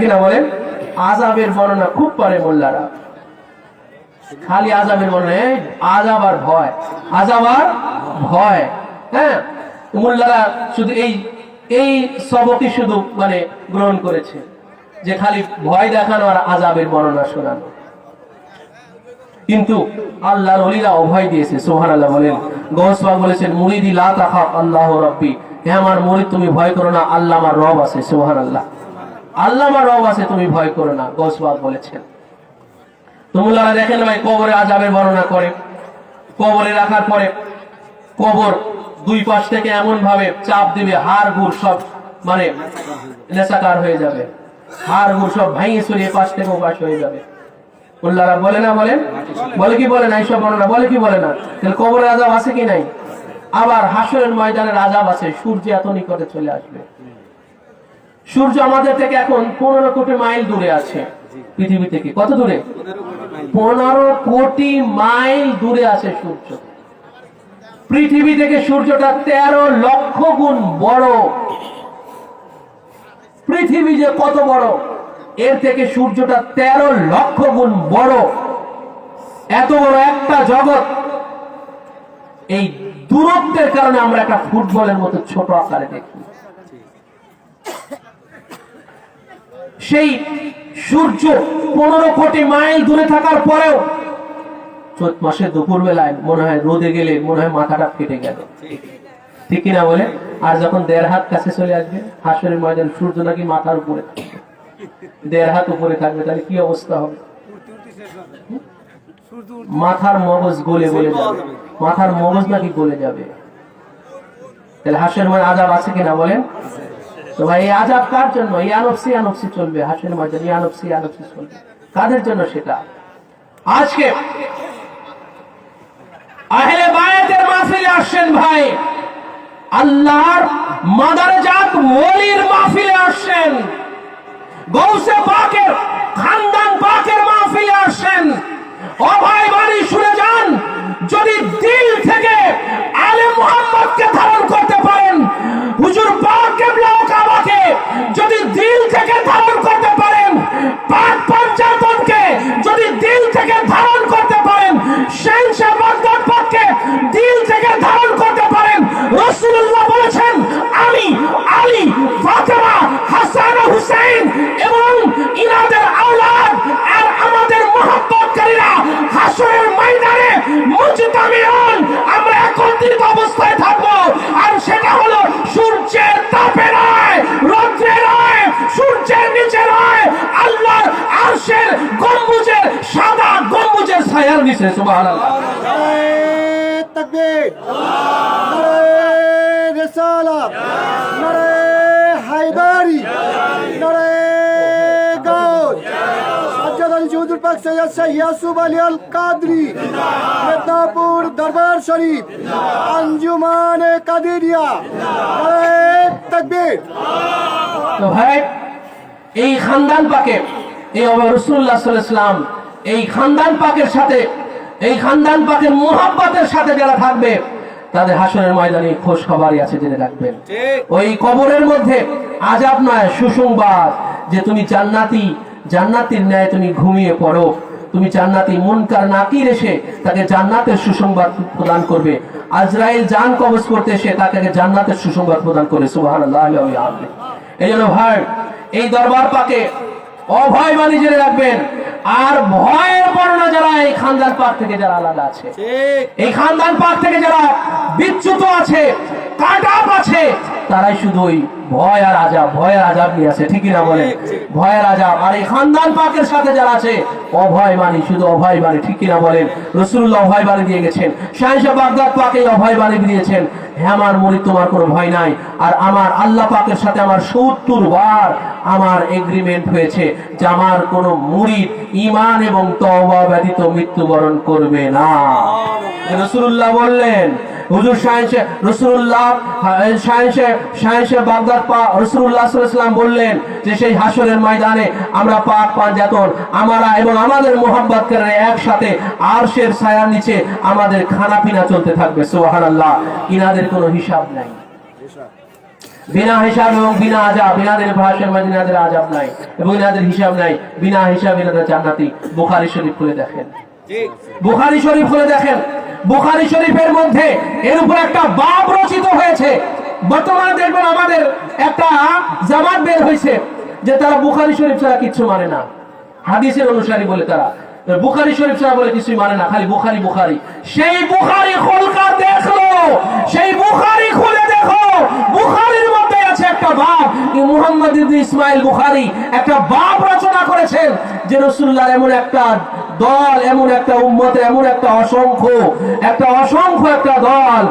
কিনা বলেন? আযাবের বর্ণনা খুব পারে মোল্লারা। খালি আযাবের বর্ণনা, আযাব আর ভয়, আযাব আর ভয়। হ্যাঁ, মোল্লারা শুধু এই সবকই শুধু মানে গ্রহণ করেছে যে খালি ভয় দেখানো আর আযাবের বর্ণনা শোনানো। কিন্তু আল্লাহর ওলিরা অভয় দিয়েছে, সুবহানাল্লাহ বলেন। গৌস পাক বলেছেন, মুরিদি লা তাখাফ আল্লাহু রাব্বি, হে আমার মুরিদ তুমি ভয় করো না, আল্লাহ আমার রব আছে। সুবহানাল্লাহ, আল্লাহ আমার রব আছে, তুমি ভয় করো না, গৌস পাক বলেছেন। তোমরা দেখেন ভাই, কবরে আযাবের বর্ণনা করে, কবরে রাখার পরে কবর দুই পাশ থেকে এমন ভাবে চাপ দিবে, হাড় গুড় সব মানে নেশাকার হয়ে যাবে, হাড় গুড় সব ভাঙিয়ে চড়িয়ে পাশ থেকে ওপাশ হয়ে যাবে। উল্লারা বলে না, বলেন? বলে কি বলে না? এইসব বর্ণনা বলে কি বলে না? তাহলে কবরের আযাব আছে কি নাই? আবার হাসরের ময়দানের আযাব আছে। সূর্য এত নিকটে চলে আসবে। সূর্য আমাদের থেকে এখন 15 কোটি মাইল দূরে আছে পৃথিবী থেকে। কত দূরে? 15 কোটি মাইল দূরে আছে সূর্য। পৃথিবী থেকে সূর্যটা 13 লক্ষ গুণ বড়। পৃথিবী যে কত বড়, এর থেকে সূর্যটা 13 লক্ষ গুণ বড়। এত বড় একটা জগৎ, এই দূরত্বের কারণে আমরা একটা ফুটবলের মতো ছোট আকারে দেখি। সেই সূর্য 15 কোটি মাইল দূরে থাকার পরেও চৈত মাসে দুপুর বেলায় মনে হয় রোদে গেলে মনে হয় মাথাটা ফেটে গেল, ঠিক কিনা বলে? আর যখন 1.5 হাত কাছে চলে আসবে হাসরের ময়দান, সূর্য নাকি মাথার উপরে থাকবে, 1.5 হাত উপরে থাকবে, তাহলে কি অবস্থা হবে? মাথার মগজ গলে যাবে, মাথার মগজ নাকি গলে যাবে। তাহলে হাসরের ময়দানে আযাব আছে কিনা বলেন? তো ভাই, এই আযাব কার জন্য? এই আনফসি চলবে হাসরের ময়দানে, আনফসি চলবে। কাদের জন্য সেটা? আজকে আহলে বায়াতের মাহফিলে আসছেন ভাই, আল্লাহর মাদারে জাত ওলির মাহফিলে আসছেন, গৌসে পাকের খানদান পাকের মাহফিলে আসছেন। ও ভাই, বাড়ি শুনে যান, যদি দিল থেকে আলে মুহাম্মদকে ধারণ করতে পারেন, হুজুর পাক কিবলা ও কাবাকে যদি দিল থেকে ধারণ করতে পারেন, পাক পাঞ্জাতনকে যদি দিল থেকে ধারণ করতে পারেন, শাহেনশাহ বাগদাদ পাককে দিল থেকে ধারণ করতে পারেন, রাসূলুল্লাহ বলেছেন, আমি আলী, ফাতেমা, হাসান, হুসাইন এবং ইনাদের আওলাদ আর আমাদের মুহাব্বতকারীরা হাসরের ময়দানে মুজতামিউন, আমরা একত্রিত অবস্থায় থাকবো। আর সেটা হলো সূর্যের তাপে নয়, রৌদ্রে নয়, সূর্যের নিচে নয়, আল্লাহর আরশের গম্বুজের, সাদা গম্বুজের ছায়ার নিচে। সুবহানাল্লাহ, নারে তাকবীর, নারে রিসালাত, নারে হায়দারি, নারে গাউস। সাজ্জাদ আলী চৌধুরী পাক সৈয়দ শাহ ইয়াসুফ আলী আল কাদরি, মেদিনীপুর দরবার শরীফ, আঞ্জুমানে কাদেরিয়া। নারে তাকবীর। তো ভাই, এই খানদান পাকে, এই রাসূলুল্লাহ সাল্লাল্লাহু আলাইহি ওয়াসাল্লাম, এই খানদান পাকের সাথে, এই খানদান পাকের মুহাব্বতের সাথে যারা থাকবে তাদের হাসরের ময়দানে খোঁজ খবরই আছে, জেনে রাখবেন। ঠিক। ওই কবরের মধ্যে আযাব নয়, সুসংবাদ যে তুমি জান্নাতি, জান্নাতের ন্যায় তুমি ঘুমিয়ে পড়ো। তুমি জান্নাতি, মুনকার নাকির এসে তাকে জান্নাতের সুসংবাদ প্রদান করবে। আজরাইল জান কবজ করতে এসে তাকে জান্নাতের সুসংবাদ প্রদান করে। সুবহানাল্লাহ। এই জন্য ভাই, এই দরবার পাকে অভয় বাণী জেনে রাখবেন। আর ভয়ের বর্ণনা যারা এই খানদান পাক থেকে যারা আলাদা আছে, ঠিক। এই খানদান পাক থেকে যারা বিচ্যুত আছে, কাট আপ আছে, তারাই শুধু ওই ভয় আর আযাব, ভয়ের আযাব নিয়ে আছে, ঠিকই না বলেন? ভয়ের আযাব। আর এই খানদান পাকের সাথে যারা আছে অভয় বাণী, শুধু অভয় বাণী, ঠিকই না বলেন? রাসূলুল্লাহ অভয় বাণী দিয়ে গেছেন, শাহেনশাহ বাগদাদ পাক এই অভয় বাণী দিয়েছেন, হ্যাঁ আমার মুরিদ তোমার কোনো ভয় নাই। আর আমার আল্লাহ পাকের সাথে আমার ৭০ বার আমার এগ্রিমেন্ট হয়েছে যে আমার কোন মুরিদ ঈমান এবং তওবা ব্যতীত মৃত্যুবরণ করবে না। রাসূলুল্লাহ বললেন, হুজুর শাহেনশাহ বাগদাদ পাক রাসূলুল্লাহ সাল্লাল্লাহু আলাইহি ওয়াসাল্লাম বললেন যে সেই হাসরের ময়দানে আমরা পাক পাঞ্জাতন আমরা এবং আমাদের মুহাব্বত করে একসাথে আরশের ছায়ার নিচে আমাদের খানা পিনা চলতে থাকবে। সুবহানাল্লাহ। ইনাদের কোনো হিসাব নাই, বিনা হিসাব এবং বিনা আযাব। ইনাদের ভাষার মাঝে ইনাদের আযাব নাই এবং ইনাদের হিসাব নাই, বিনা হিসাব ইনাদের জান্নাতি। বুখারী শরীফ খুলে দেখেন, ঠিক। বুখারী শরীফ খুলে দেখেন। বুখারী শরীফের মধ্যে এর উপর একটা বাব রচিত হয়েছে। বর্তমানে দেখবেন আমাদের একটা জামাত বের হয়েছে যে তারা বুখারী শরীফ ছাড়া কিচ্ছু মানে না, হাদিসের অনুসারী বলে তারা বুখারী শরীফ ছাড়া বলে কিছুই মানে না, খালি বুখারী বুখারী। সেই বুখারী খোলকার দেখো, সেই বুখারী খুলে দেখো, বুখারীর মধ্যে আছে একটা বাব। মুহাম্মদ ইবনে ইসমাইল বুখারী একটা বাব রচনা করেছেন যে রাসূলুল্লাহর এমন একটা দল, এমন একটা উম্মত, এমন একটা অসংখ্য একটা দল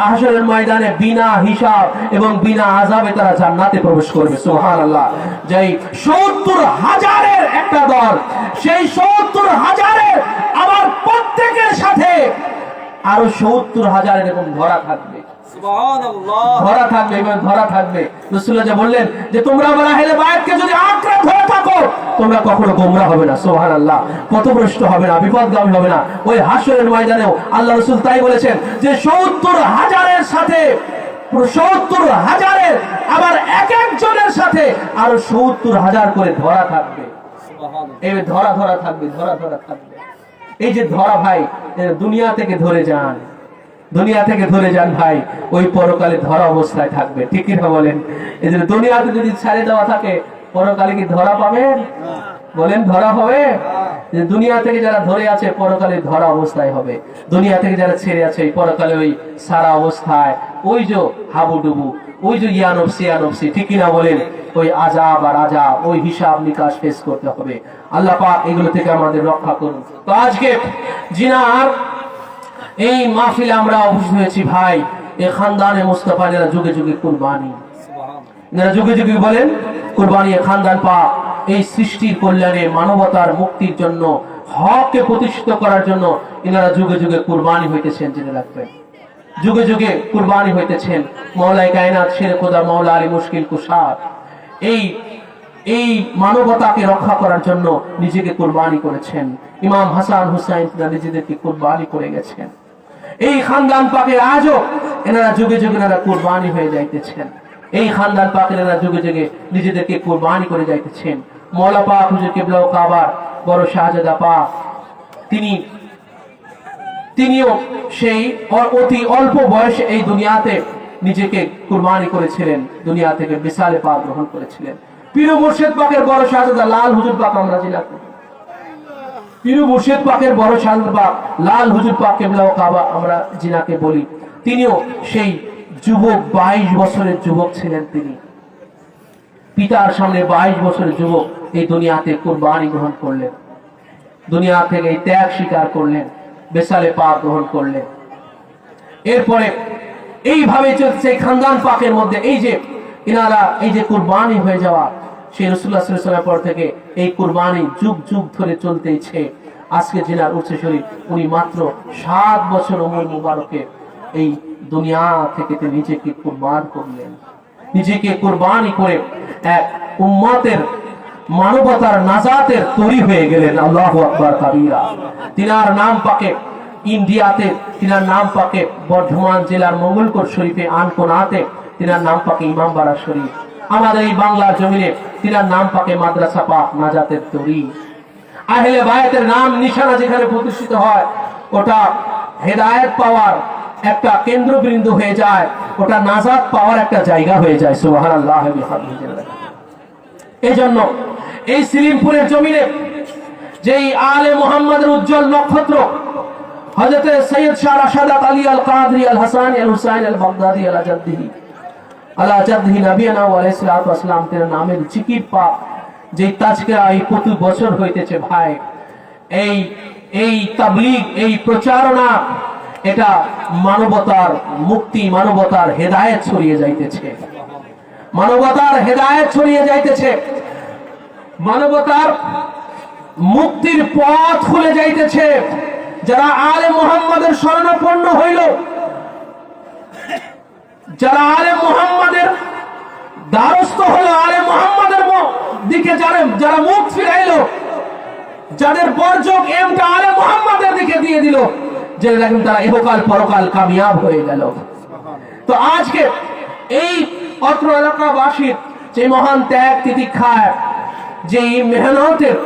হাসরের ময়দানে বিনা হিসাব এবং বিনা আযাবে তারা জান্নাতে প্রবেশ করবে। সুবহানাল্লাহ। যেই ৭০,০০০-এর একটা দল, সেই ৭০,০০০-এর আবার প্রত্যেকের সাথে আরো ৭০,০০০ এরকম ধরা থাকবে। সুবহানাল্লাহ। ধরা থাকবে এবং ধরা থাকবে। রাসূলুল্লাহ যে বললেন যে তোমরা আমার আহলে বায়াতকে যদি আঁকড়ে ধরে থাকো তোমরা কখনো গোমরা হবে না। সুবহানাল্লাহ। পথভ্রষ্ট হবে না, বিপদগামী হবে না। ওই হাসরের ময়দানেও আল্লাহ রাসূল তাই বলেছেন যে ৭০,০০০-এর সাথে ৭০,০০০-এর আবার এক একজনের সাথে আরো ৭০,০০০ করে ধরা থাকবে। সুবহানাল্লাহ। এই ধরা থাকবে, ধরা থাকবে। এই যে ধরা ভাই, দুনিয়া থেকে ধরে যান, দুনিয়া থেকে ধরে যান ভাই, ওই পরকালে ধরা অবস্থায় থাকবে, ঠিক না বলেন? এই যে দুনিয়াতে যদি ছেড়ে দেওয়া থাকে পরকালে কি ধরা পাবেন? বলেন ধরা হবে? যে দুনিয়া থেকে যারা ধরে আছে পরকালে ধরা অবস্থায় হবে, দুনিয়া থেকে যারা ছেড়ে আছে পরকালে ওই সারা অবস্থায় ওই যে হাবুডুবু, ওই যে ইয়ানফসি, ঠিক না বলেন? ওই আযাব আর আযাব, ওই হিসাব নিকাশ ফেস করতে হবে। আল্লাহ পাক এগুলো থেকে আমাদের রক্ষা করুন। তো আজকে জিনার এই মাহফিলে আমরা উপস্থিত হয়েছি ভাই, এই খানদানে মুস্তাফা যারা যুগে যুগে কুরবানি, যারা যুগে যুগে বলেন কুরবানি, খানদান পাক এই সৃষ্টির কল্যাণে মানবতার মুক্তির জন্য, হককে প্রতিষ্ঠিত করার জন্য এনারা যুগে যুগে কুরবানি হইতেছেন, জেনে রাখবেন। যুগে যুগে কুরবানি হইতেছেন। মওলাই কায়নাত শের খোদা মওলা আলী মুশকিল কুশার এই মানবতাকে রক্ষা করার জন্য নিজেকে কুরবানি করেছেন। ইমাম হাসান হুসাইন নিজেদেরকে কুরবানি করে গেছেন। এই খানদান পাকের আজও এনারা যুগে যুগে এনারা কুরবানি হয়ে যাইতেছেন। এই খানদান পাকের এনারা যুগে যুগে নিজেদেরকে কুরবানি করে যাইতেছেন। মওলা পাক হুজুর কিবলা ও কাবার বড় শাহজাদা পাক তিনিও সেই অতি অল্প বয়সে এই দুনিয়াতে নিজেকে কুরবানি করেছিলেন, দুনিয়া থেকে বিসালে পাক গ্রহণ করেছিলেন। পীর মুর্শিদ পাকের বড় শাহজাদা লাল হুজুর পাক আমরা জিনা করি, পীর মুর্শিদ পাকের বড় শাহজাদা পাক লাল হুজুর পাক কিবলা ও কাবা আমরা জিনাকে বলি। তিনিও সেই যুবক, 22 বছরের যুবক ছিলেন। তিনি পিতার সামনে 22 বছরের যুবক এই দুনিয়াতে কুরবানি গ্রহণ করলেন, দুনিয়া থেকে এই ত্যাগ স্বীকার করলেন, বেসালে পাক গ্রহণ করলেন। এরপরে এইভাবে চলছে খানদান পাকের মধ্যে এই যে ইনারা এই যে কুরবানি হয়ে যাওয়া, সেই রাসূলুল্লাহ সাল্লাল্লাহু আলাইহি ওয়াসাল্লামের পর থেকে এই কুরবানি যুগ যুগ ধরে চলতেইছে। আজকে জিনার উর্সে শরীফ উনি মাত্র 7 বছর উমর মুবারকে এই দুনিয়া থেকে তিনি নিজেকে কুরবান করলেন, নিজেকে কুরবানি করে এক উম্মতের মানবতার নাজাতের তৈরি হয়ে গেলেন। আল্লাহু আকবার কাবীরা। তিনার নাম পাকে ইন্ডিয়াতে তিনার নাম পাকে বর্ধমান জেলার মঙ্গলকোট শরীফে আনকোনাতে তিনার নাম পাকে ইমামবাড়া শরীফ। আমাদের এই বাংলার জমিনে তিনার নাম পাকে মাদ্রাসা পাক নাজাতের তরি। আহলে বায়াতের নাম নিশানা যেখানে প্রতিষ্ঠিত হয় ওটা হেদায়েত পাওয়ার একটা কেন্দ্রবিন্দু হয়ে যায়, ওটা নাজাত পাওয়ার একটা জায়গা হয়ে যায়। সুবহানাল্লাহ। এই জন্য এই সিলিমপুরের জমিনে যেই আলে মুহাম্মাদের উজ্জ্বল নক্ষত্র হযরত সৈয়দ শাহ রাশাদাত আলী আল কাদরি আল হাসানি আল হুসাইন আল বাগদাদি আলা জাদ্দিহি নবিয়ানা ওয়া আলাইহিস সালাতু ওয়াস সালাম এর নামের জিকির পাক যে তাজকিরা এই প্রতি বছর হইতেছে ভাই, এই তাবলীগ, এই প্রচারণা, এটা মানবতার মুক্তি, মানবতার হেদায়েত ছড়িয়ে যাইতেছে, মানবতার হেদায়েত ছড়িয়ে যাইতেছে, মানবতার মুক্তির পথ খুলে যাইতেছে। যারা আলে মুহাম্মাদের শরণাপন্ন হইল, যারা আলে মুহাম্মাদের দ্বারস্থ হলো, আলে মুহাম্মাদের দিকে যারা মুখ ফিরাইলো, যাদের বর্জক এমটা আলে মুহাম্মাদের দিকে দিয়ে দিল, যে দেখেন তারা ইহকাল পরকাল কামিয়াব হয়ে গেল। তো আজকে এই অত্র এলাকাবাসীর যে মহান ত্যাগ তিতিক্ষায়, যে মেহনতের,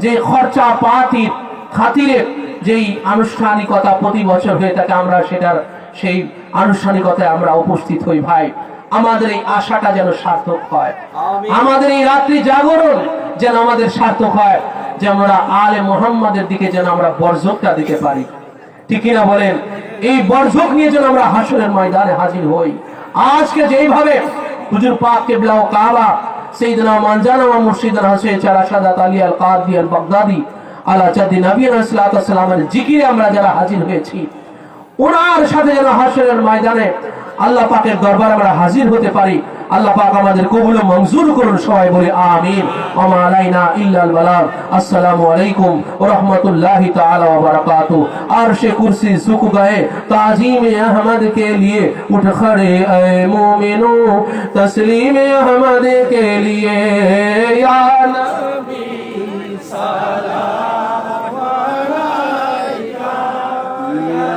যে খরচা পাতির খাতিরে যেই আনুষ্ঠানিকতা প্রতি বছর হয়ে থাকে, আমরা সেটার সেই আনুষ্ঠানিকতায় আমরা উপস্থিত হই ভাই। আমাদের এই আশাটা যেন সার্থক হয়, আমাদের এই রাত্রি জাগরণ যেন আমাদের সার্থক হয়, যে আমরা আলে মুহাম্মাদের দিকে যেন আমরা বর্জকটা দিতে পারি। ঠিক কিনা বলেন? এই বর্জক নিয়ে যেন আমরা হাসরের ময়দানে হাজির হই। আজকে যেইভাবে হুজুর পাক কিবলা ও কাবা সাইয়েদনা মানজানা ওয়া মুর্শিদানা হুসাইন শাহ রাশাদাত আলী আল কাদরি আল বাগদাদি আলা জাদ্দি নবিয়ানা সাল্লাল্লাহু আলাইহি ওয়াসাল্লামের জিকিরে আমরা যারা হাজির হয়েছি, ওনার সাথে যেন হাসরের ময়দানে আল্লাহ পাকের দরবারে আমরা হাজির হতে পারি। আল্লাহ পাক আমাদের কবুল ও মঞ্জুর করুন, সবাই বলি আমিন। ওয়া মা আলাইনা ইল্লাল বালাগ। আসসালামু আলাইকুম ওয়া রাহমাতুল্লাহি তাআলা ওয়া বারাকাতুহু। আরশে কুরসি ঝুক গয়ে ताजीम अहमद के लिए, उठ खड़े ऐ मोमिनो तस्लीम अहमद के लिए, या नबी सलाम अलैका या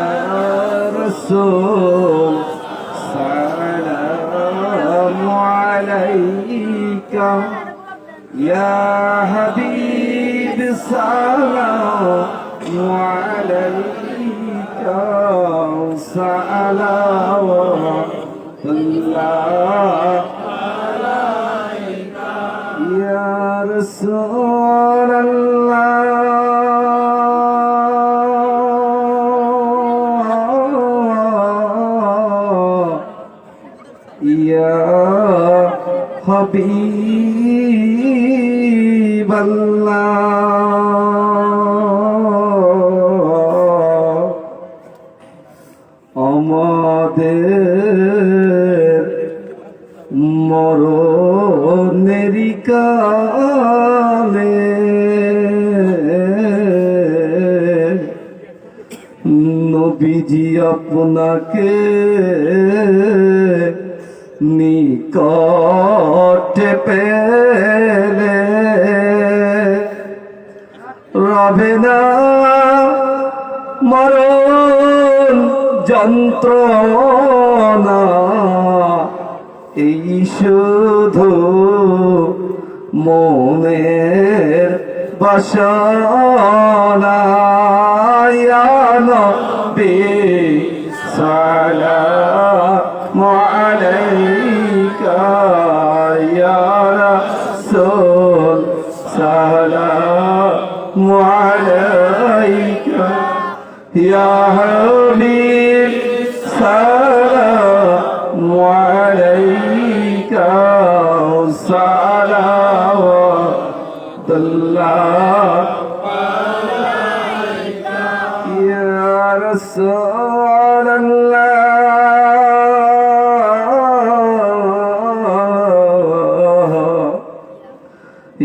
रसूल सलाम अलैका या हबीब सलाम अलैका सलावतुल्लाह अलैका या रसूल या हबीब আমাদের মরণেরি কালে নবীজি আপনাকে নিকটে পেলে রবে না মরণ যন্ত্রণা, এই শুধু মনের বাসনা। ইয়া নবী সালামু আলাইকা ইয়া রাসূল সালামু আলাইকা ইয়া হাবিব সালামু আলাইকা সালাওয়াতুল্লাহ আলাইকা ইয়া রাসূলুল্লাহ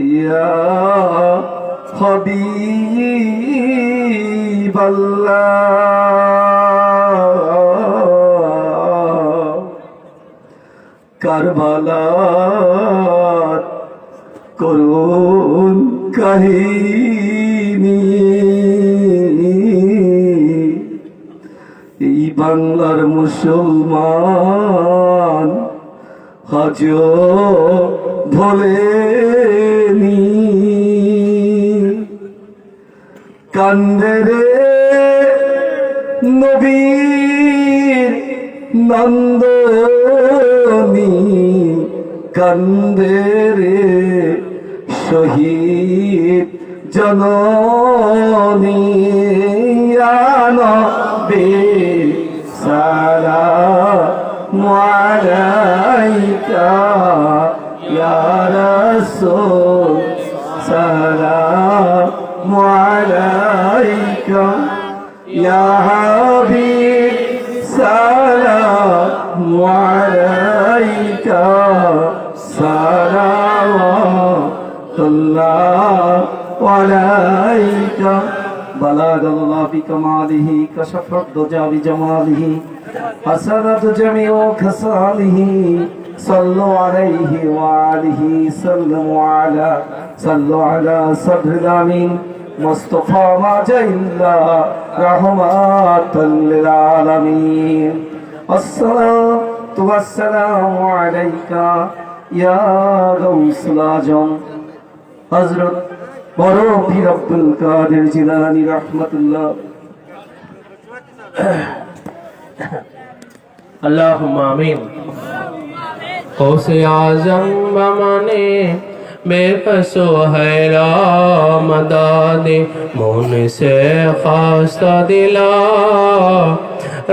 ইয়া হাবিবাল্লাহ। কারবালার করুণ কাহিনী বাংলার মুসলমান আজও ভোলেনি। কান্দে রে নবীর নন্দনী, কান্দে রে শহীদ জননী। নবী সালামু আলাইকা ইয়া রাসূল, সালামু আলাইকা ইয়া হাবিব, সালামু আলাইকা সালাওয়াতুল্লাহ আলাইকা। بلغ الله بكماله كشف الدجى بجماله حسنت جميع خصاله صلوا عليه وآله صلوا على صدر الأمين مصطفى ما جاء إلا رحمة للعالمين. الصلاة والسلام عليك يا غوث الأعظم حضرت বড় পীর আব্দুল কাদের জিলানী রাহমাতুল্লাহ। اللهم آمين. غوث اعظم بمانے بے قصو حیرا مداد مون سے خواستہ دلا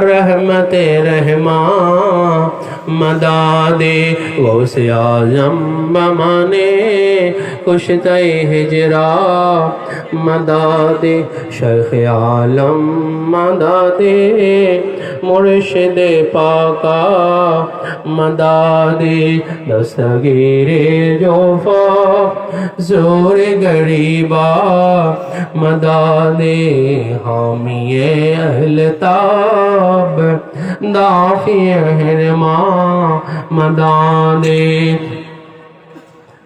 رحمت رحمان مداد غوث اعظم بمانے کشتہ ہجرا مداد شیخ عالم مداد مرشد پاکا مداد دستگیر جوفا زور غریبا مداد حامی اہل تاب دافع حرما مداد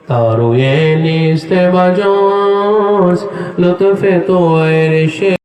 তারুয়ে নিস্তে বাজস লুৎফে তো এর